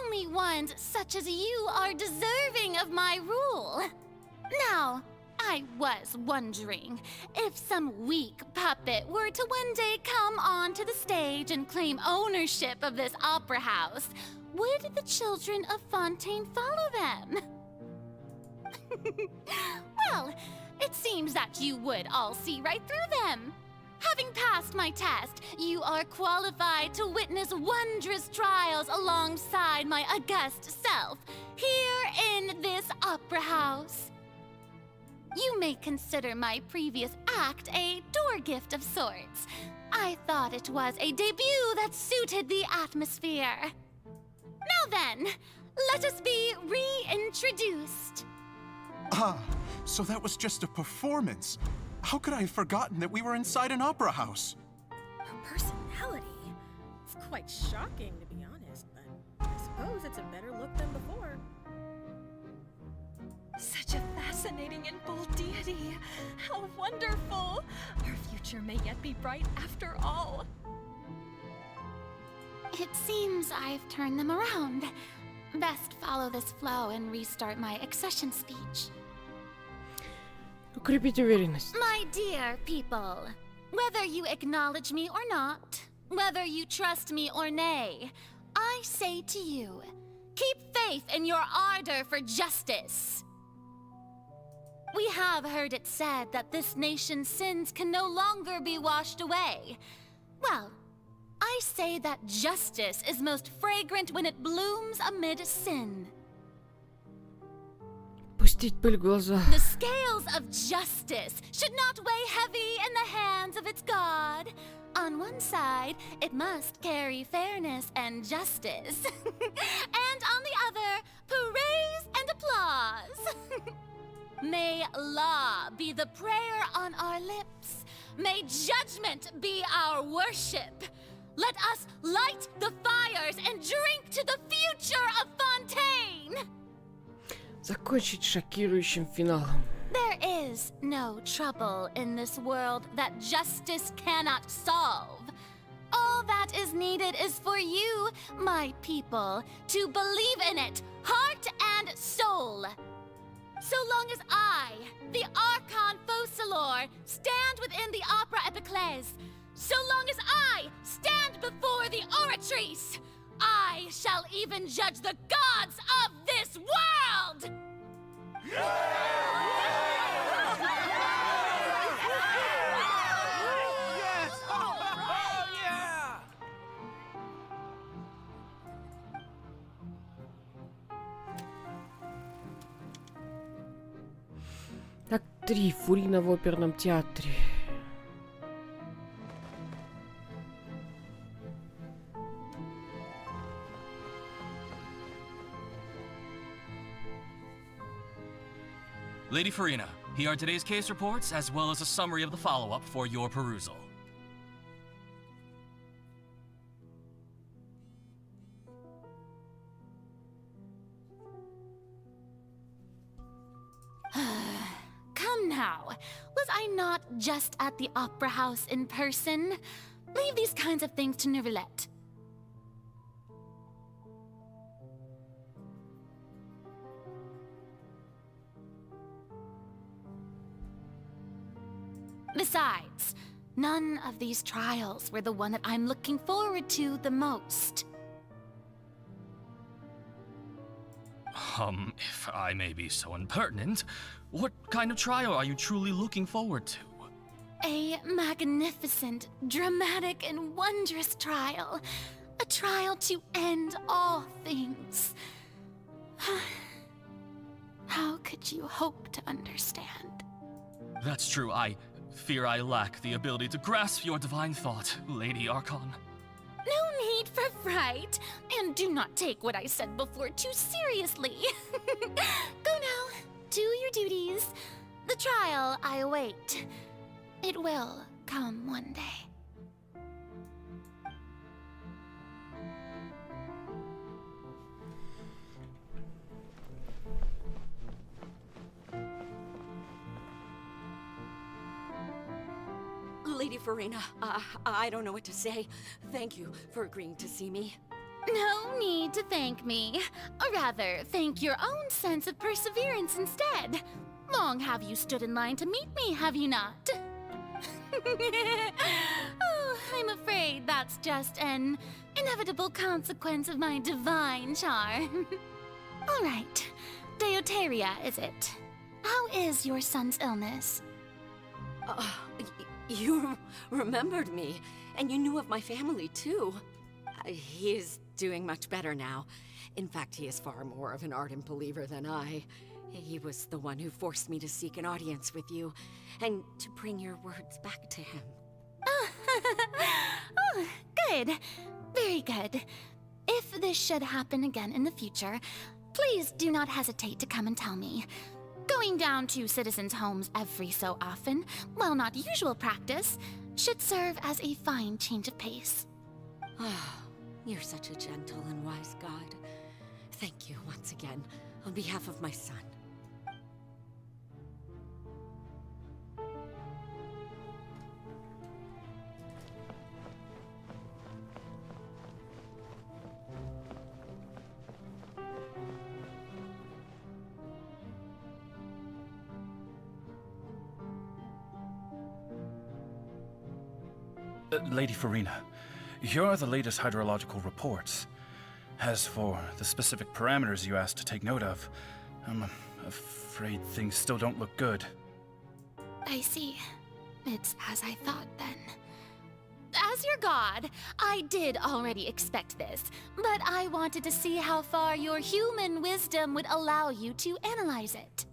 Only ones such as you are deserving of my rule. Now, I was wondering, if some weak puppet were to one day come onto the stage and claim ownership of this opera house, would the children of Fontaine follow them? Well, it seems that you would all see right through them. Having passed my test, you are qualified to witness wondrous trials alongside my august self, here in this opera house. You may consider my previous act a door gift of sorts. I thought it was a debut that suited the atmosphere. Now then, let us be reintroduced. Ah, so that was just a performance. How could I have forgotten that we were inside an opera house? Her personality? It's quite shocking, to be honest, but I suppose it's a better look than before. Such a fascinating and bold deity. How wonderful! Our future may yet be bright after all. It seems I've turned them around. Best follow this flow and restart my accession speech. Укрепить уверенность. My dear people, whether you acknowledge me or not, whether you trust me or nay, I say to you, keep faith in your ardor for justice. We have heard it said that this nation's sins can no longer be washed away. Well, I say that justice is most fragrant when it blooms amid sin. Пустить пыль в глаза. The scales of justice should not weigh heavy in the hands of its God. On one side, it must carry fairness and justice. And on the other, praise and applause. May law be the prayer on our lips. May judgment be our worship. Let us light the fires and drink to the future of Fontaine. Закончить шокирующим финалом. There is no trouble in this world that justice cannot solve. All that is needed is for you, my people, to believe in it, heart and soul. So long as I, the Archon Focalor, stand within the Opera Epiclese, so long as I stand before the Oratrice, I shall even judge the gods of this world! Yes! Oh, yeah! Акт 3. Фурина в оперном театре. Lady Furina, here are today's case reports, as well as a summary of the follow-up for your perusal. was I not just at the Opera House in person? Leave these kinds of things to Neuvillette. Besides, none of these trials were the one that I'm looking forward to the most. If I may be so impertinent, what kind of trial are you truly looking forward to? A magnificent, dramatic, and wondrous trial. A trial to end all things. How could you hope to understand? That's true, I fear I lack the ability to grasp your divine thought, Lady Archon. No need for fright, and do not take what I said before too seriously. Go now, do your duties. The trial I await. It will come one day. Lady Farina, I don't know what to say. Thank you for agreeing to see me. No need to thank me. Or rather, thank your own sense of perseverance instead. Long have you stood in line to meet me, have you not? Oh, I'm afraid that's just an inevitable consequence of my divine charm. All right, Deoteria, is it? How is your son's illness? You remembered me, and you knew of my family, too. He is doing much better now. In fact, he is far more of an ardent believer than I. He was the one who forced me to seek an audience with you, and to bring your words back to him. Oh, good. Very good. If this should happen again in the future, please do not hesitate to come and tell me. Going down to citizens' homes every so often, while not usual practice, should serve as a fine change of pace. You're such a gentle and wise god. Thank you once again, on behalf of my son. Lady Farina, here are the latest hydrological reports. As for the specific parameters you asked to take note of, I'm afraid things still don't look good. I see. It's as I thought, then. As your god, I did already expect this, but I wanted to see how far your human wisdom would allow you to analyze it.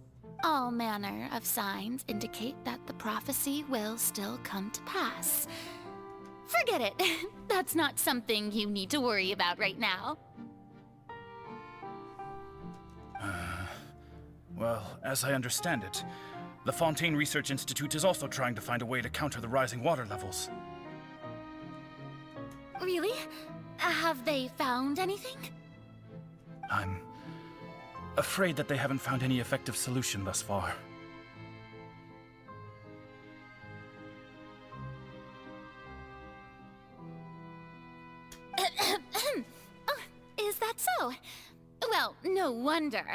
All manner of signs indicate that the prophecy will still come to pass. Forget it. That's not something you need to worry about right now. Well, as I understand it, the Fontaine Research Institute is also trying to find a way to counter the rising water levels. Really? Have they found anything? I'm afraid that they haven't found any effective solution thus far. Is that so? Well, no wonder.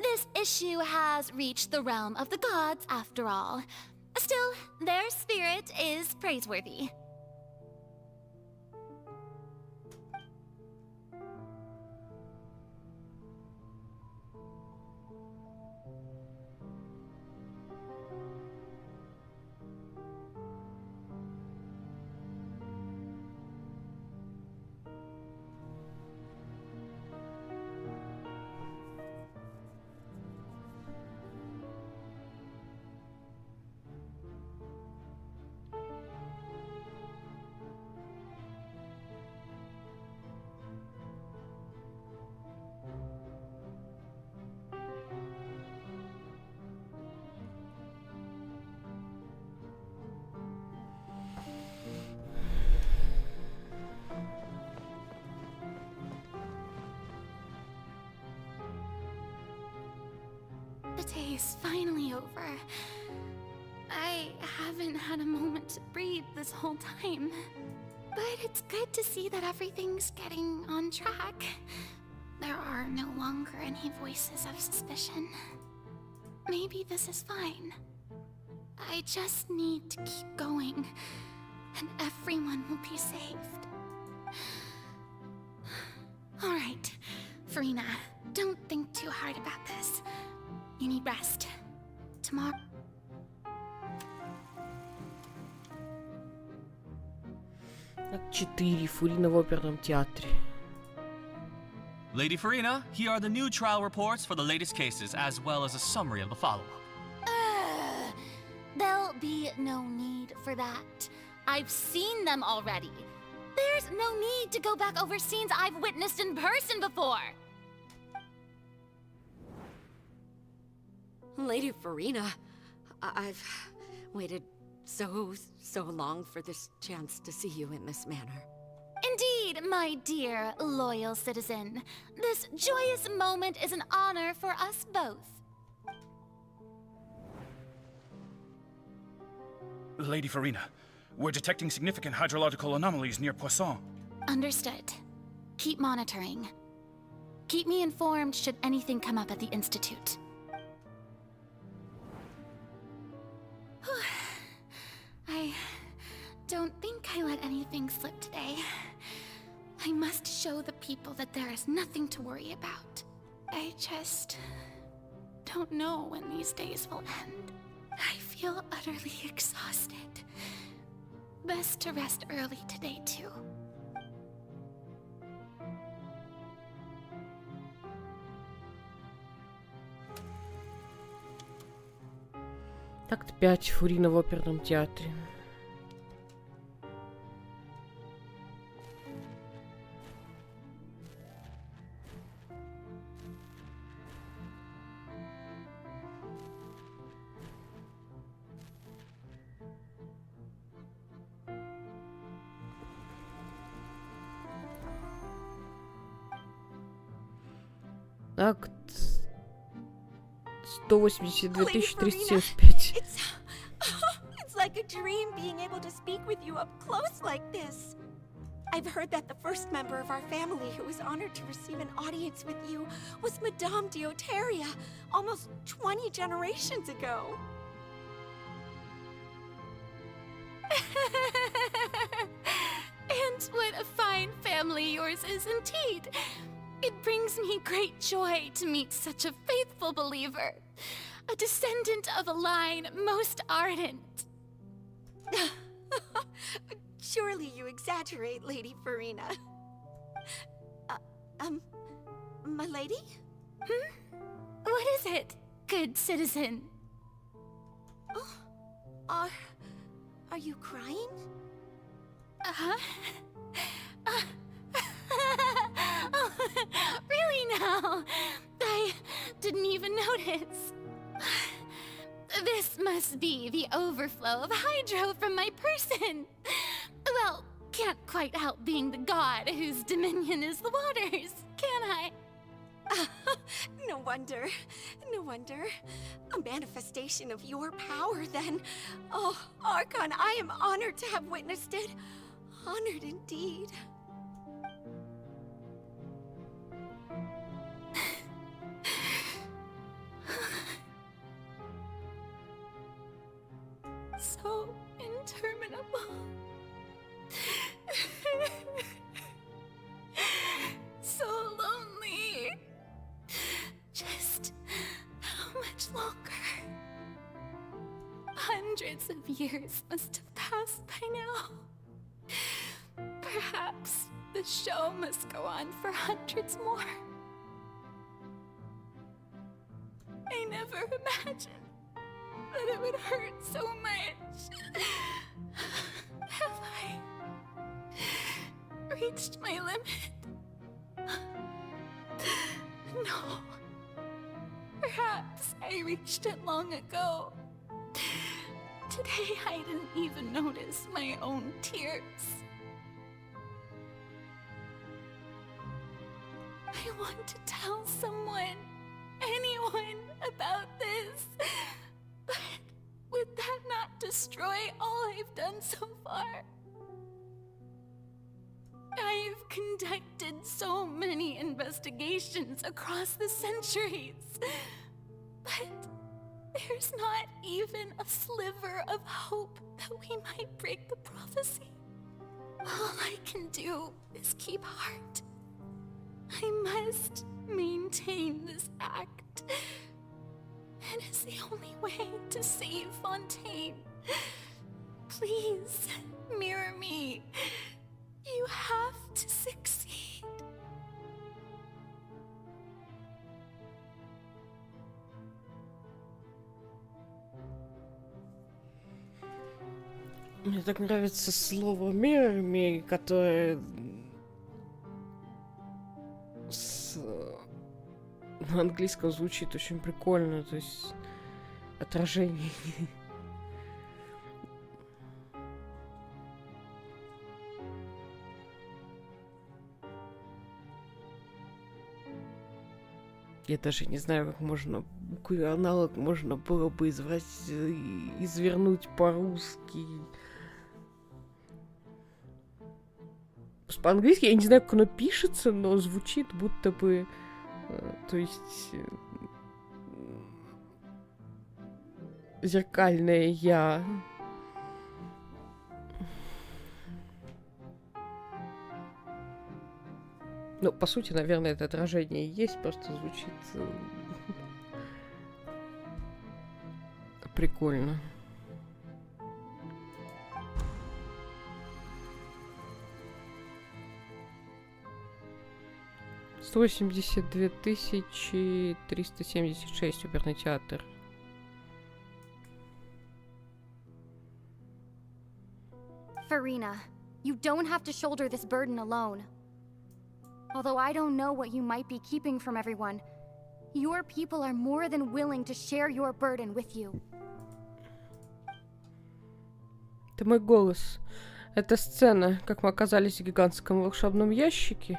This issue has reached the realm of the gods, after all. Still, their spirit is praiseworthy. The day is finally over. I haven't had a moment to breathe this whole time. But it's good to see that everything's getting on track. There are no longer any voices of suspicion. Maybe this is fine. I just need to keep going, and everyone will be saved. Alright, Furina, don't think too hard about this. You need rest. Tomorrow... Акт 4. Фурина в оперном театре. Lady Furina, here are the new trial reports for the latest cases, as well as a summary of the follow-up. There'll be no need for that. I've seen them already. There's no need to go back over scenes I've witnessed in person before. Lady Furina, I've waited so long for this chance to see you in this manner. Indeed, my dear, loyal citizen. This joyous moment is an honor for us both. Lady Furina, we're detecting significant hydrological anomalies near Poisson. Understood. Keep monitoring. Keep me informed should anything come up at the Institute. I don't think I let anything slip today. I must show the people that there is nothing to worry about. I just don't know when these days will end. I feel utterly exhausted. Best to rest early today, too. Акт 5. Фурина в оперном театре. Акт 182 375. It's like a dream being able to speak with you up close like this. I've heard that the first member of our family who was honored to receive an audience with you was Madame Dioteria, almost 20 generations ago. And what a fine family yours is indeed. It brings me great joy to meet such a faithful believer, a descendant of a line most ardent. Surely you exaggerate, Lady Furina. My lady? What is it, good citizen? Oh, are you crying? Oh, really now? I didn't even notice. This must be the overflow of hydro from my person. Well, can't quite help being the god whose dominion is the waters, can I? No wonder. No wonder. A manifestation of your power, then. Oh, Archon, I am honored to have witnessed it. Honored indeed. So interminable. So lonely. Just how much longer? Hundreds of years must have passed by now. Perhaps the show must go on for hundreds more. I never imagined that it would hurt so much. Have I reached my limit? No. Perhaps I reached it long ago. Today I didn't even notice my own tears. I want to tell someone, anyone, about this. But with that not destroy all I've done so far? I've conducted so many investigations across the centuries, but there's not even a sliver of hope that we might break the prophecy. All I can do is keep heart. I must maintain this act. It is the only way to save Fontaine. Please, mirror me. You have to succeed. Мне так нравится слово «mirror me», которое на английском звучит очень прикольно, то есть отражение. Я даже не знаю, как можно, какой аналог можно было бы извернуть по-русски. По-английски я не знаю, как оно пишется, но звучит будто бы, то есть, зеркальное я. Ну, по сути, наверное, это отражение и есть, просто звучит прикольно. $182 376 оперный театр. Farina, you don't have to shoulder this burden alone. Although I don't know what you might be keeping from everyone, your people are more than willing to share your burden with you. Это мой голос. Это сцена, как мы оказались в гигантском волшебном ящике.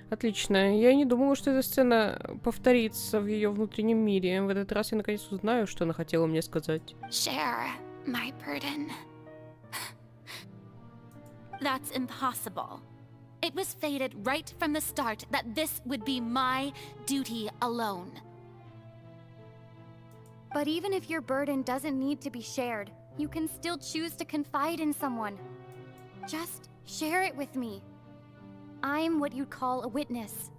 Отлично. Я не думала, что эта сцена повторится в ее внутреннем мире. В этот раз я наконец узнаю, что она хотела мне сказать. Share my burden. That's impossible. It was fated right from the start that this would be my duty alone. But even if your burden doesn't need to be shared, you can still choose to confide in someone. Just share it with me. I'm what you'd call a witness.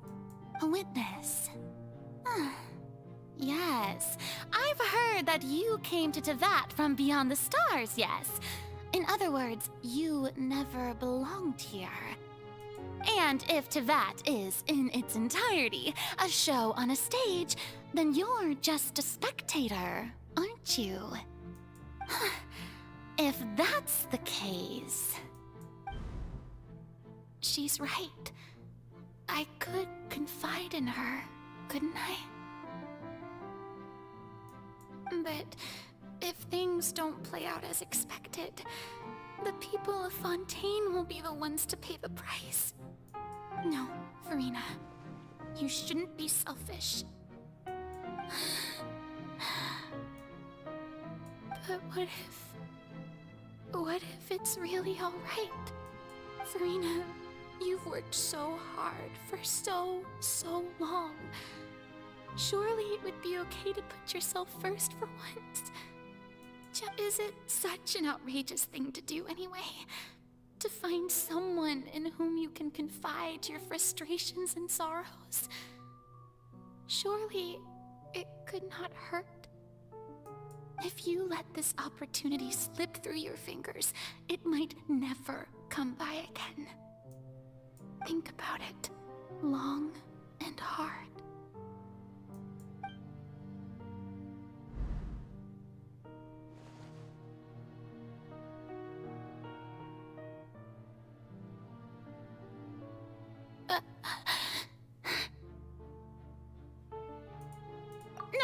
A witness? Yes. I've heard that you came to Tevat from beyond the stars, yes. In other words, you never belonged here. And if Tevat is, in its entirety, a show on a stage, then you're just a spectator, aren't you? If that's the case... She's right. I could confide in her, couldn't I? But if things don't play out as expected, the people of Fontaine will be the ones to pay the price. No, Farina. You shouldn't be selfish. But what if it's really alright? Farina, you've worked so hard for so long. Surely it would be okay to put yourself first for once. Is it such an outrageous thing to do anyway? To find someone in whom you can confide your frustrations and sorrows? Surely it could not hurt. If you let this opportunity slip through your fingers, it might never come by again. Think about it long and hard.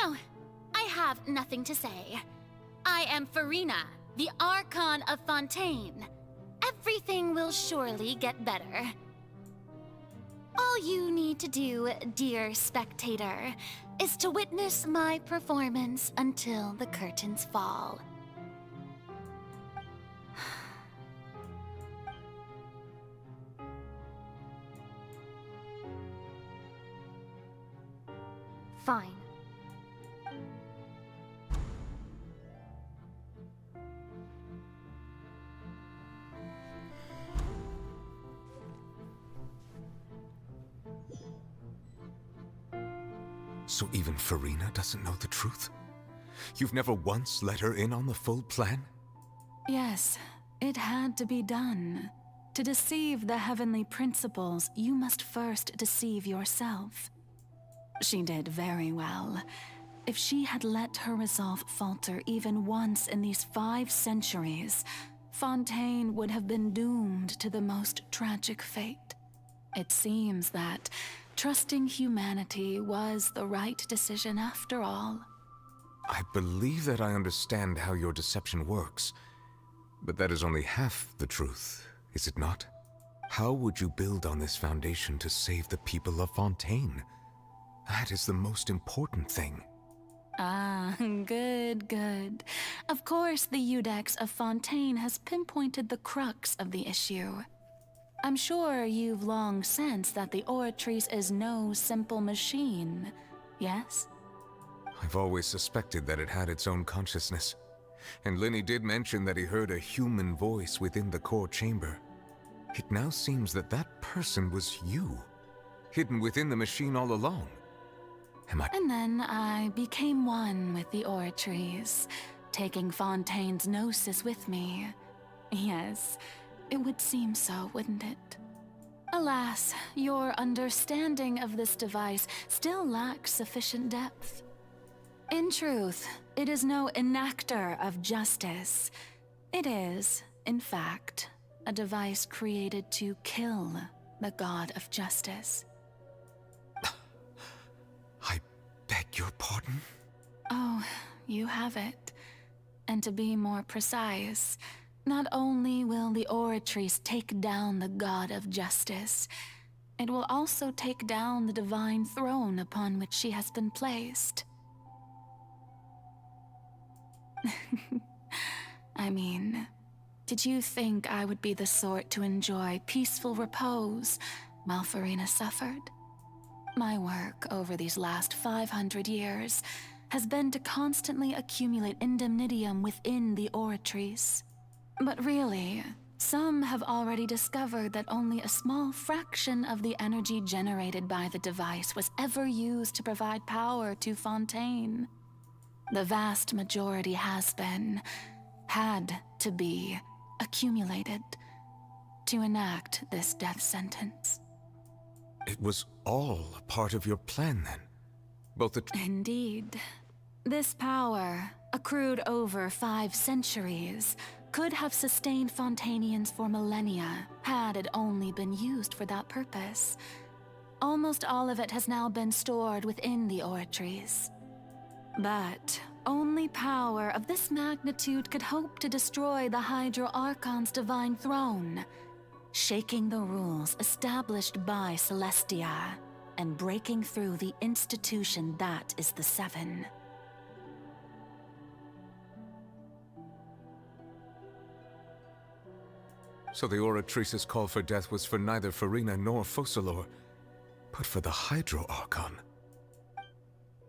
No, I have nothing to say. I am Farina, the Archon of Fontaine. Everything will surely get better. All you need to do, dear spectator, is to witness my performance until the curtains fall. Fine. So even Farina doesn't know the truth? You've never once let her in on the full plan? Yes, it had to be done. To deceive the heavenly principles, you must first deceive yourself. She did very well. If she had let her resolve falter even once in these 5 centuries, Fontaine would have been doomed to the most tragic fate. It seems that trusting humanity was the right decision after all. I believe that I understand how your deception works, but that is only half the truth, is it not? How would you build on this foundation to save the people of Fontaine? That is the most important thing. Ah, good. Of course, the Iudex of Fontaine has pinpointed the crux of the issue. I'm sure you've long sensed that the Oratrice is no simple machine, yes? I've always suspected that it had its own consciousness. And Lenny did mention that he heard a human voice within the core chamber. It now seems that that person was you, hidden within the machine all along. And then I became one with the Oratrice, taking Fontaine's gnosis with me. Yes, it would seem so, wouldn't it? Alas, your understanding of this device still lacks sufficient depth. In truth, it is no enactor of justice. It is, in fact, a device created to kill the god of justice. I beg your pardon? Oh, you have it. And to be more precise, not only will the Oratrice take down the god of justice, it will also take down the divine throne upon which she has been placed. I mean, did you think I would be the sort to enjoy peaceful repose while Farina suffered? My work over these last 500 years has been to constantly accumulate indemnitium within the Oratrice. But really, some have already discovered that only a small fraction of the energy generated by the device was ever used to provide power to Fontaine. The vast majority had to be, accumulated to enact this death sentence. It was all a part of your plan, then? Both the... Indeed. This power, accrued over 5 centuries, could have sustained Fontainians for millennia, had it only been used for that purpose. Almost all of it has now been stored within the Oratrice. But only power of this magnitude could hope to destroy the Hydro Archon's divine throne, shaking the rules established by Celestia, and breaking through the institution that is the Seven. So the Oratrice's call for death was for neither Farina nor Focalor, but for the Hydro Archon.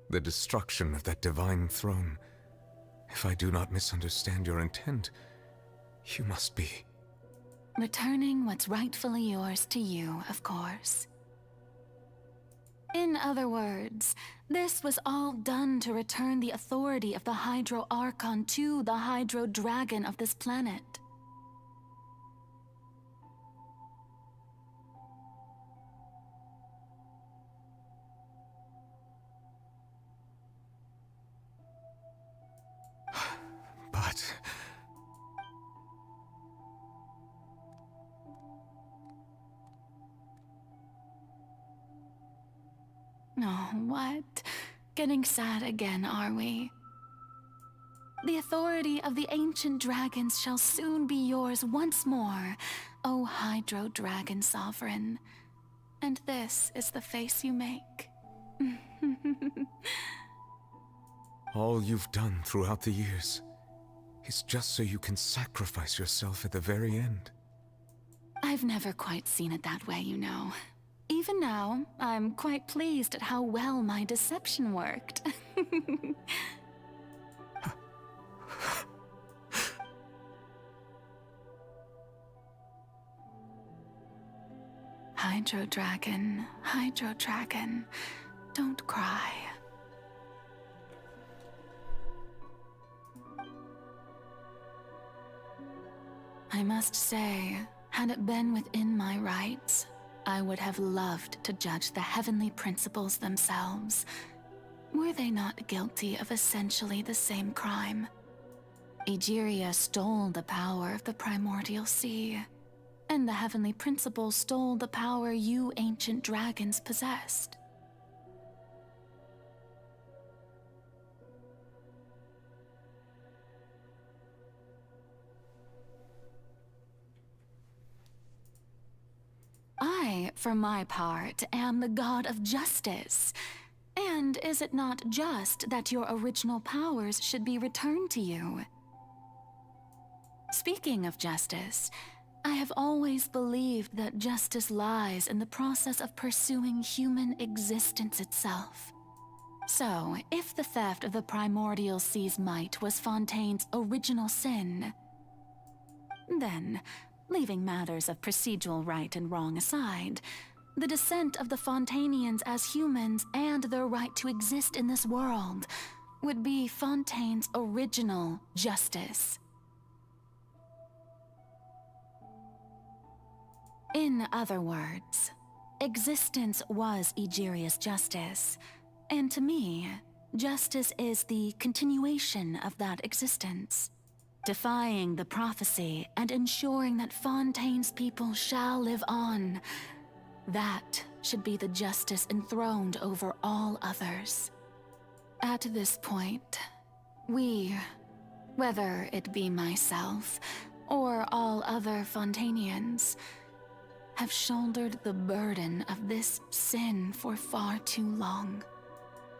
The destruction of that divine throne. If I do not misunderstand your intent, you must be... Returning what's rightfully yours to you, of course. In other words, this was all done to return the authority of the Hydro Archon to the Hydro Dragon of this planet. But... Oh, what? Getting sad again, are we? The authority of the ancient dragons shall soon be yours once more, O Hydro Dragon Sovereign. And this is the face you make. all you've done throughout the years is just so you can sacrifice yourself at the very end. I've never quite seen it that way, you know. Even now, I'm quite pleased at how well my deception worked. Hydro Dragon, don't cry. I must say, had it been within my rights, I would have loved to judge the heavenly principles themselves. Were they not guilty of essentially the same crime? Egeria stole the power of the primordial sea, and the heavenly principles stole the power you ancient dragons possessed. I, for my part, am the god of justice. And is it not just that your original powers should be returned to you? Speaking of justice, I have always believed that justice lies in the process of pursuing human existence itself. So, if the theft of the primordial sea's might was Fontaine's original sin, then, leaving matters of procedural right and wrong aside, the descent of the Fontanians as humans and their right to exist in this world would be Fontaine's original justice. In other words, existence was Egeria's justice, and to me, justice is the continuation of that existence, defying the prophecy and ensuring that Fontaine's people shall live on. That should be the justice enthroned over all others. At this point, we, whether it be myself or all other Fontanians, have shouldered the burden of this sin for far too long.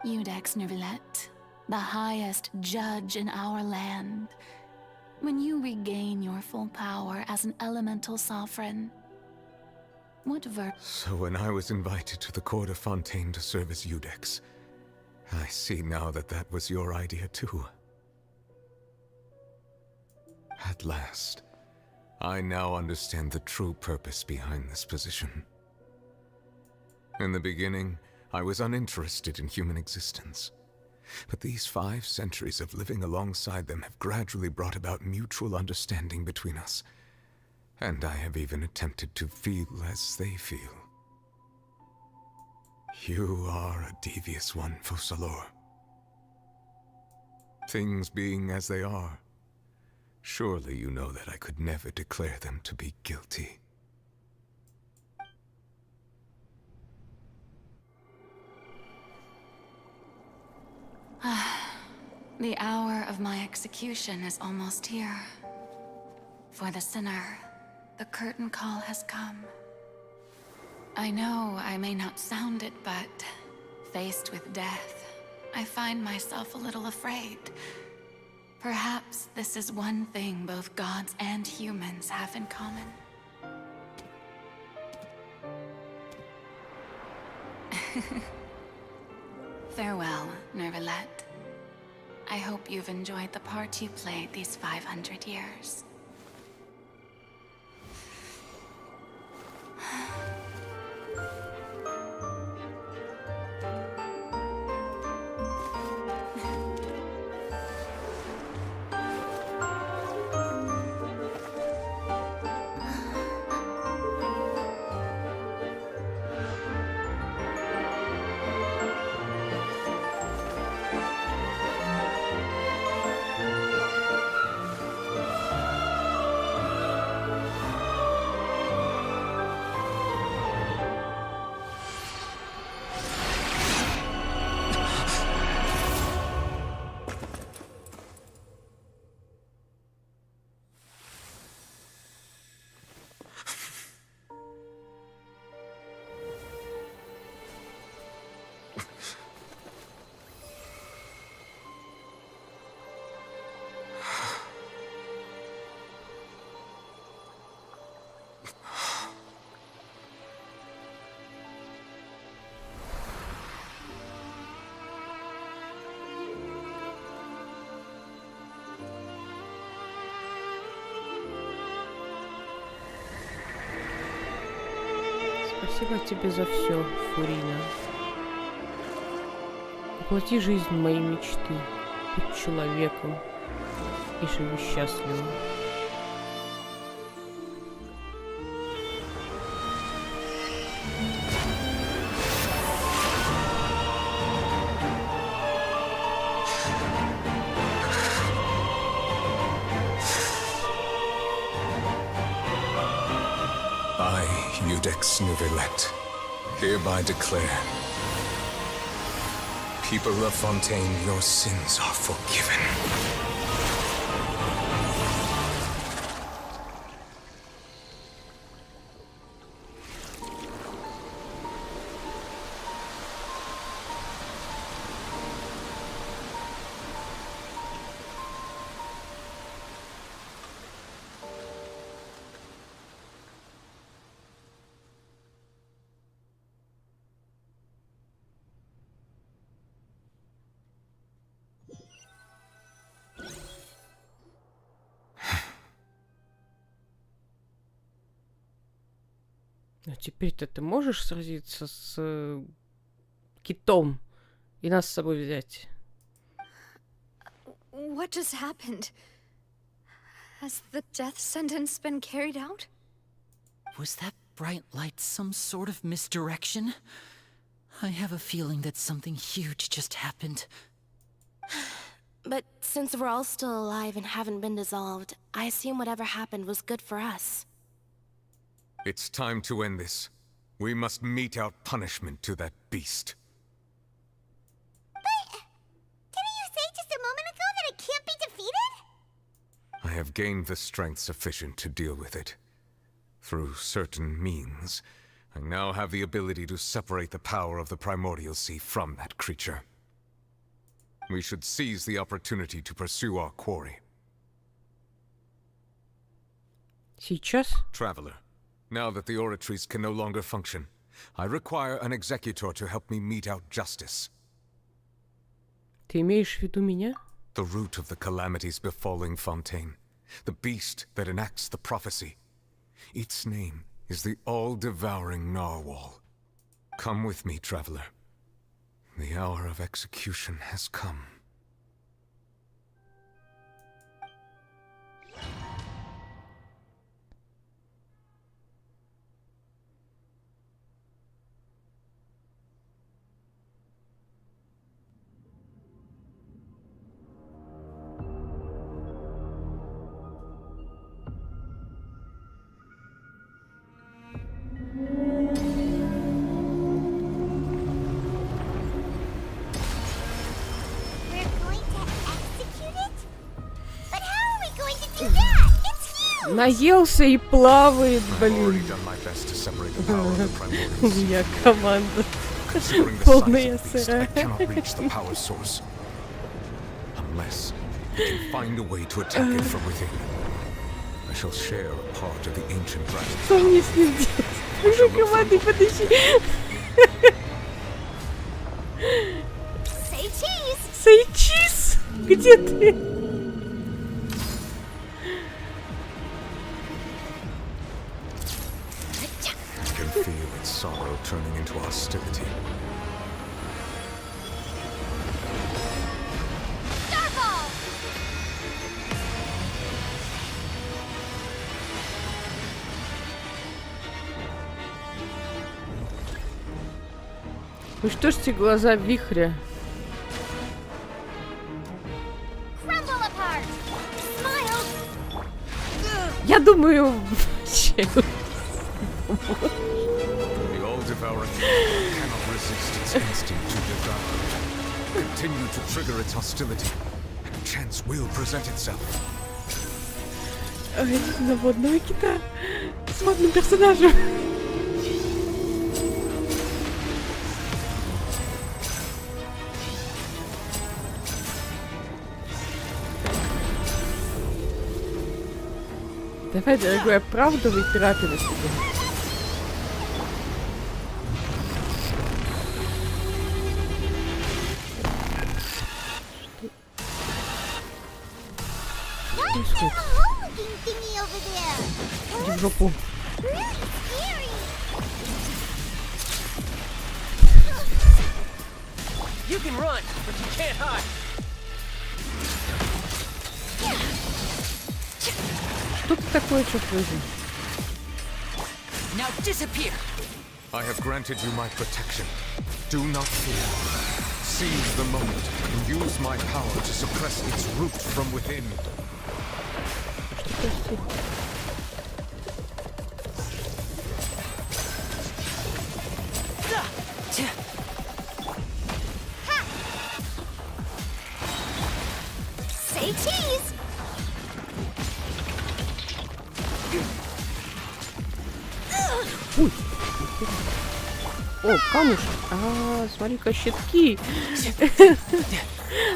Iudex Neuvillette, the highest judge in our land, when you regain your full power as an elemental sovereign, So when I was invited to the court of Fontaine to serve as Iudex, I see now that that was your idea too. At last, I now understand the true purpose behind this position. In the beginning, I was uninterested in human existence. But these 5 centuries of living alongside them have gradually brought about mutual understanding between us. And I have even attempted to feel as they feel. You are a devious one, Focalors. Things being as they are, surely you know that I could never declare them to be guilty. The hour of my execution is almost here. For the sinner, the curtain call has come. I know I may not sound it, but faced with death, I find myself a little afraid. Perhaps this is one thing both gods and humans have in common. Farewell, Neuvillette. I hope you've enjoyed the part you played these 500 years. Спасибо тебе за все, Фурина. Воплоти жизнь моей мечты. Будь человеком и живи счастливо. I, Iudex Nuvelet, hereby declare, people of Fontaine, your sins are forgiven. А теперь-то ты можешь сразиться с китом и нас с собой взять? What just happened? Has the death sentence been carried out? Was that bright light some sort of misdirection? I have a feeling that something huge just happened. But since we're all still alive and haven't been dissolved, I assume whatever happened was good for us. It's time to end this. We must mete out punishment to that beast. But didn't you say just a moment ago that it can't be defeated? I have gained the strength sufficient to deal with it. Through certain means, I now have the ability to separate the power of the Primordial Sea from that creature. We should seize the opportunity to pursue our quarry. Сейчас? Traveler, now that the oratories can no longer function, I require an executor to help me mete out justice. Ты имеешь в виду меня? The root of the calamities befalling Fontaine. The beast that enacts the prophecy. Its name is the all-devouring Narwhal. Come with me, traveler. The hour of execution has come. Наелся и плавает, блин. У меня команда полная сыра. Unless we can find a way to attack it from within, I shall share a part of the ancient dragon. Что мне с ним делать? Уже команды, подожди. Say cheese! Где ты? I can feel its sorrow turning into hostility. Ну что ж те глаза вихря? Я думаю, The all-devouring cannot resist its instinct to devour. Continue to trigger its hostility, and a chance will present itself. Наводного кита с модным персонажем. Давай, дорогой, оправдывай пираты на себя. Иди в жопу. You can run, but you can't hide. Что ты такое чувствуешь? Now disappear. I have granted you my protection. Do not fear. Seize the moment and use my power to suppress its root from within. Say cheese! Ой. О, камушек. А, смотри-ка, щитки.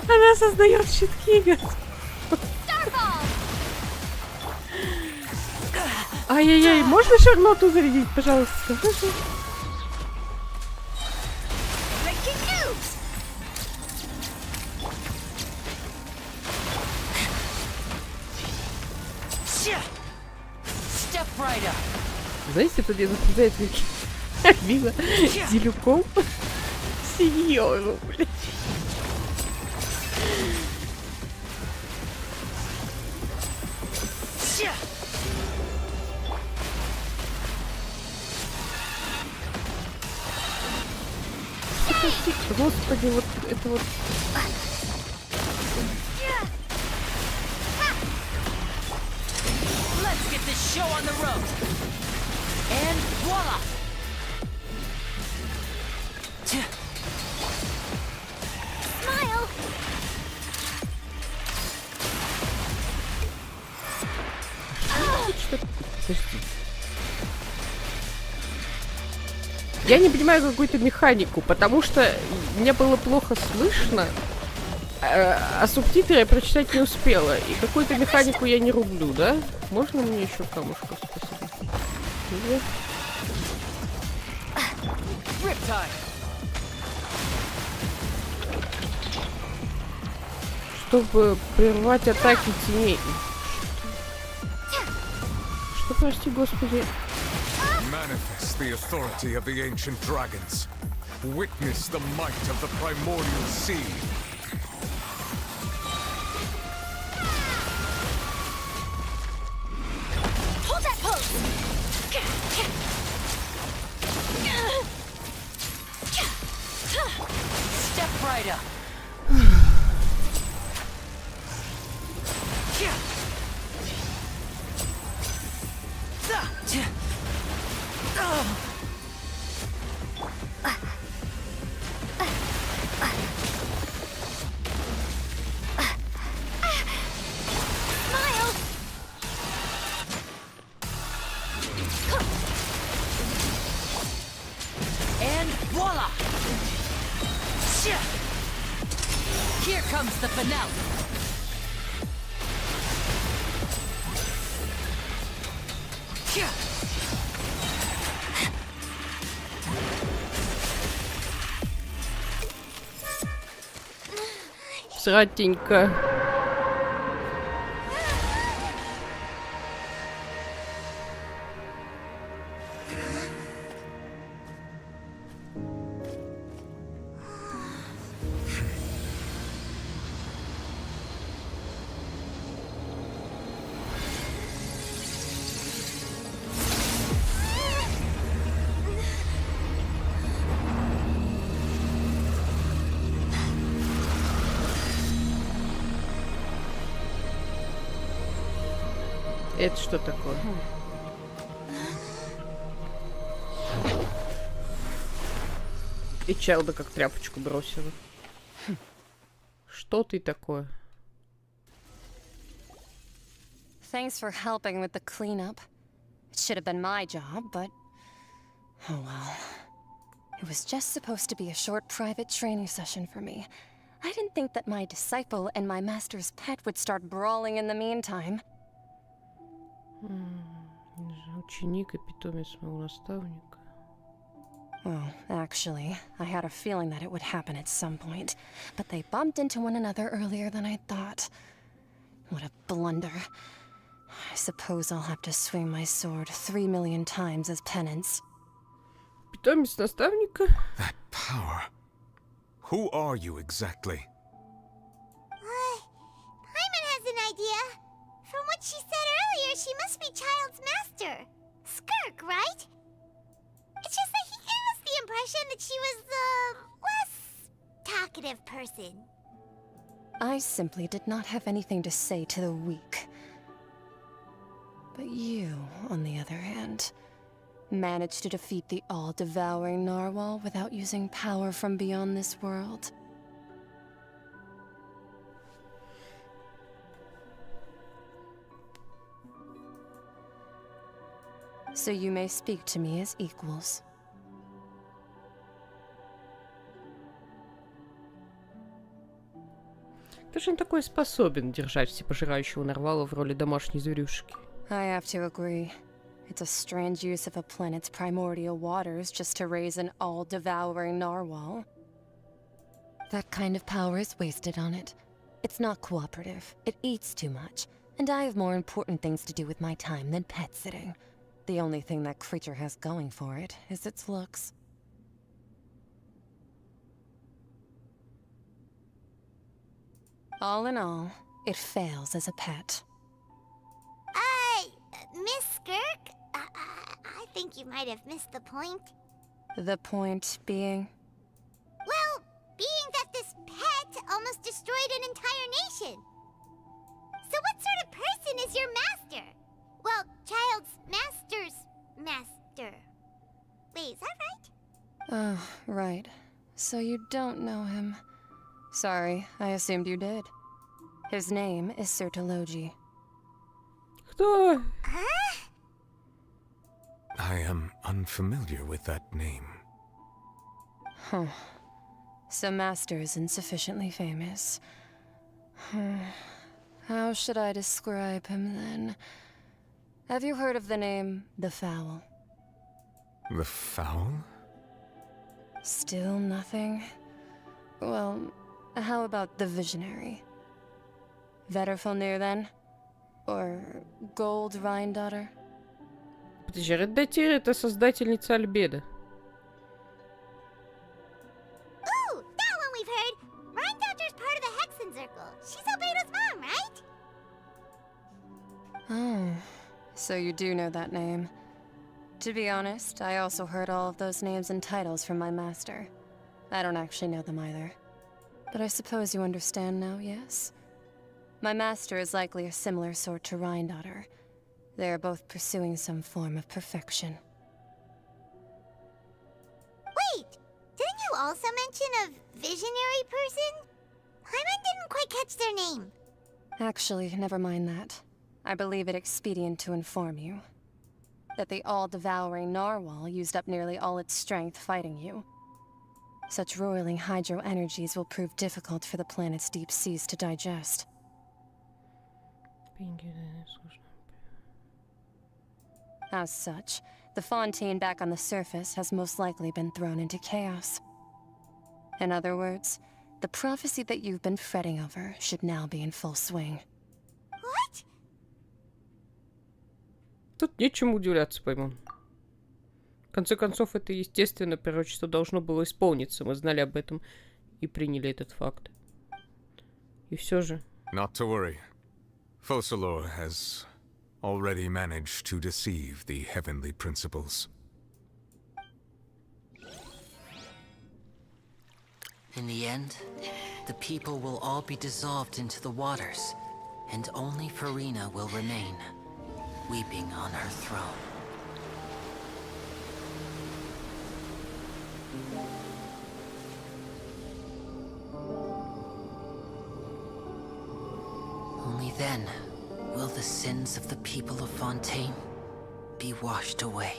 Она создает щитки. Ай-яй-яй, можно Шарлотту зарядить, пожалуйста? Знаете, это мне напоминает Вина Зелюком. Сеньору, блядь. Господи, вот это вот... Let's get this show on the road. And voila! Smile! Я не понимаю какую-то механику, потому что мне было плохо слышно, а субтитры я прочитать не успела. И какую-то механику я не рублю, да? Можно мне еще камушка? Спасибо. Нет. Чтобы прервать атаки теней. Что, прости, господи? Manifest the authority of the ancient dragons. Witness the might of the primordial sea. Hold that pose! Step right up. And voila! Here comes the finale. Сратенько. Это что такое? И Чайлда как тряпочку бросила. Что ты такое? Thanks for helping with the cleanup. It should have been my job, but... oh well. It was just supposed to be a short private training session for me. I didn't think that my disciple and my master's pet would start brawling in the meantime. Ученик и питомец моего наставника. Well, actually, I had a feeling that it would happen at some point, but they bumped into one another earlier than I thought. What a blunder. I suppose I'll have to swing my sword 3 million times as penance. Питомец наставника? That power. Who are you exactly? Paimon has an idea. From what she said earlier, she must be Child's master. Skirk, right? It's just that he gave us the impression that she was the less talkative person. I simply did not have anything to say to the weak. But you, on the other hand, managed to defeat the all-devouring narwhal without using power from beyond this world. So you may speak to me as equals. Кто же он такой способен держать всепожирающего нарвала в роли домашней зверюшки? I have to agree. It's a strange use of a planet's primordial waters just to raise an all-devouring narwhal. That kind of power is wasted on it. It's not cooperative. It eats too much. And I have more important things to do with my time than pet sitting. The only thing that creature has going for it is its looks. All in all, it fails as a pet. Miss Skirk? I think you might have missed the point. The point being? Well, being that this pet almost destroyed an entire nation. So what sort of person is your master? Well, Child's master's master. Wait, is that right? Oh, right. So you don't know him. Sorry, I assumed you did. His name is Sertologi. Кто? I am unfamiliar with that name. Huh. So Master is insufficiently famous. How should I describe him then? Have you heard of the name The Fowl? The Fowl? Still nothing? Well, how about the Visionary? Vetterfilnir then? Or Gold Rhine-daughter? Подожди, Реддатир — это создательница Альбеда. Ooh, that one we've heard. Rhine-daughter's part of the Hexen Circle. She's Albedo's mom, right? Oh, so you do know that name. To be honest, I also heard all of those names and titles from my master. I don't actually know them either. But I suppose you understand now, yes? My master is likely a similar sort to Rhine-daughter. They are both pursuing some form of perfection. Wait, didn't you also mention a visionary person? Paimon didn't quite catch their name. Actually, never mind that. I believe it expedient to inform you that the all-devouring narwhal used up nearly all its strength fighting you. Such roiling hydro energies will prove difficult for the planet's deep seas to digest. As such, the Fontaine back on the surface has most likely been thrown into chaos. In other words, the prophecy that you've been fretting over should now be in full swing. What? Тут нечему удивляться, Паймон. В конце концов, это естественно, пророчество должно было исполниться. Мы знали об этом и приняли этот факт. И все же... Not to worry. Focalor has already managed to deceive the heavenly principles. In the end, the people will all be dissolved into the waters, and only Furina will remain, weeping on her throne. Only then will the sins of the people of Fontaine be washed away.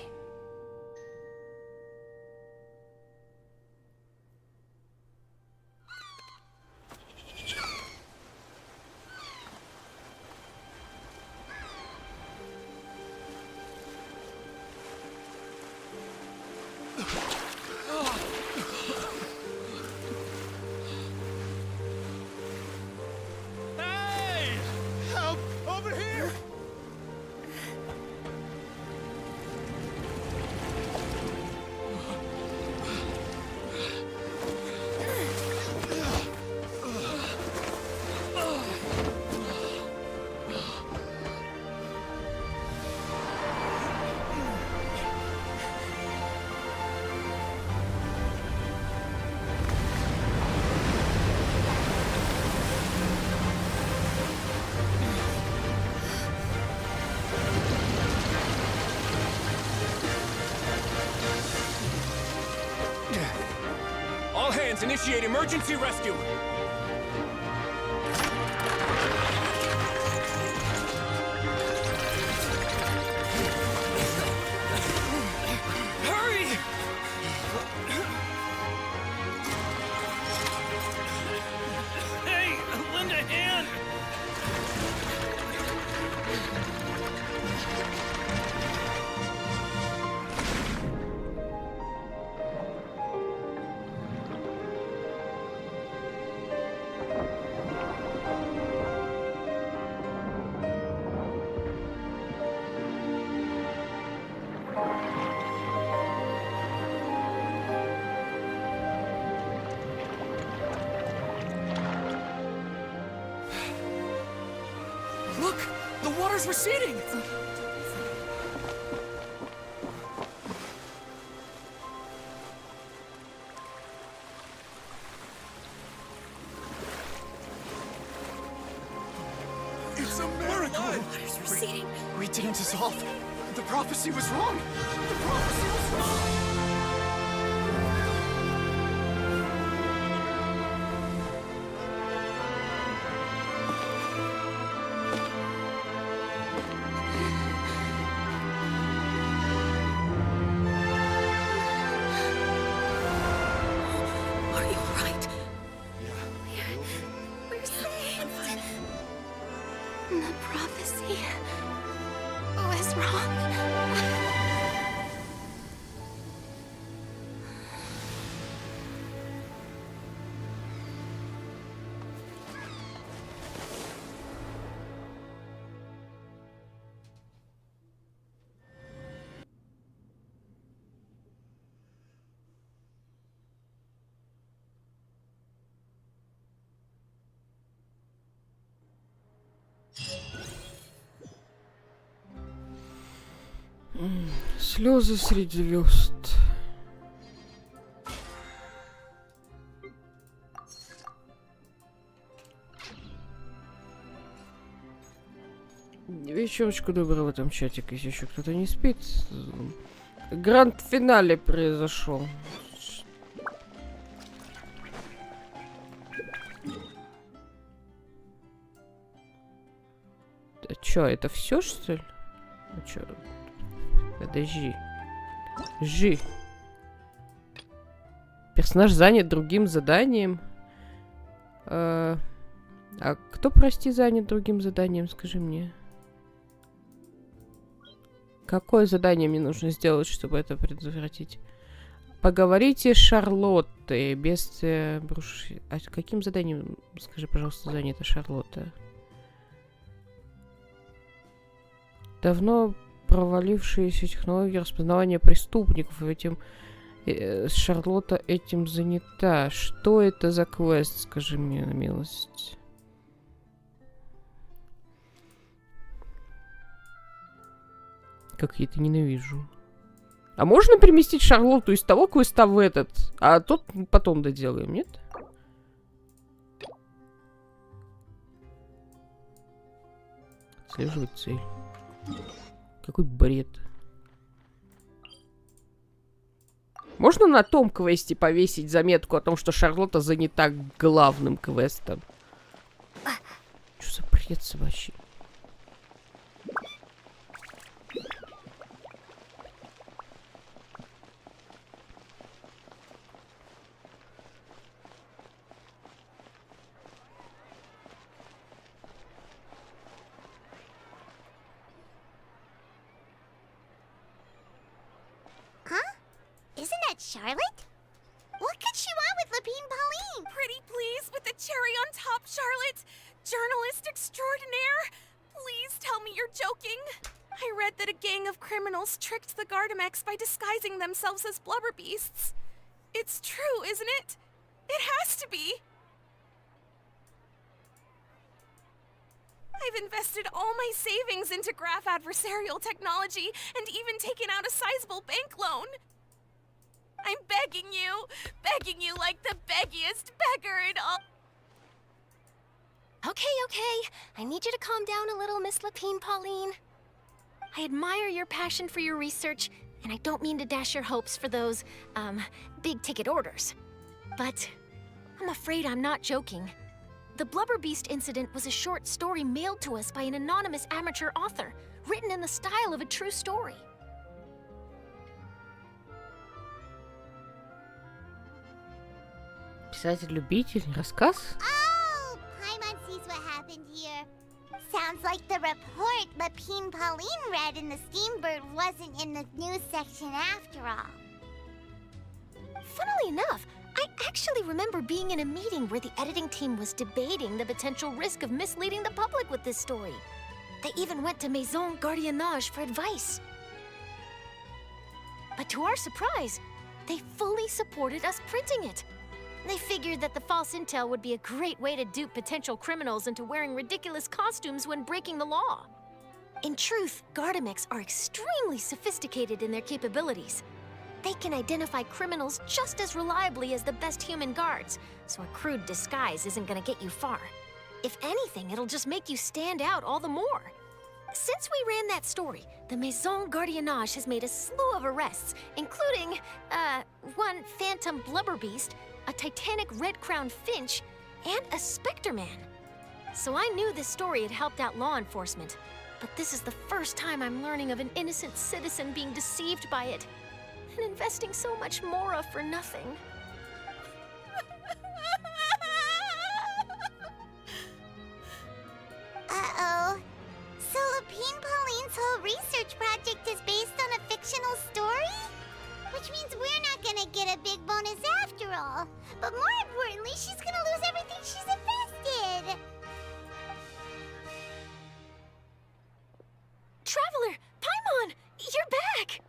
Initiate emergency rescue! Hurry! Hey, lend a hand! Look! The water's receding! It's a miracle! Water's receding. We didn't dissolve. The prophecy was wrong. The prophecy was wrong. Are you alright? We're saved. The prophecy was wrong. Слезы среди звезд. Вечерочку доброго в этом чатике, если еще кто-то не спит. Гранд-финале произошел. А чё, это все что ли? А чё? Подожди. Жи. Персонаж занят другим заданием. А кто, прости, занят другим заданием, скажи мне? Какое задание мне нужно сделать, чтобы это предотвратить? Поговорите с Шарлоттой. Без А каким заданием, скажи, пожалуйста, занята Шарлотта? Давно провалившиеся технологии распознавания преступников. Этим Шарлотта этим занята. Что это за квест, скажи мне на милость? Как я это ненавижу. А можно переместить Шарлотту из того квеста в этот? А тот потом доделаем, нет? Отслеживать цель. Какой бред. Можно на том квесте повесить заметку о том, что Шарлотта занята главным квестом? Что за бред вообще? Isn't that Charlotte? What could she want with Lapine Pauline? Pretty please, with the cherry on top, Charlotte. Journalist extraordinaire. Please tell me you're joking. I read that a gang of criminals tricked the Gardamex by disguising themselves as blubber beasts. It's true, isn't it? It has to be. I've invested all my savings into graph adversarial technology and even taken out a sizable bank loan. I'm begging you like the beggiest beggar in all. Okay. I need you to calm down a little, Miss Lapine Pauline. I admire your passion for your research, and I don't mean to dash your hopes for those, big-ticket orders. But I'm afraid I'm not joking. The Blubber Beast incident was a short story mailed to us by an anonymous amateur author, written in the style of a true story. Писатель-любитель, рассказ? Oh, Paimon sees what happened here. Sounds like the report Lapine Pauline read in the Steambird wasn't in the news section after all. Funnily enough, I actually remember being in a meeting where the editing team was debating the potential risk of misleading the public with this story. They even went to Maison Gardiennage for advice. But to our surprise, they fully supported us printing it. They figured that the false intel would be a great way to dupe potential criminals into wearing ridiculous costumes when breaking the law. In truth, Gardamex are extremely sophisticated in their capabilities. They can identify criminals just as reliably as the best human guards, so a crude disguise isn't gonna get you far. If anything, it'll just make you stand out all the more. Since we ran that story, the Maison Gardiennage has made a slew of arrests, including, one phantom blubber beast, a titanic red-crowned finch, and a Spectre Man. So I knew this story had helped out law enforcement, but this is the first time I'm learning of an innocent citizen being deceived by it, and investing so much Mora for nothing. Uh-oh. So Lapine Pauline's whole research project is based on a fictional story? Which means we're not gonna get a big bonus after all. But more importantly, she's gonna lose everything she's invested. Traveler! Paimon! You're back!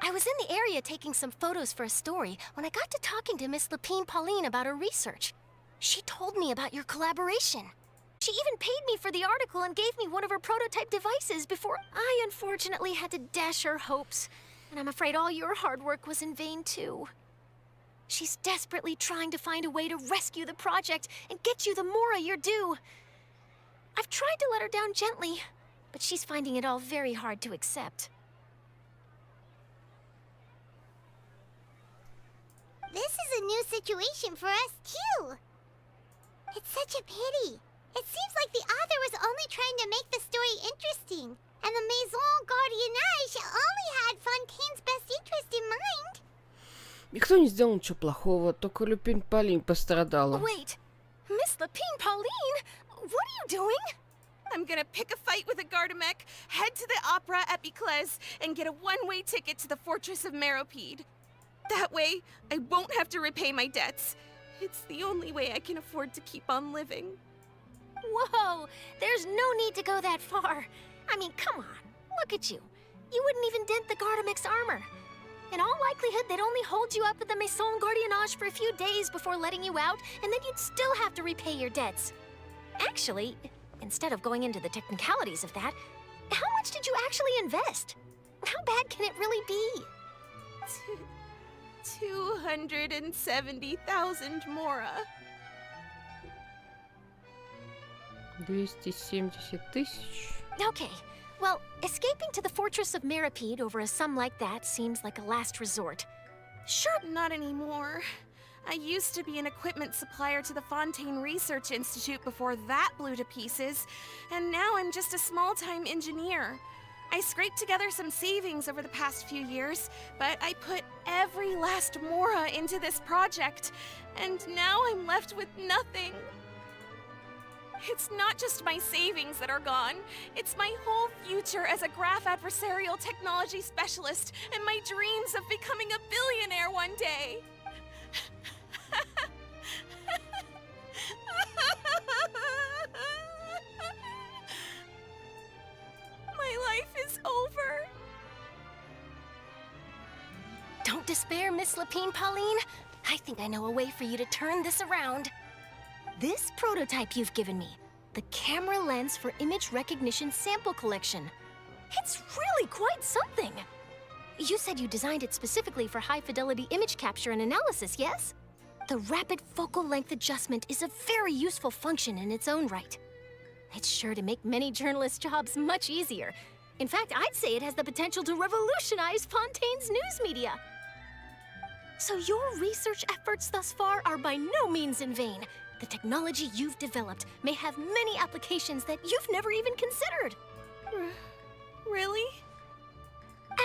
I was in the area taking some photos for a story when I got to talking to Miss Lapine Pauline about her research. She told me about your collaboration. She even paid me for the article and gave me one of her prototype devices before I unfortunately had to dash her hopes. And I'm afraid all your hard work was in vain too. She's desperately trying to find a way to rescue the project and get you the Mora you're due. I've tried to let her down gently, but she's finding it all very hard to accept. This is a new situation for us too. It's such a pity. It seems like the author was only trying to make the story interesting, and the Maison Gardiennage only had Fontaine's best interest in mind. Никто не сделал ничего плохого, только Люпин Полин пострадала. Wait, Miss Lapine Pauline, what are you doing? I'm gonna pick a fight with a Gardamek, head to the opera at Biclez, and get a one-way ticket to the Fortress of Meropide. That way, I won't have to repay my debts. It's the only way I can afford to keep on living. Whoa, there's no need to go that far. I mean, come on, look at you. You wouldn't even dent the Gardamek's armor. In all likelihood, they'd only hold you up at the Maison Gardiennage for a few days before letting you out, and then you'd still have to repay your debts. Actually, instead of going into the technicalities of that, how much did you actually invest? How bad can it really be? 270,000 Mora. 270 000. Okay, well, escaping to the Fortress of Meropide over a sum like that seems like a last resort. Sure, not anymore. I used to be an equipment supplier to the Fontaine Research Institute before that blew to pieces, and now I'm just a small-time engineer. I scraped together some savings over the past few years, but I put every last Mora into this project, and now I'm left with nothing. It's not just my savings that are gone. It's my whole future as a graph adversarial technology specialist and my dreams of becoming a billionaire one day. My life is over. Don't despair, Miss Lapine Pauline. I think I know a way for you to turn this around. This prototype you've given me, the camera lens for image recognition sample collection. It's really quite something. You said you designed it specifically for high-fidelity image capture and analysis, yes? The rapid focal length adjustment is a very useful function in its own right. It's sure to make many journalists' jobs much easier. In fact, I'd say it has the potential to revolutionize Fontaine's news media. So your research efforts thus far are by no means in vain. The technology you've developed may have many applications that you've never even considered. Really?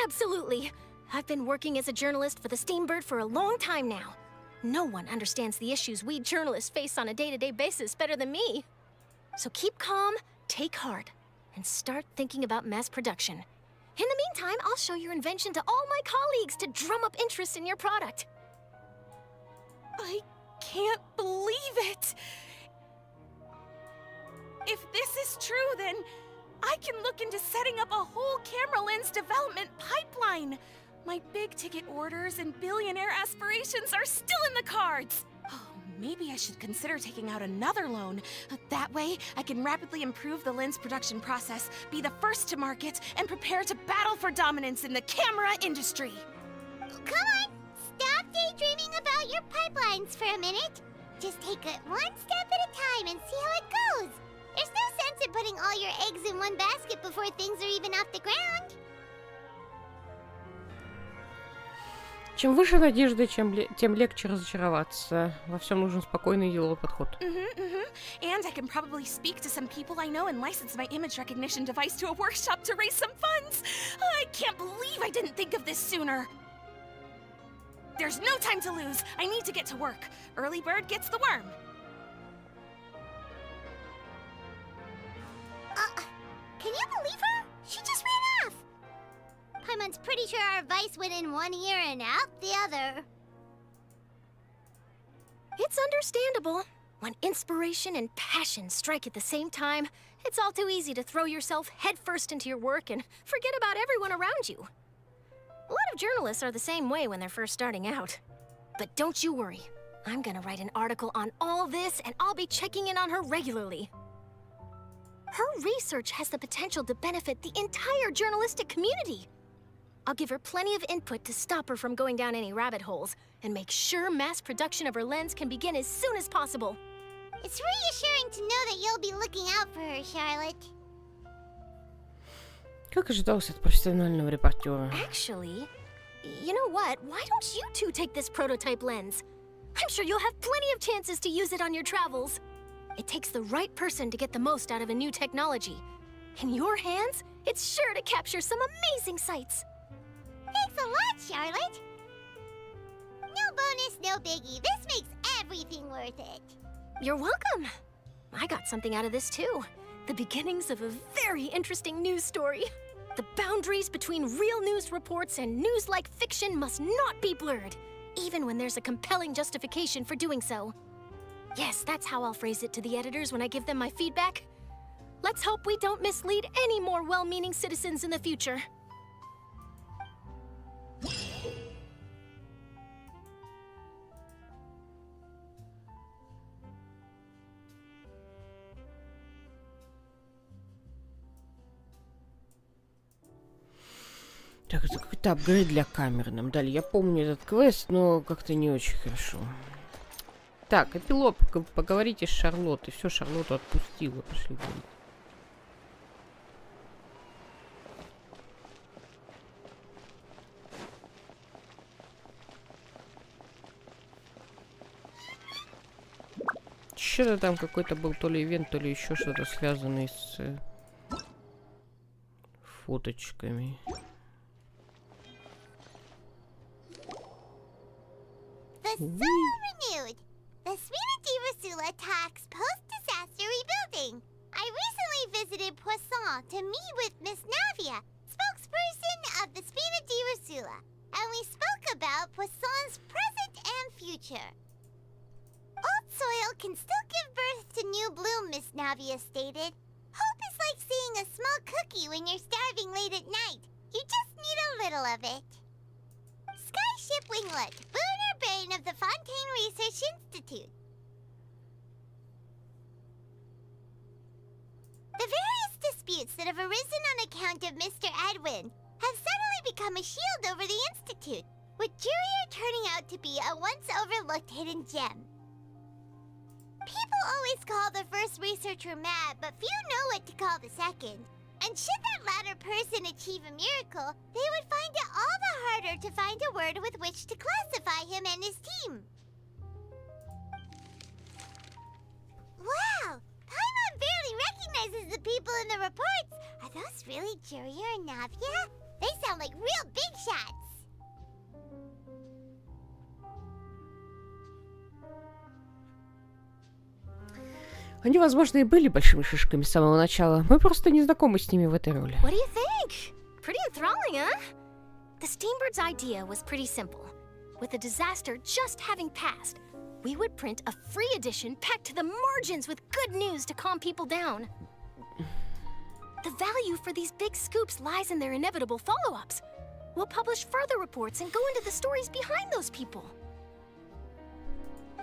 Absolutely. I've been working as a journalist for the Steambird for a long time now. No one understands the issues we journalists face on a day-to-day basis better than me. So keep calm, take heart, and start thinking about mass production. In the meantime, I'll show your invention to all my colleagues to drum up interest in your product. I can't believe it! If this is true, then I can look into setting up a whole camera lens development pipeline. My big-ticket orders and billionaire aspirations are still in the cards. Oh, maybe I should consider taking out another loan. That way, I can rapidly improve the lens production process, be the first to market, and prepare to battle for dominance in the camera industry. Come on, stop daydreaming about your pipelines for a minute. Just take it one step at a time and see how it goes. There's no sense in putting all your eggs in one basket before things are even off the ground. Чем выше надежды, тем легче разочароваться. Во всем нужен спокойный и деловой подход. And I can probably speak to some people I know and license my image recognition device to a workshop to raise some funds. I can't believe I didn't think of this sooner. There's no time to lose. I need to get to work. Early bird gets the worm. Can you believe her? She just ran off. Paimon's pretty sure our advice went in one ear and out the other. It's understandable. When inspiration and passion strike at the same time, it's all too easy to throw yourself headfirst into your work and forget about everyone around you. A lot of journalists are the same way when they're first starting out. But don't you worry. I'm gonna write an article on all this, and I'll be checking in on her regularly. Her research has the potential to benefit the entire journalistic community. I'll give her plenty of input to stop her from going down any rabbit holes, and make sure mass production of her lens can begin as soon as possible. It's reassuring to know that you'll be looking out for her, Charlotte. Как ожидалось от профессионального репортера. Actually, you know what? Why don't you two take this prototype lens? I'm sure you'll have plenty of chances to use it on your travels. It takes the right person to get the most out of a new technology. In your hands, it's sure to capture some amazing sights. Thanks a lot, Charlotte. No bonus, no biggie. This makes everything worth it. You're welcome. I got something out of this too. The beginnings of a very interesting news story. The boundaries between real news reports and news-like fiction must not be blurred, even when there's a compelling justification for doing so. Yes, that's how I'll phrase it to the editors when I give them my feedback. Let's hope we don't mislead any more well-meaning citizens in the future. Так, это какой-то апгрейд для камеры нам дали. Я помню этот квест, но как-то не очень хорошо. Так, эпилог. Поговорите с Шарлоттой. Все, Шарлотту отпустила. Пошли говорить. Что-то там какой-то был то ли ивент, то ли еще что-то связанное с фоточками. The soul renewed. The Spina di Rasula attacks post-disaster rebuilding. I recently visited Poisson to meet with Miss Navia, spokesperson of the Spina di Rasula, and we spoke about Poisson's present and future. Old soil can still give birth to new bloom, Miss Navia stated. Hope is like seeing a small cookie when you're starving late at night. You just need a little of it. Skyship Winglet, Booner Bane of the Fontaine Research Institute. The various disputes that have arisen on account of Mr. Edwin have suddenly become a shield over the Institute, with Jurier turning out to be a once overlooked hidden gem. People always call the first researcher mad, but few know what to call the second. And should that latter person achieve a miracle, they would find it all the harder harder to find a word with which to classify him and his team. Wow! Paimon barely recognizes the people in the reports. Are those really Juria and Navia? They sound like real big shots. Они, возможно, и были большими шишками с самого начала. Мы просто не знакомы с ними в этой роли. What do you think? Pretty enthralling, huh? The Steambird's idea was pretty simple. With the disaster just having passed, we would print a free edition packed to the margins with good news to calm people down. The value for these big scoops lies in their inevitable follow-ups. We'll publish further reports and go into the stories behind those people.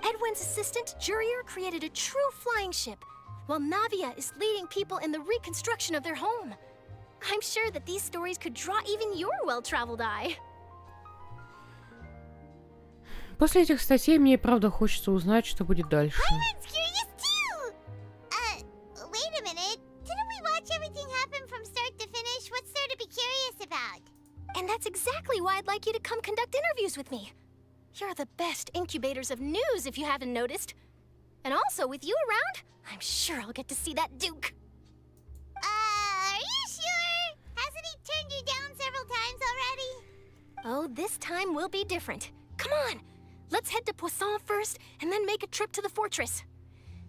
Edwin's assistant, Jurier, created a true flying ship, while Navia is leading people in the reconstruction of their home. I'm sure that these stories could draw even your well-traveled eye. После этих статей мне и правда хочется узнать, что будет дальше. Paimon's curious too! Wait a minute. Didn't we watch everything happen from start to finish? What's there to be curious about? And that's exactly why I'd like you to come conduct interviews with me. You're the best incubators of news, if you haven't noticed. And also, with you around, I'm sure I'll get to see that Duke. Are you sure? Hasn't he turned you down several times already? Oh, this time will be different. Come on! Let's head to Poisson first, and then make a trip to the fortress.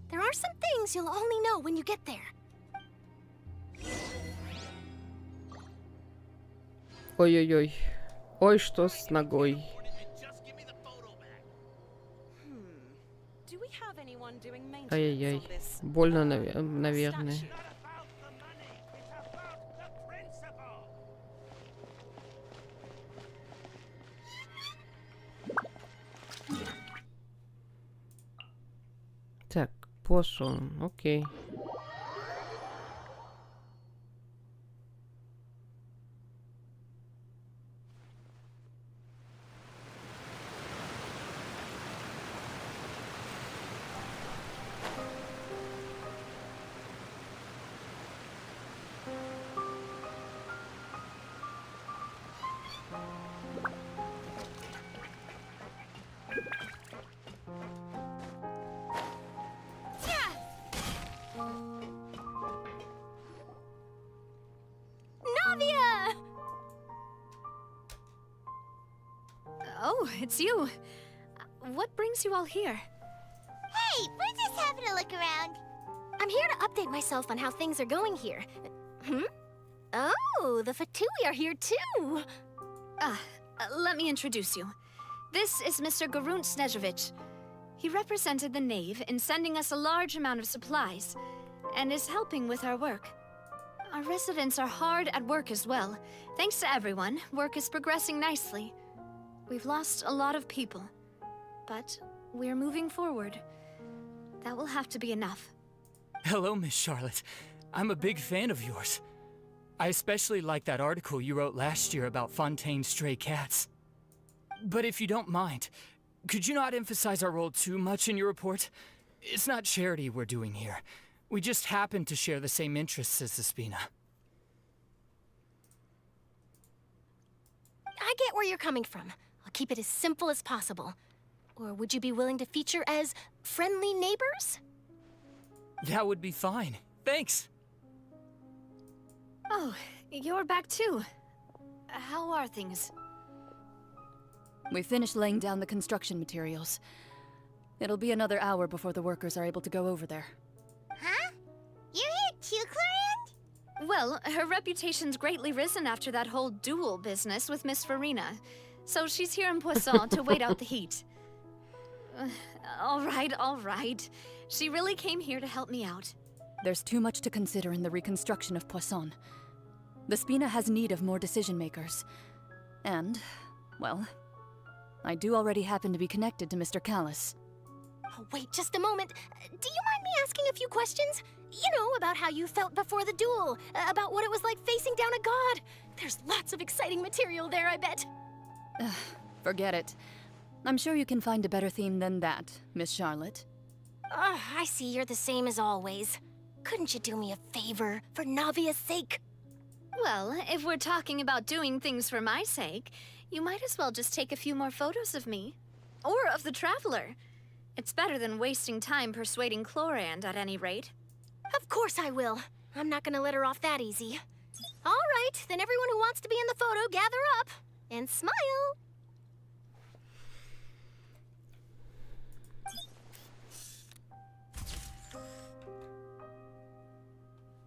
There are some things you'll only know when you get there. Ой-ой-ой. Ой, что с ногой. Ай-яй-яй. Больно, наверное. Так, посун, окей. Navia! Oh, it's you. What brings you all here? Hey, we're just having a look around. I'm here to update myself on how things are going here. Oh, the Fatui are here too. Let me introduce you. This is Mr. Garunt Snežević. He represented the Knave in sending us a large amount of supplies, and is helping with our work. Our residents are hard at work as well. Thanks to everyone, work is progressing nicely. We've lost a lot of people, but we're moving forward. That will have to be enough. Hello, Miss Charlotte. I'm a big fan of yours. I especially like that article you wrote last year about Fontaine's stray cats. But if you don't mind, could you not emphasize our role too much in your report? It's not charity we're doing here. We just happen to share the same interests as the Spina. I get where you're coming from. I'll keep it as simple as possible. Or would you be willing to feature as friendly neighbors? That would be fine. Thanks. Oh, you're back too. How are things? We finished laying down the construction materials. It'll be another hour before the workers are able to go over there. Huh? You're here too, Clorian? Well, her reputation's greatly risen after that whole duel business with Miss Farina. So she's here in Poisson to wait out the heat. All right. She really came here to help me out. There's too much to consider in the reconstruction of Poisson. The Spina has need of more decision-makers. And, well, I do already happen to be connected to Mr. Callis. Oh, wait just a moment. Do you mind me asking a few questions? You know, about how you felt before the duel, about what it was like facing down a god. There's lots of exciting material there, I bet. Forget it. I'm sure you can find a better theme than that, Miss Charlotte. I see you're the same as always. Couldn't you do me a favor, for Navia's sake? Well, if we're talking about doing things for my sake, you might as well just take a few more photos of me. Or of the Traveler. It's better than wasting time persuading Chlorand at any rate. Of course I will. I'm not gonna let her off that easy. All right, then everyone who wants to be in the photo, gather up. And smile.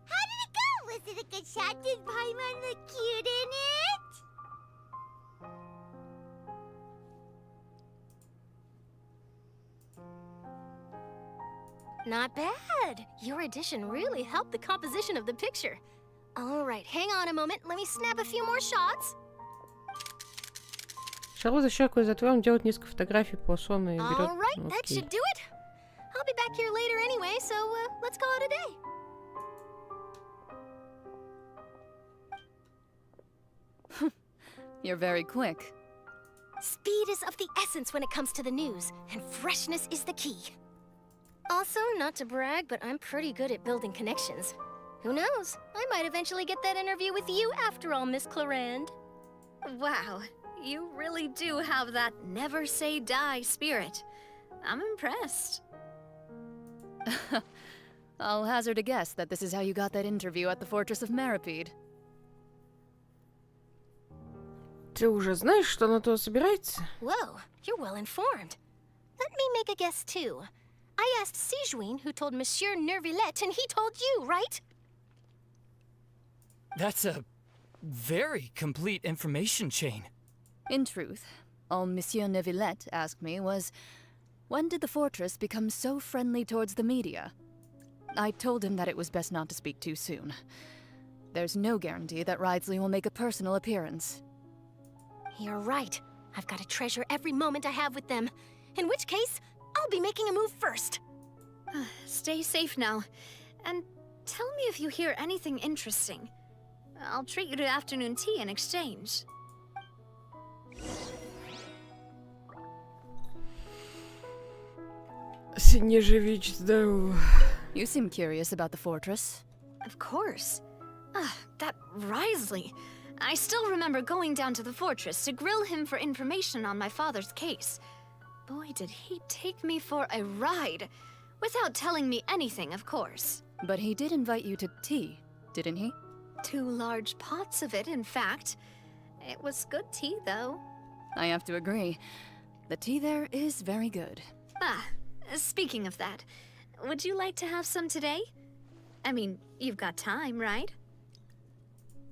How did it go? Was it a good shot? Did Paimon look cute in it? Not bad. Your addition really helped the composition of the picture. All right, hang on a moment. Let me snap a few more shots. Шарлот защелкивает затвором, делает несколько фотографий Пуассона и берет... All right, that should do it. I'll be back here later anyway, so let's call it a day. You're very quick. Speed is of the essence when it comes to the news, and freshness is the key. Also, not to brag, but I'm pretty good at building connections. Who knows? I might eventually get that interview with you after all, Miss Chlorand. Wow, you really do have that never say die spirit. I'm impressed. I'll hazard a guess that this is how you got that interview at the Fortress of Maripede. Ты уже знаешь, что она туда собирается? Whoa, you're well informed. Let me make a guess too. I asked Sijuin, who told Monsieur Nervillette, and he told you, right? That's a very complete information chain. In truth, all Monsieur Nervillette asked me was, when did the fortress become so friendly towards the media? I told him that it was best not to speak too soon. There's no guarantee that Ridesley will make a personal appearance. You're right. I've got to treasure every moment I have with them. In which case, I'll be making a move first. Stay safe now. And tell me if you hear anything interesting. I'll treat you to afternoon tea in exchange. Снежевич, здорово. You seem curious about the fortress. Of course. That Ridesley. I still remember going down to the fortress to grill him for information on my father's case. Boy, did he take me for a ride. Without telling me anything, of course. But he did invite you to tea, didn't he? 2 large pots of it, in fact. It was good tea, though. I have to agree. The tea there is very good. Speaking of that, would you like to have some today? I mean, you've got time, right?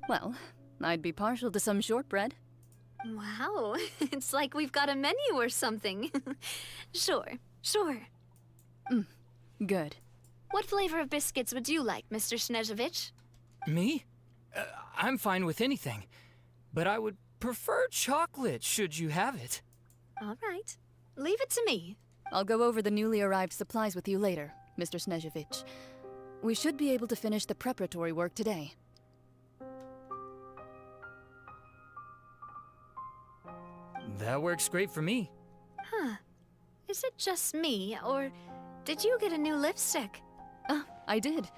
Well, I'd be partial to some shortbread. Wow, it's like we've got a menu or something. Sure. Good. What flavor of biscuits would you like, Mr. Snezhevich? Me? I'm fine with anything. But I would prefer chocolate, should you have it. All right. Leave it to me. I'll go over the newly arrived supplies with you later, Mr. Snezhevich. We should be able to finish the preparatory work today. That works great for me. Is it just me, or did you get a new lipstick? I did.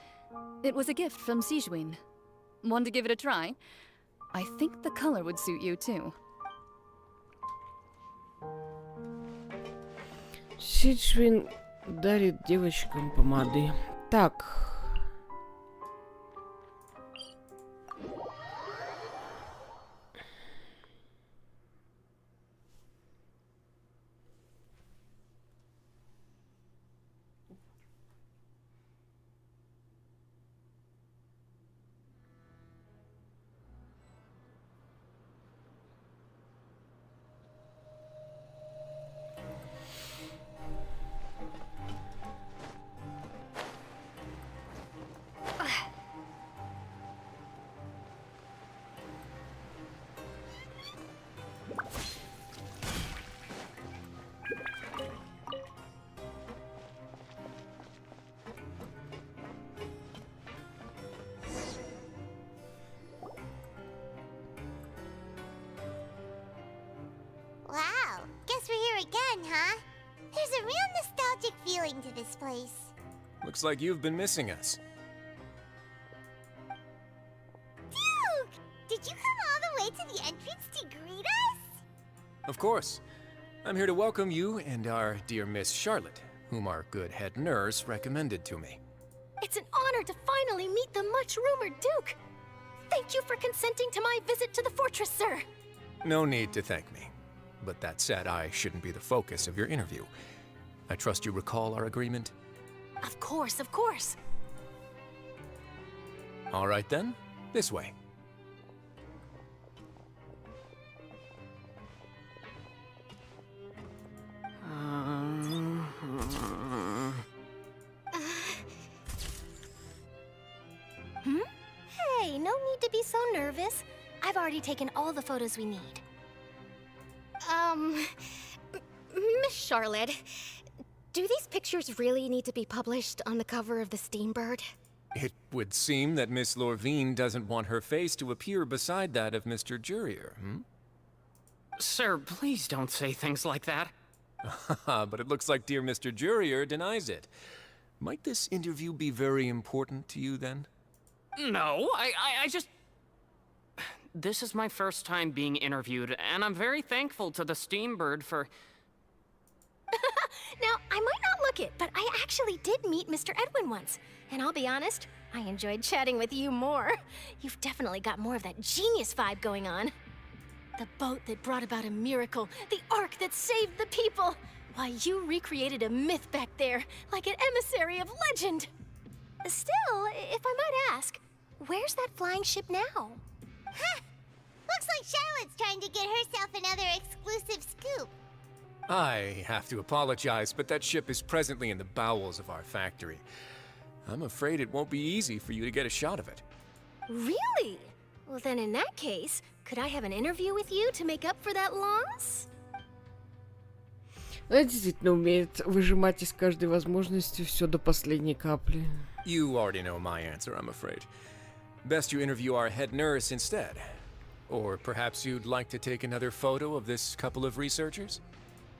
It was a gift from Sijuin. Want to give it a try? I think the color would suit you too. Сиджвин дарит девочкам помады. Так. Wow, guess we're here again, huh? There's a real nostalgic feeling to this place. Looks like you've been missing us. Duke! Of course. I'm here to welcome you and our dear Miss Charlotte, whom our good head nurse recommended to me. It's an honor to finally meet the much-rumored Duke. Thank you for consenting to my visit to the fortress, sir. No need to thank me. But that said, I shouldn't be the focus of your interview. I trust you recall our agreement? Of course, of course. All right then, this way. Hey, no need to be so nervous. I've already taken all the photos we need. Miss Charlotte, do these pictures really need to be published on the cover of the Steambird? It would seem that Miss Lorvine doesn't want her face to appear beside that of Mr. Jurier, hmm? Sir, please don't say things like that. But it looks like dear Mr. Jurier denies it. Might this interview be very important to you, then? No, I just... This is my first time being interviewed, and I'm very thankful to the Steambird for... Now, I might not look it, but I actually did meet Mr. Edwin once. And I'll be honest, I enjoyed chatting with you more. You've definitely got more of that genius vibe going on. The boat that brought about a miracle, the ark that saved the people. Why, you recreated a myth back there, like an emissary of legend. Still, if I might ask, where's that flying ship now? Huh! Looks like Charlotte's trying to get herself another exclusive scoop. I have to apologize, but that ship is presently in the bowels of our factory. I'm afraid it won't be easy for you to get a shot of it. Really? Well, then in that case, could I have an interview with you to make up for that loss? Она действительно умеет выжимать из каждой возможности все до последней капли. You already know my answer, I'm afraid. Best you interview our head nurse instead. Or perhaps you'd like to take another photo of this couple of researchers?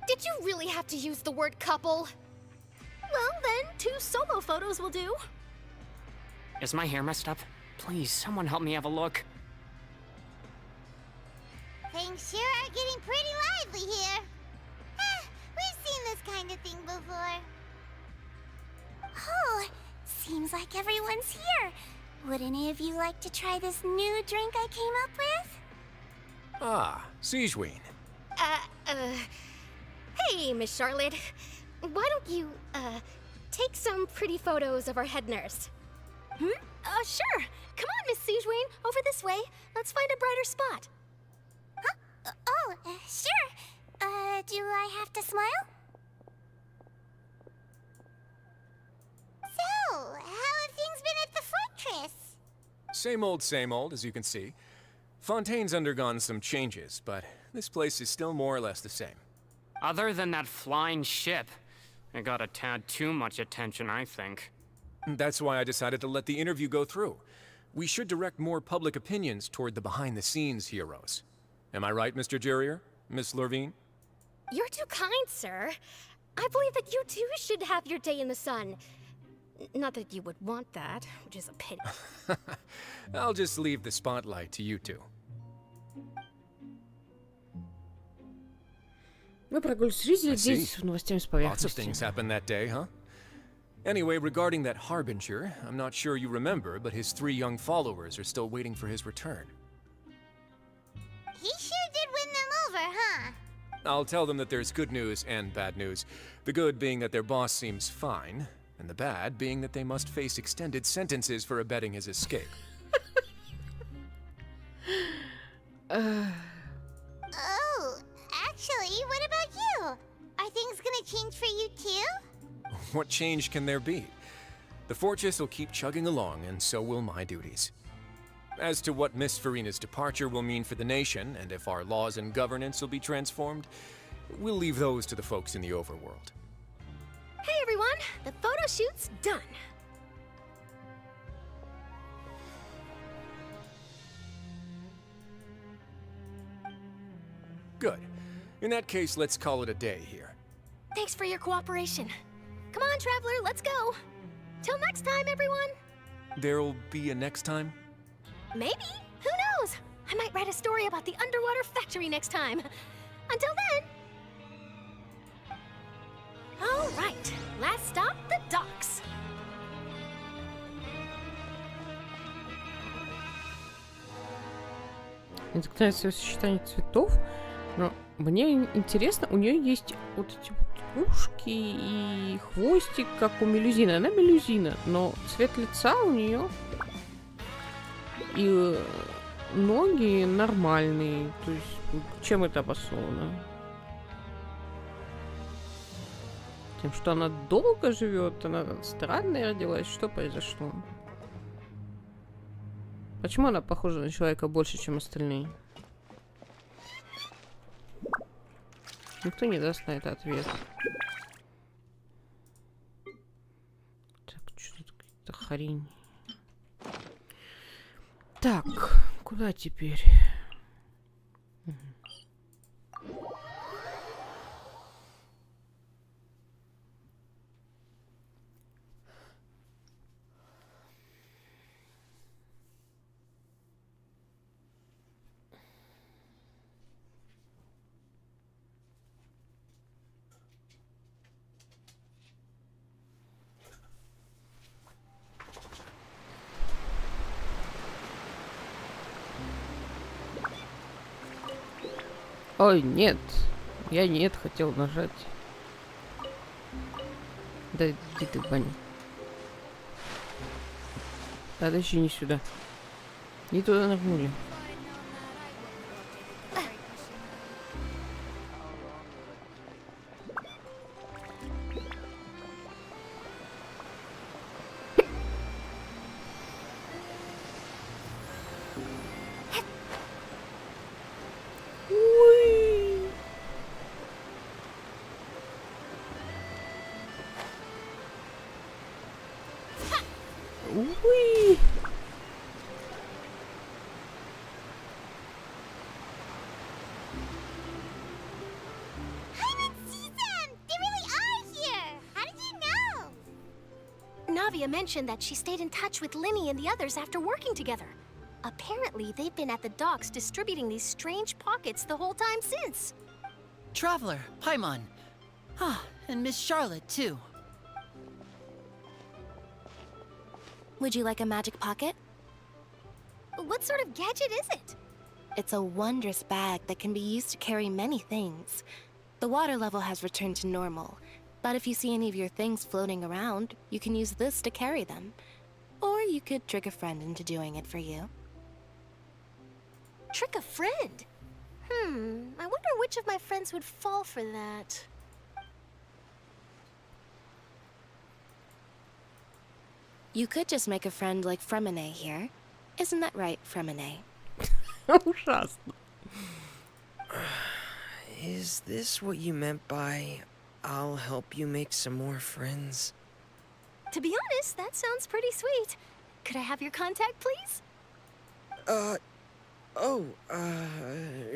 Did you really have to use the word couple? Well, then, 2 solo photos will do. Is my hair messed up? Please, someone help me have a look. Things sure are getting pretty lively here. We've seen this kind of thing before. Oh, seems like everyone's here. Would any of you like to try this new drink I came up with? Ah, Siegeween. Hey, Miss Charlotte. Why don't you, take some pretty photos of our head nurse? Sure. Come on, Miss Siegeween, over this way. Let's find a brighter spot. Huh? Sure. Do I have to smile? So, how have things been at the fortress? Same old, as you can see. Fontaine's undergone some changes, but this place is still more or less the same. Other than that flying ship, it got a tad too much attention, I think. That's why I decided to let the interview go through. We should direct more public opinions toward the behind-the-scenes heroes. Am I right, Mr. Jurier? Miss Lorvine? You're too kind, sir. I believe that you too should have your day in the sun. Not that you would want that, which is a pity. I'll just leave the spotlight to you two. Мы прогулись здесь новостями с поверхности. Lots of things happened that day, huh? Anyway, regarding that Harbinger, I'm not sure you remember, but his 3 young followers are still waiting for his return. He sure did win them over, huh? I'll tell them that there's good news and bad news. The good being that their boss seems fine, and the bad being that they must face extended sentences for abetting his escape. Oh, actually, what about you? Are things gonna change for you too? What change can there be? The fortress will keep chugging along, and so will my duties. As to what Miss Farina's departure will mean for the nation, and if our laws and governance will be transformed, we'll leave those to the folks in the overworld. Hey, everyone! The photo shoot's done. Good. In that case, let's call it a day here. Thanks for your cooperation. Come on, Traveler, let's go. Till next time, everyone. There'll be a next time? Maybe. Who knows? I might write a story about the underwater factory next time. Until then. All right, last stop, the docks. Интеграция сочетания цветов. Но мне интересно, у нее есть вот эти вот ушки и хвостик, как у мелюзины. Она мелюзина, но цвет лица у нее и ноги нормальные. То есть, чем это обосновано? Тем, что она долго живет, она странная родилась, что произошло? Почему она похожа на человека больше, чем остальные? Никто не даст на это ответ. Так, что тут какая-то хрень. Так, куда теперь? Ой, нет. Я нет хотел нажать. Да иди ты в баню. Да, еще не сюда. Не туда нагнули. Уи. Navia mentioned that she stayed in touch with Linny and the others after working together. Apparently, they've been at the docks distributing these strange pockets the whole time since. Traveler, Paimon. Ah, and Miss Charlotte, too. Would you like a magic pocket? What sort of gadget is it? It's a wondrous bag that can be used to carry many things. The water level has returned to normal, but if you see any of your things floating around, you can use this to carry them. Or you could trick a friend into doing it for you. Trick a friend? I wonder which of my friends would fall for that. You could just make a friend like Fremine here. Isn't that right, Fremine? Ужасно. Is this what you meant by I'll help you make some more friends? To be honest, that sounds pretty sweet. Could I have your contact, please?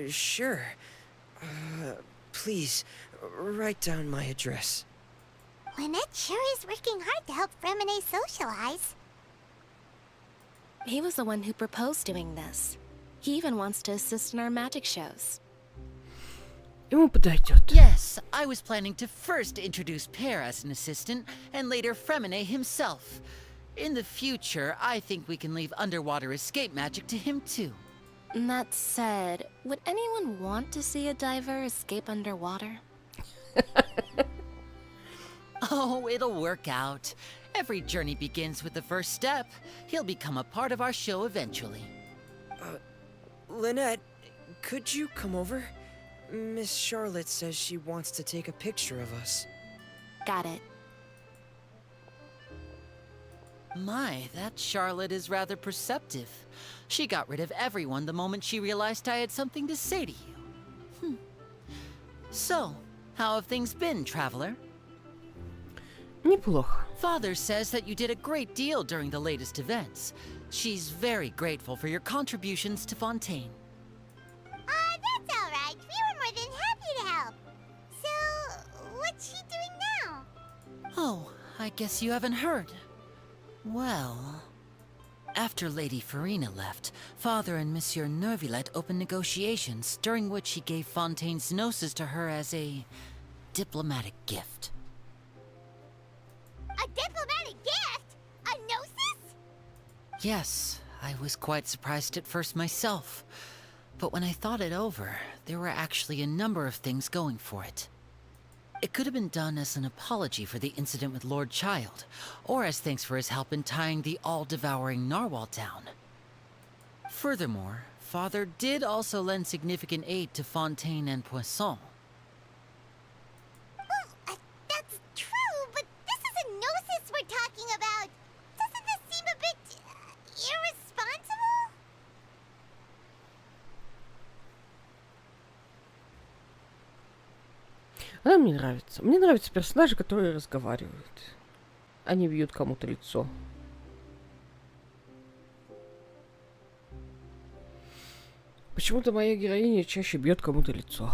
Sure. Please, write down my address. Lynette sure is working hard to help Fremine socialize. He was the one who proposed doing this. He even wants to assist in our magic shows. Ему подойдет. Yes, I was planning to first introduce Pear as an assistant, and later Fremine himself. In the future, I think we can leave underwater escape magic to him too. That said, would anyone want to see a diver escape underwater? Oh, it'll work out. Every journey begins with the first step. He'll become a part of our show eventually. Lynette, could you come over? Miss Charlotte says she wants to take a picture of us. Got it. My, that Charlotte is rather perceptive. She got rid of everyone the moment she realized I had something to say to you. So, how have things been, Traveler? Неплохо. Father says that you did a great deal during the latest events. She's very grateful for your contributions to Fontaine. That's all right. We were more than happy to help. So, what's she doing now? Oh, I guess you haven't heard. Well... After Lady Farina left, Father and Monsieur Neuvillette opened negotiations, during which he gave Fontaine's gnosis to her as a diplomatic gift. A diplomatic gift? A gnosis? Yes, I was quite surprised at first myself. But when I thought it over, there were actually a number of things going for it. It could have been done as an apology for the incident with Lord Child, or as thanks for his help in tying the all-devouring narwhal down. Furthermore, Father did also lend significant aid to Fontaine and Poisson. Well, that's true, but this is a gnosis we're talking about. Doesn't this seem a bit irresponsible? Она мне нравится. Мне нравятся персонажи, которые разговаривают. Они бьют кому-то лицо. Почему-то моя героиня чаще бьет кому-то лицо.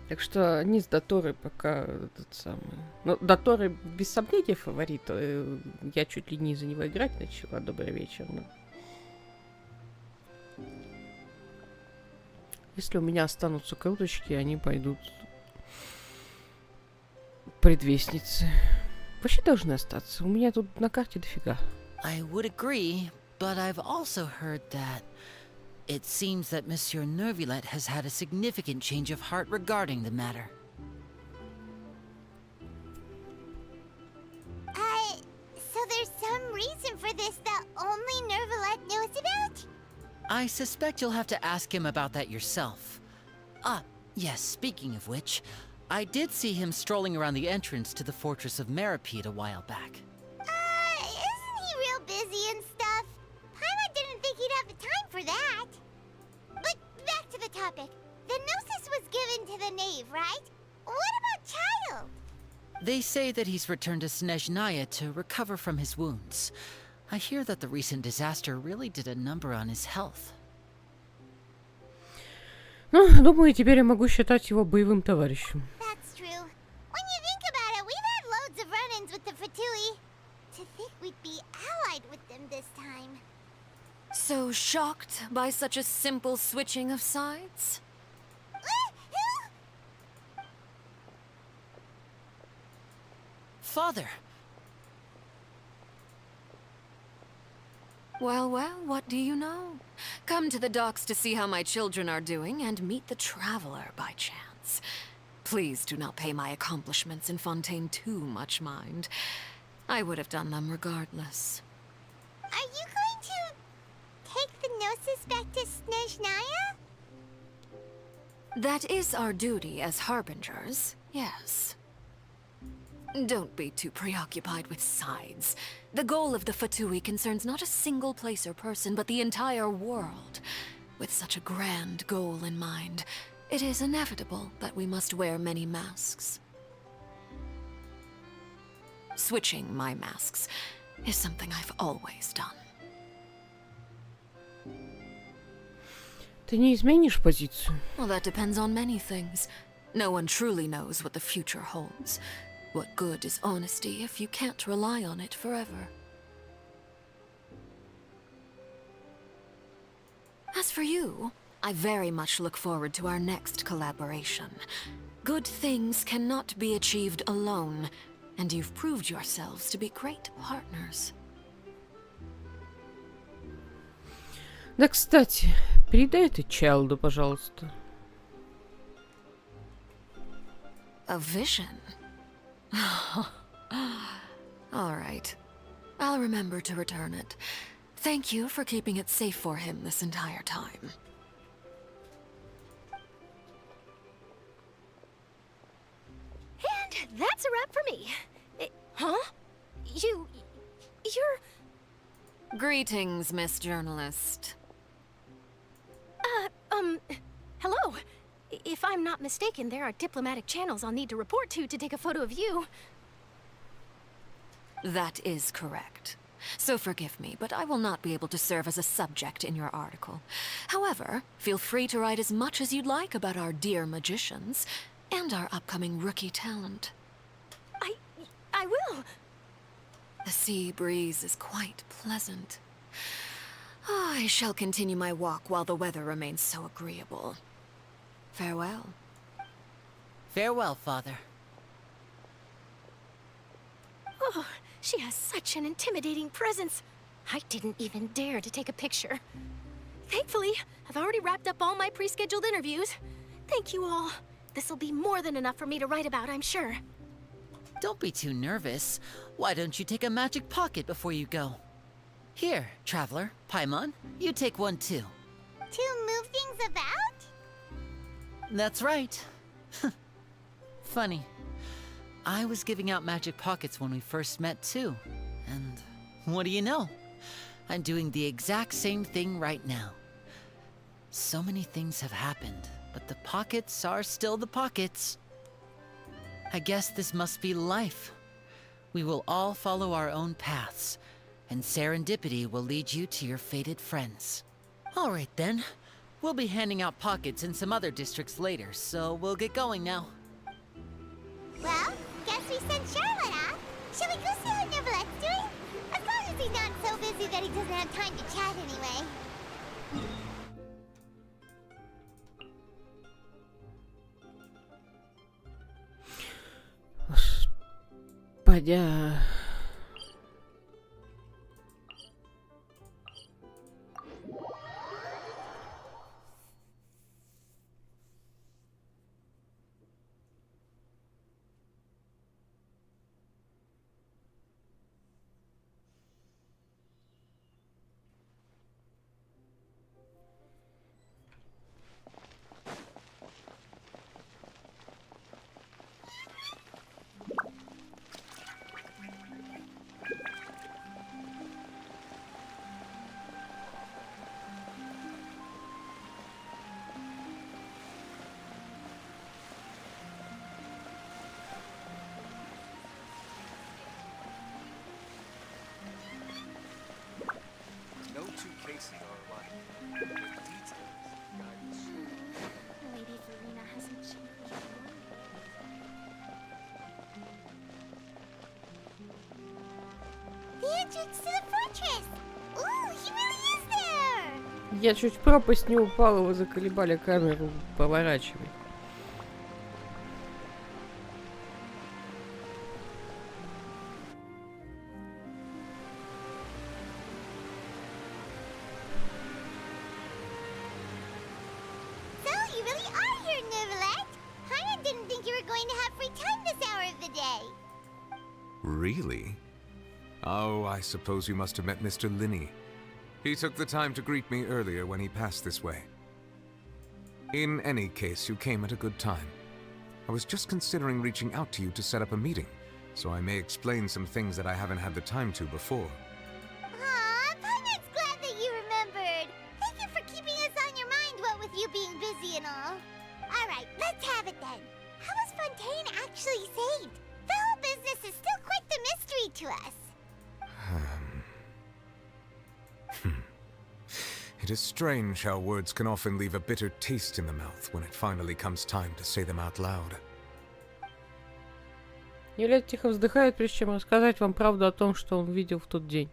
Так что они с Доторой пока этот самый... Ну, Дотора без сомнения фаворит. Я чуть ли не за него играть начала. Добрый вечер. Но... Если у меня останутся круточки, они пойдут предвестницы. Вообще должны остаться. У меня тут на карте дофига. I would agree, but I've also heard that it seems that Monsieur Neuvillette has had a significant change of heart regarding the matter. So there's some reason for this that only Neuvillette knows about? I suspect you'll have to ask him about that yourself. Ah, yes, speaking of which, I did see him strolling around the entrance to the Fortress of Meripede a while back. Isn't he real busy and stuff? Paimon didn't think he'd have the time for that. But back to the topic. The gnosis was given to the knave, right? What about Child? They say that he's returned to Snezhnaya to recover from his wounds. I hear that the recent disaster really did a number on his health. Ну, думаю, теперь я могу считать его боевым товарищем. That's true. When you think about it, we've had loads of run-ins with the Fatui. To think we'd be allied with them this time. So shocked by such a simple switching of sides? Father! Well, well, what do you know? Come to the docks to see how my children are doing and meet the Traveler by chance. Please do not pay my accomplishments in Fontaine too much mind. I would have done them regardless. Are you going to take the gnosis back to Snezhnaya? That is our duty as harbingers, yes. Don't be too preoccupied with sides. The goal of the Fatui concerns not a single place or person, but the entire world. With such a grand goal in mind, it is inevitable that we must wear many masks. Switching my masks is something I've always done. Ты не изменишь позицию? Well, that depends on many things. No one truly knows what the future holds. What good is honesty if you can't rely on it forever? As for you, I very much look forward to our next collaboration. Good things cannot be achieved alone, and you've proved yourselves to be great partners. Да, кстати, передай это Чайлду, пожалуйста. A vision? All right. I'll remember to return it. Thank you for keeping it safe for him this entire time. And that's a wrap for me. Huh? You're... Greetings, Miss Journalist. Hello. If I'm not mistaken, there are diplomatic channels I'll need to report to take a photo of you. That is correct. so forgive me, but I will not be able to serve as a subject in your article. However, feel free to write as much as you'd like about our dear magicians and our upcoming rookie talent. I will. The sea breeze is quite pleasant. I shall continue my walk while the weather remains so agreeable. Farewell. Farewell, Father. Oh, she has such an intimidating presence. I didn't even dare to take a picture. Thankfully, I've already wrapped up all my pre-scheduled interviews. Thank you all. This'll be more than enough for me to write about, I'm sure. Don't be too nervous. Why don't you take a magic pocket before you go? Here, Traveler, Paimon, you take one too. To move things about? That's right. Funny. I was giving out magic pockets when we first met too. And what do you know? I'm doing the exact same thing right now. So many things have happened, but the pockets are still the pockets. I guess this must be life. We will all follow our own paths, and serendipity will lead you to your fated friends. All right then. We'll be handing out pockets in some other districts later, so we'll get going now. Well, guess we sent Charlotte off. Shall we go see how Neverlette's doing? As long as he's not so busy that he doesn't have time to chat anyway. Господя. No two cases are alike. With details, guidance. Lady Verena hasn't changed. The entrance to the fortress! Ooh, he really is there! Я чуть в пропасть не упала, вы заколебали камеру поворачивать. So, you really are here, Neverlet! Paimon didn't think you were going to have free time this hour of the day. Really? Oh, I suppose you must have met Mr. Linney. He took the time to greet me earlier when he passed this way. In any case, you came at a good time. I was just considering reaching out to you to set up a meeting, so I may explain some things that I haven't had the time to before. Aw, Paimon's glad that you remembered. Thank you for keeping us on your mind, what with you being busy and all. Alright, let's have it then. How was Fontaine actually saved? The whole business is still quite the mystery to us. It is strange how words can often leave a bitter taste in the mouth when it finally comes time to say them out loud. Юля тихо вздыхает, прежде чем рассказать вам правду о том, что он видел в тот день.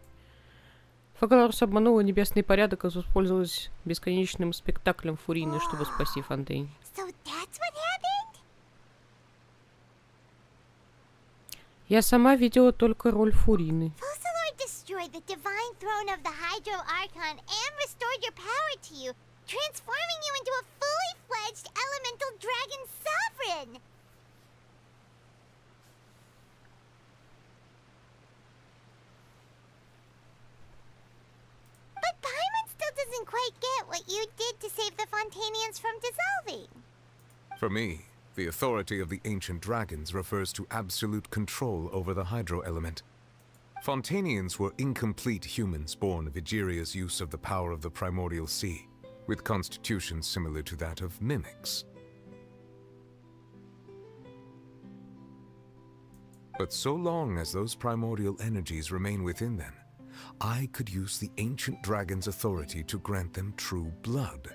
Фагалорс обманула небесный порядок и воспользовалась бесконечным спектаклем Фурины, чтобы спасти Фонтейн. So that's what happened? Я сама видела только роль Фурины. Focalord destroyed the divine throne of the Hydro Archon and restored your power to you, transforming you into a fully fledged elemental dragon sovereign! But Paimon still doesn't quite get what you did to save the Fontanians from dissolving. For me, the authority of the ancient dragons refers to absolute control over the hydro element. Fontanians were incomplete humans born of Egeria's use of the power of the primordial sea, with constitutions similar to that of mimics. But so long as those primordial energies remain within them, I could use the ancient dragon's authority to grant them true blood,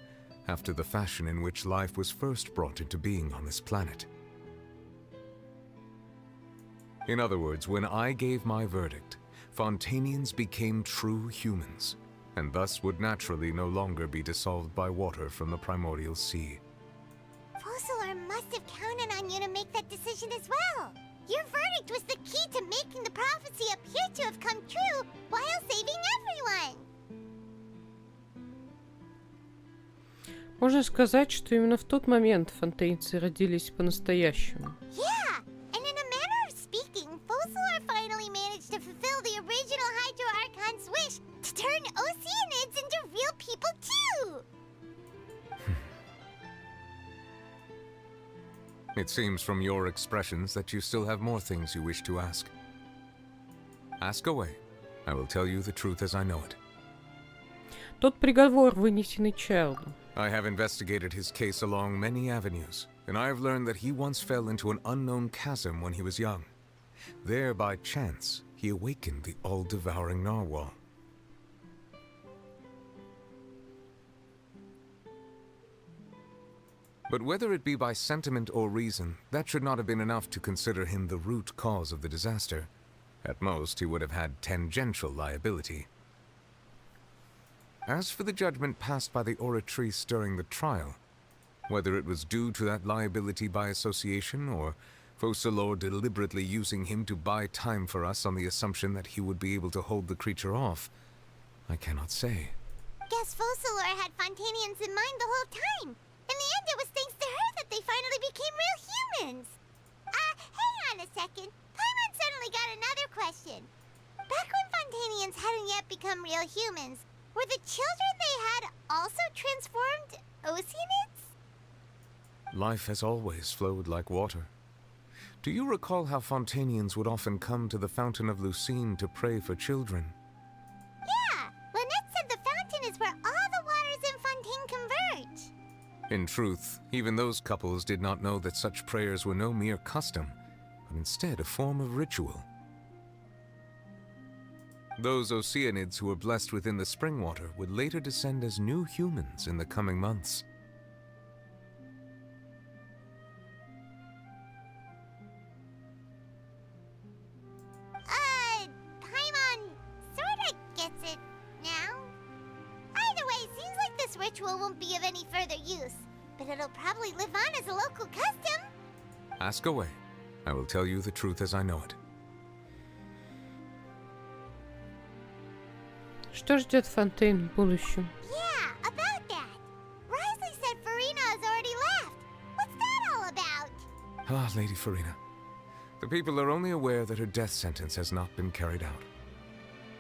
after the fashion in which life was first brought into being on this planet. In other words, when I gave my verdict, Fontanians became true humans, and thus would naturally no longer be dissolved by water from the primordial sea. Focalor must have counted on you to make that decision as well. Your verdict was the key to making the prophecy appear to have come true while saving everyone. Можно сказать, что именно в тот момент фонтейнцы родились по-настоящему. Yeah, and in a manner of speaking, Focalor finally managed to fulfill the original Hydro Archon's wish to turn Oceanids into real people too. It seems from your expressions that you still have more things you wish to ask. Ask away. I will tell you the truth as I know it. Тот приговор, вынесенный Чайлду. I have investigated his case along many avenues, and I have learned that he once fell into an unknown chasm when he was young. There, by chance, he awakened the all-devouring narwhal. But whether it be by sentiment or reason, that should not have been enough to consider him the root cause of the disaster. At most, he would have had tangential liability. As for the judgment passed by the oratrice during the trial, whether it was due to that liability by association, or Focalor deliberately using him to buy time for us on the assumption that he would be able to hold the creature off, I cannot say. Guess Focalor had Fontanians in mind the whole time. In the end, it was thanks to her that they finally became real humans. Hang on a second. Paimon suddenly got another question. Back when Fontanians hadn't yet become real humans, were the children they had also transformed Oceanids? Life has always flowed like water. Do you recall how Fontanians would often come to the Fountain of Lucine to pray for children? Yeah, Lynette said the fountain is where all the waters in Fontaine converge. In truth, even those couples did not know that such prayers were no mere custom, but instead a form of ritual. Those Oceanids who were blessed within the spring water would later descend as new humans in the coming months. Paimon sorta gets it now. Either way, seems like this ritual won't be of any further use, but it'll probably live on as a local custom. Ask away. I will tell you the truth as I know it. Что ждет Фонтейн в будущем? Yeah, about that. Risley said Farina has already left. What's that all about? Ah, Lady Farina. The people are only aware that her death sentence has not been carried out.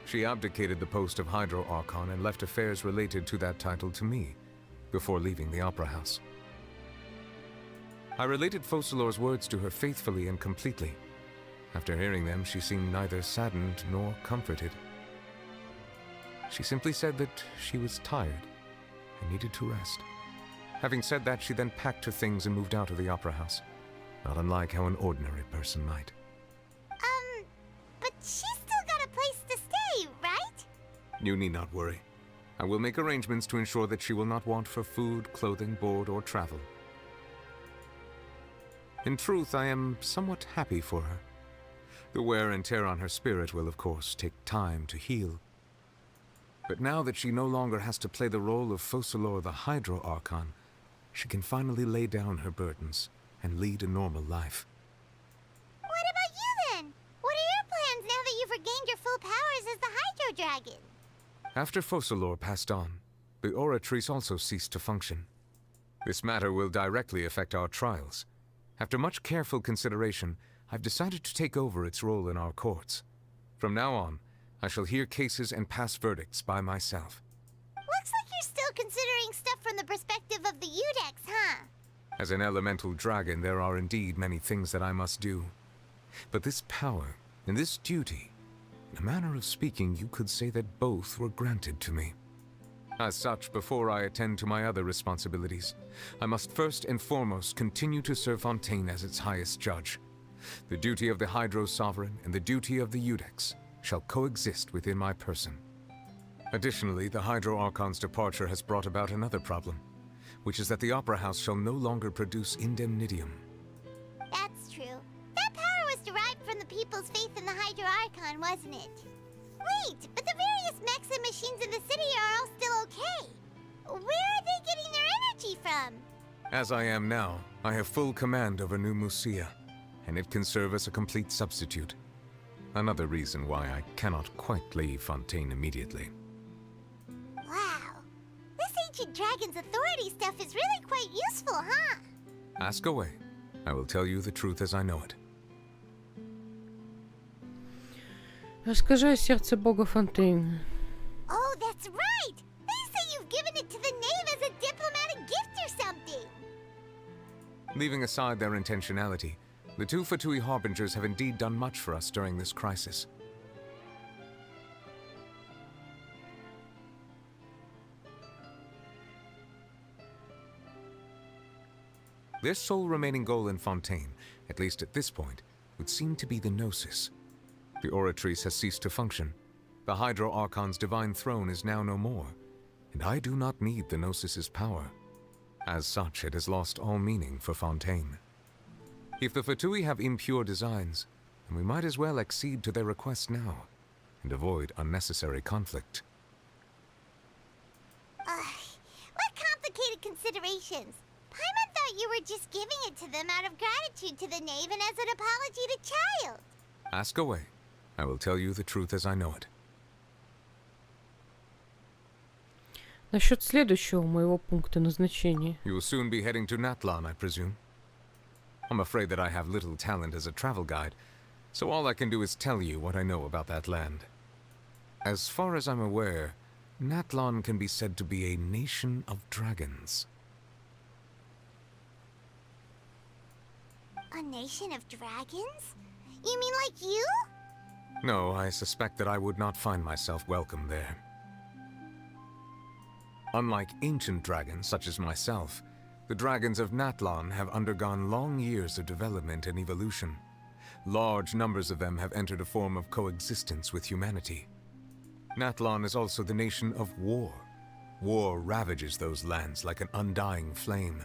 She abdicated the post of Hydro Archon and left affairs related to that title to me, before leaving the Opera House. I related Focalor's words to her faithfully and completely. After hearing them, she seemed neither saddened nor comforted. She simply said that she was tired and needed to rest. Having said that, she then packed her things and moved out of the Opera House, not unlike how an ordinary person might. But she's still got a place to stay, right? You need not worry. I will make arrangements to ensure that she will not want for food, clothing, board, or travel. In truth, I am somewhat happy for her. The wear and tear on her spirit will, of course, take time to heal. But now that she no longer has to play the role of Focalor the Hydro Archon, she can finally lay down her burdens and lead a normal life. What about you then? What are your plans now that you've regained your full powers as the Hydro Dragon? After Focalor passed on, the Oratrice also ceased to function. This matter will directly affect our trials. After much careful consideration, I've decided to take over its role in our courts. From now on, I shall hear cases and pass verdicts by myself. Looks like you're still considering stuff from the perspective of the Udex, huh? As an elemental dragon, there are indeed many things that I must do. But this power and this duty, in a manner of speaking, you could say that both were granted to me. As such, before I attend to my other responsibilities, I must first and foremost continue to serve Fontaine as its highest judge. The duty of the Hydro Sovereign and the duty of the Udex shall coexist within my person. Additionally, the Hydro Archon's departure has brought about another problem, which is that the Opera House shall no longer produce indemnitium. That's true. That power was derived from the people's faith in the Hydro Archon, wasn't it? Wait, but the various mechs and machines in the city are all still okay. Where are they getting their energy from? As I am now, I have full command over New Musia, and it can serve as a complete substitute. Another reason why I cannot quite leave Fontaine immediately. Wow. This ancient dragon's authority stuff is really quite useful, huh? Ask away. I will tell you the truth as I know it. Расскажи о сердце бога Фонтейн. Oh, that's right! They say you've given it to the knave as a diplomatic gift or something! Leaving aside their intentionality, the two Fatui Harbingers have indeed done much for us during this crisis. Their sole remaining goal in Fontaine, at least at this point, would seem to be the Gnosis. The Oratrice has ceased to function. The Hydro Archon's divine throne is now no more, and I do not need the Gnosis's power. As such, it has lost all meaning for Fontaine. If the Fatui have impure designs, then we might as well accede to their request now, and avoid unnecessary conflict. What complicated considerations? Paimon thought you were just giving it to them out of gratitude to the knave and as an apology to Child. Ask away. I will tell you the truth as I know it. Насчет следующего моего пункта назначения. You will soon be heading to Natlan, I presume. I'm afraid that I have little talent as a travel guide, so all I can do is tell you what I know about that land. As far as I'm aware, Natlan can be said to be a nation of dragons. A nation of dragons? You mean like you? No, I suspect that I would not find myself welcome there. Unlike ancient dragons such as myself, the dragons of Natlan have undergone long years of development and evolution. Large numbers of them have entered a form of coexistence with humanity. Natlan is also the nation of war. War ravages those lands like an undying flame.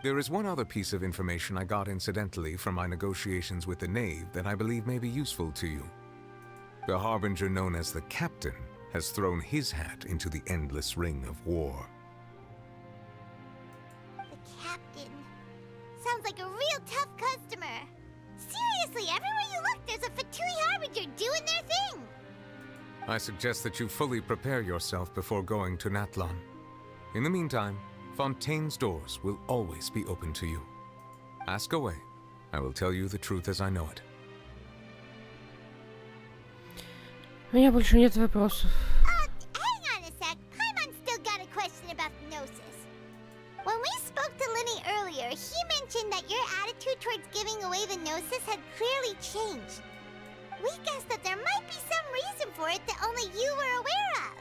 There is one other piece of information I got incidentally from my negotiations with the Knave that I believe may be useful to you. The Harbinger known as the Captain has thrown his hat into the endless ring of war. The Captain. Sounds like a real tough customer. Seriously, everywhere you look, there's a Fatui Harbinger doing their thing. I suggest that you fully prepare yourself before going to Natlan. In the meantime, Fontaine's doors will always be open to you. Ask away. I will tell you the truth as I know it. У меня больше нет вопросов. Hang on a sec. Paimon's still got a question about the Gnosis. When we spoke to Linny earlier, he mentioned that your attitude towards giving away the Gnosis had clearly changed. We guessed that there might be some reason for it that only you were aware of.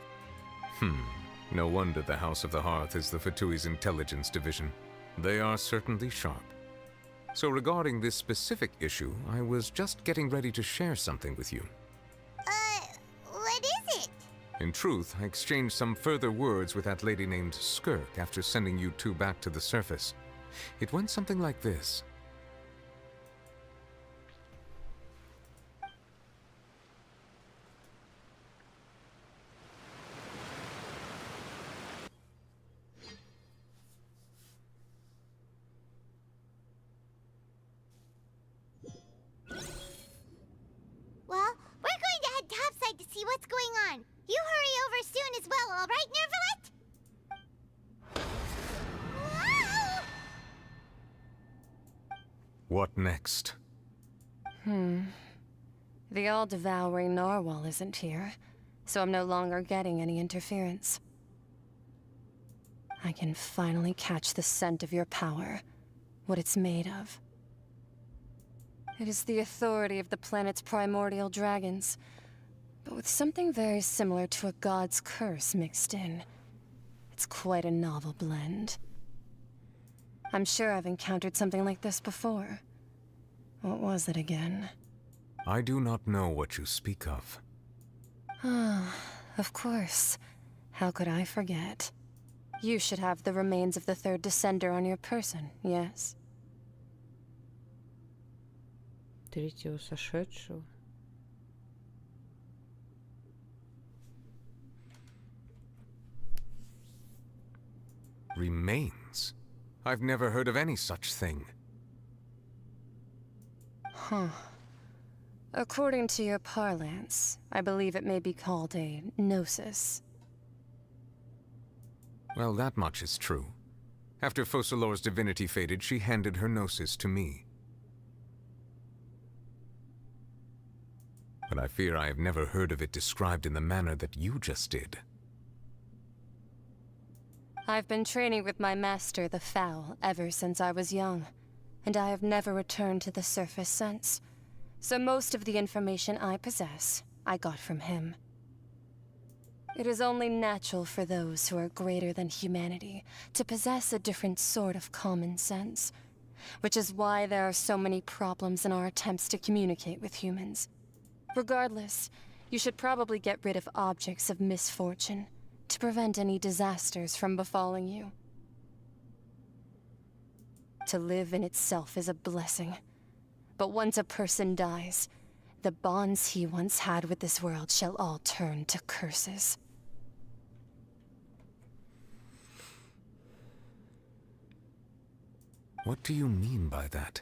No wonder the House of the Hearth is the Fatui's intelligence division. They are certainly sharp. So regarding this specific issue, I was just getting ready to share something with you. What is it? In truth, I exchanged some further words with that lady named Skirk after sending you two back to the surface. It went something like this. Well, we're going to head topside to see what's going on. You hurry over soon as well, all right, Nervalet? Whoa! What next? The all-devouring narwhal isn't here, so I'm no longer getting any interference. I can finally catch the scent of your power, what it's made of. It is the authority of the planet's primordial dragons, but with something very similar to a god's curse mixed in. It's quite a novel blend. I'm sure I've encountered something like this before. What was it again? I do not know what you speak of. Of course. How could I forget? You should have the remains of the third descender on your person, yes? Третьего сошедшего. Remains? I've never heard of any such thing. Huh. According to your parlance, I believe it may be called a gnosis. Well, that much is true. After Focalor's divinity faded, she handed her gnosis to me. But I fear I have never heard of it described in the manner that you just did. I've been training with my master, the Foul, ever since I was young, and I have never returned to the surface since. So most of the information I possess, I got from him. It is only natural for those who are greater than humanity to possess a different sort of common sense, which is why there are so many problems in our attempts to communicate with humans. Regardless, you should probably get rid of objects of misfortune to prevent any disasters from befalling you. To live in itself is a blessing, but once a person dies, the bonds he once had with this world shall all turn to curses. What do you mean by that?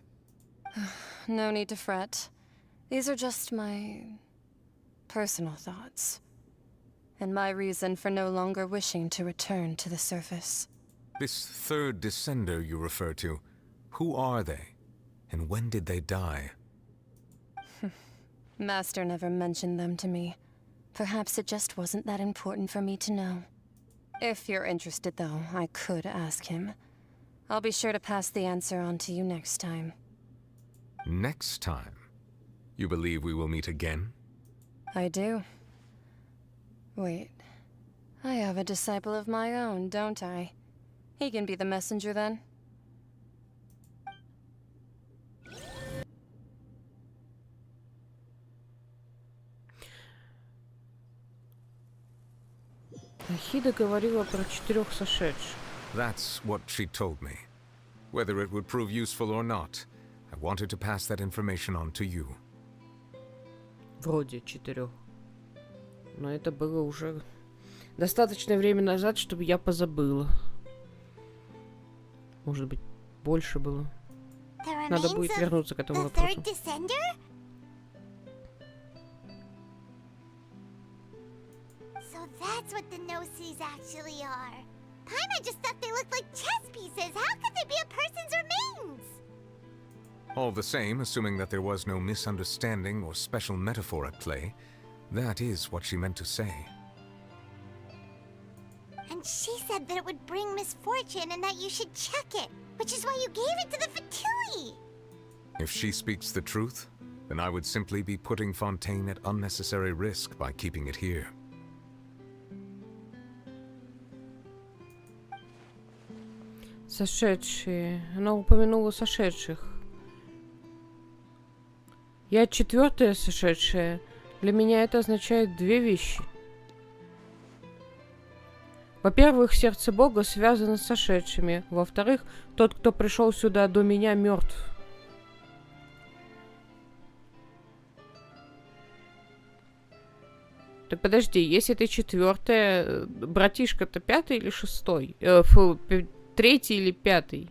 No need to fret. These are just my personal thoughts, and my reason for no longer wishing to return to the surface. This third descender you refer to, who are they? And when did they die? Master never mentioned them to me. Perhaps it just wasn't that important for me to know. If you're interested, though, I could ask him. I'll be sure to pass the answer on to you next time. Next time? You believe we will meet again? I do. Wait. I have a disciple of my own, don't I? He can be the messenger then. Ахида говорила про 4 сошедших. That's what she told me. Whether it would prove useful or not, I wanted to pass that information on to you. Вроде 4. Но это было уже достаточное время назад, чтобы я позабыла. Может быть, больше было. Надо будет вернуться к этому вопросу. So that's what the Gnosis actually are. Paimon just thought they looked like chess pieces. How could they be a person's remains? All the same, assuming that there was no misunderstanding or special metaphor at play, that is what she meant to say. And she said that it would bring misfortune and that you should check it, which is why you gave it to the Fatui. If she speaks the truth, then I would simply be putting Fontaine at unnecessary risk by keeping it here. Сошедшие. Она упомянула сошедших. Я 4-я сошедшая. Для меня это означает 2 вещи. Во-первых, сердце Бога связано с сошедшими. Во-вторых, тот, кто пришел сюда до меня, мертв. Так подожди, если ты 4-я, братишка-то 5-й или 6-й? 3-й или 5-й?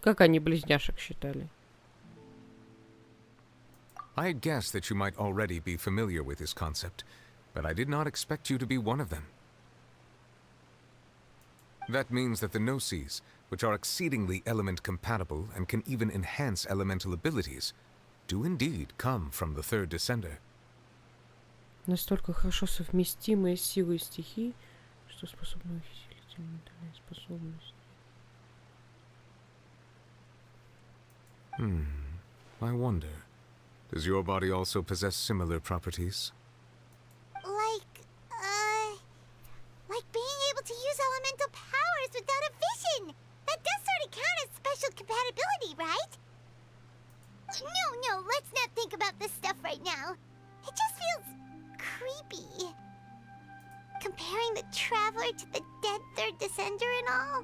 Как они близняшек считали? I had guessed that you might already be familiar with this concept, but I did not expect you to be one of them. That means that the Gnosis, which are exceedingly element-compatible and can even enhance elemental abilities, do indeed come from the third descender. Настолько хорошо совместимые с силой стихий, что способны усилить элементарные способности. I wonder, does your body also possess similar properties? Like being able to use elemental reality, right? No, let's not think about this stuff right now. It just feels creepy. Comparing the Traveler to the dead third descender and all.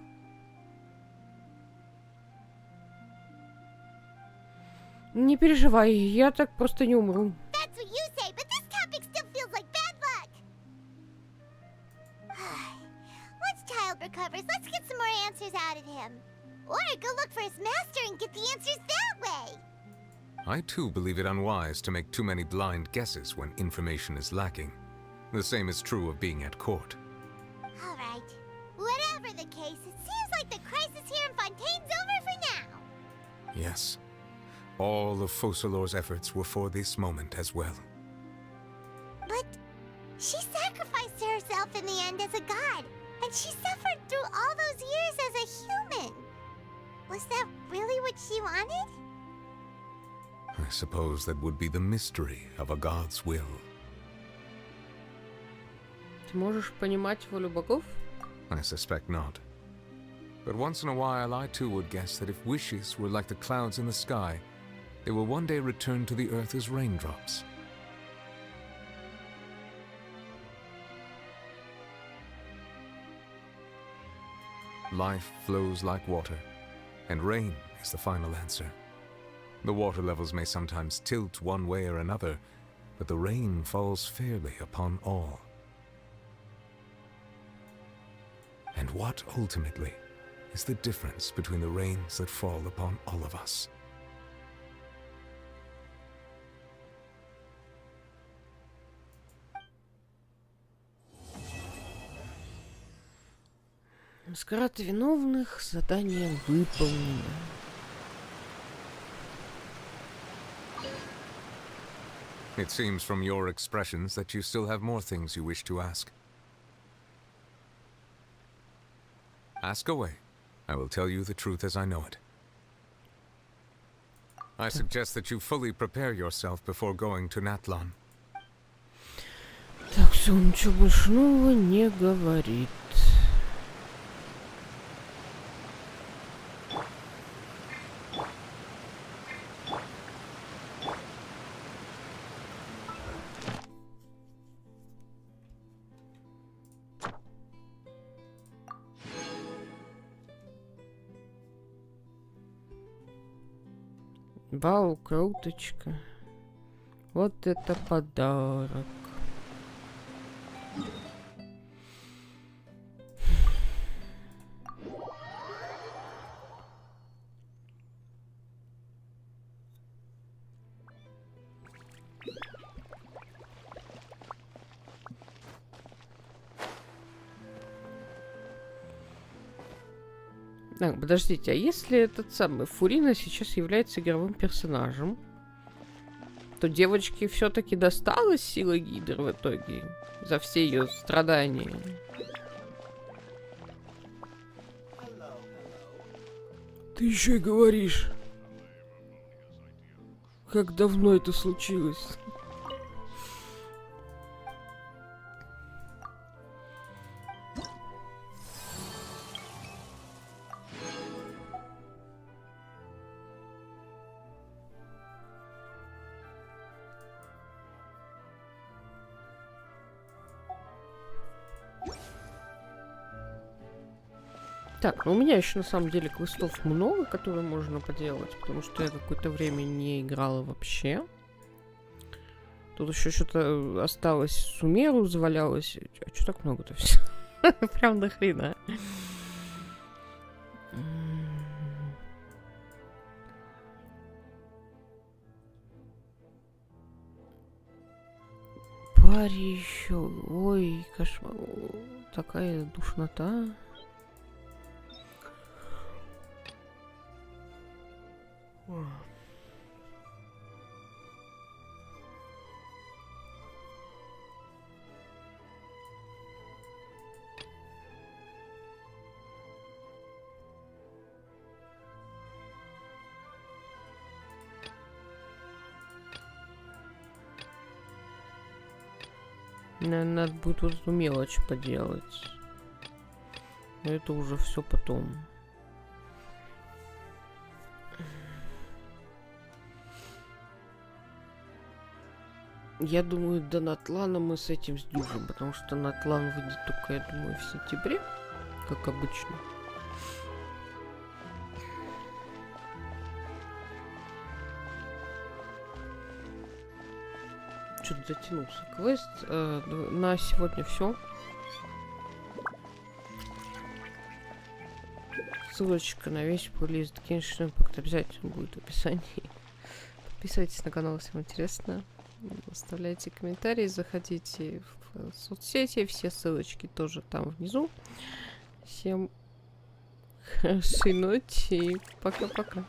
Не переживай, я так просто не умру. That's what you say, but this topic still feels like bad luck. Once Child recovers, let's get some more answers out of him. Or go look for his master and get the answers that way. I too believe it unwise to make too many blind guesses when information is lacking. The same is true of being at court. All right. Whatever the case, it seems like the crisis here in Fontaine's over for now. Yes. All of Focalor's efforts were for this moment as well. But she sacrificed herself in the end as a god, and she suffered through all those years as a human. Was that really what she wanted? I suppose that would be the mystery of a god's will. Ты можешь понимать волю богов? I suspect not. But once in a while I too would guess that if wishes were like the clouds in the sky, they will one day return to the earth as raindrops. Life flows like water, and rain is the final answer. The water levels may sometimes tilt one way or another, but the rain falls fairly upon all. And what, ultimately, is the difference between the rains that fall upon all of us? Маскарад виновных, задание выполнено. It seems from your expressions that you still have more things you wish to ask. Ask away. I will tell you the truth as I know it. I suggest that you fully prepare yourself before going to Natlan. Так, все, он ничего больше нового не говорит. Вау, круточка. Вот это подарок. Так, подождите, а если этот самый Фурина сейчас является игровым персонажем, то девочке все-таки досталась сила Гидры в итоге за все ее страдания. Ты еще и говоришь, как давно это случилось. Так, ну у меня еще на самом деле квестов много, которые можно поделать, потому что я какое-то время не играла вообще. Тут еще что-то осталось, Сумеру завалялось. А что так много-то все? Прям до хрена. Пари еще. Ой, кошмар. Такая душнота. Наверное, надо будет вот эту мелочь поделать. Но это уже все потом. Я думаю, до Натлана мы с этим сдюжим, потому что Натлан выйдет только, я думаю, в сентябре, как обычно. Что-то затянулся квест. На сегодня все. Ссылочка на весь плейлист Genshin Impact обязательно будет в описании. Подписывайтесь на канал, если вам интересно. Оставляйте комментарии, заходите в соцсети, все ссылочки тоже там внизу. Всем хорошей ночи и пока-пока.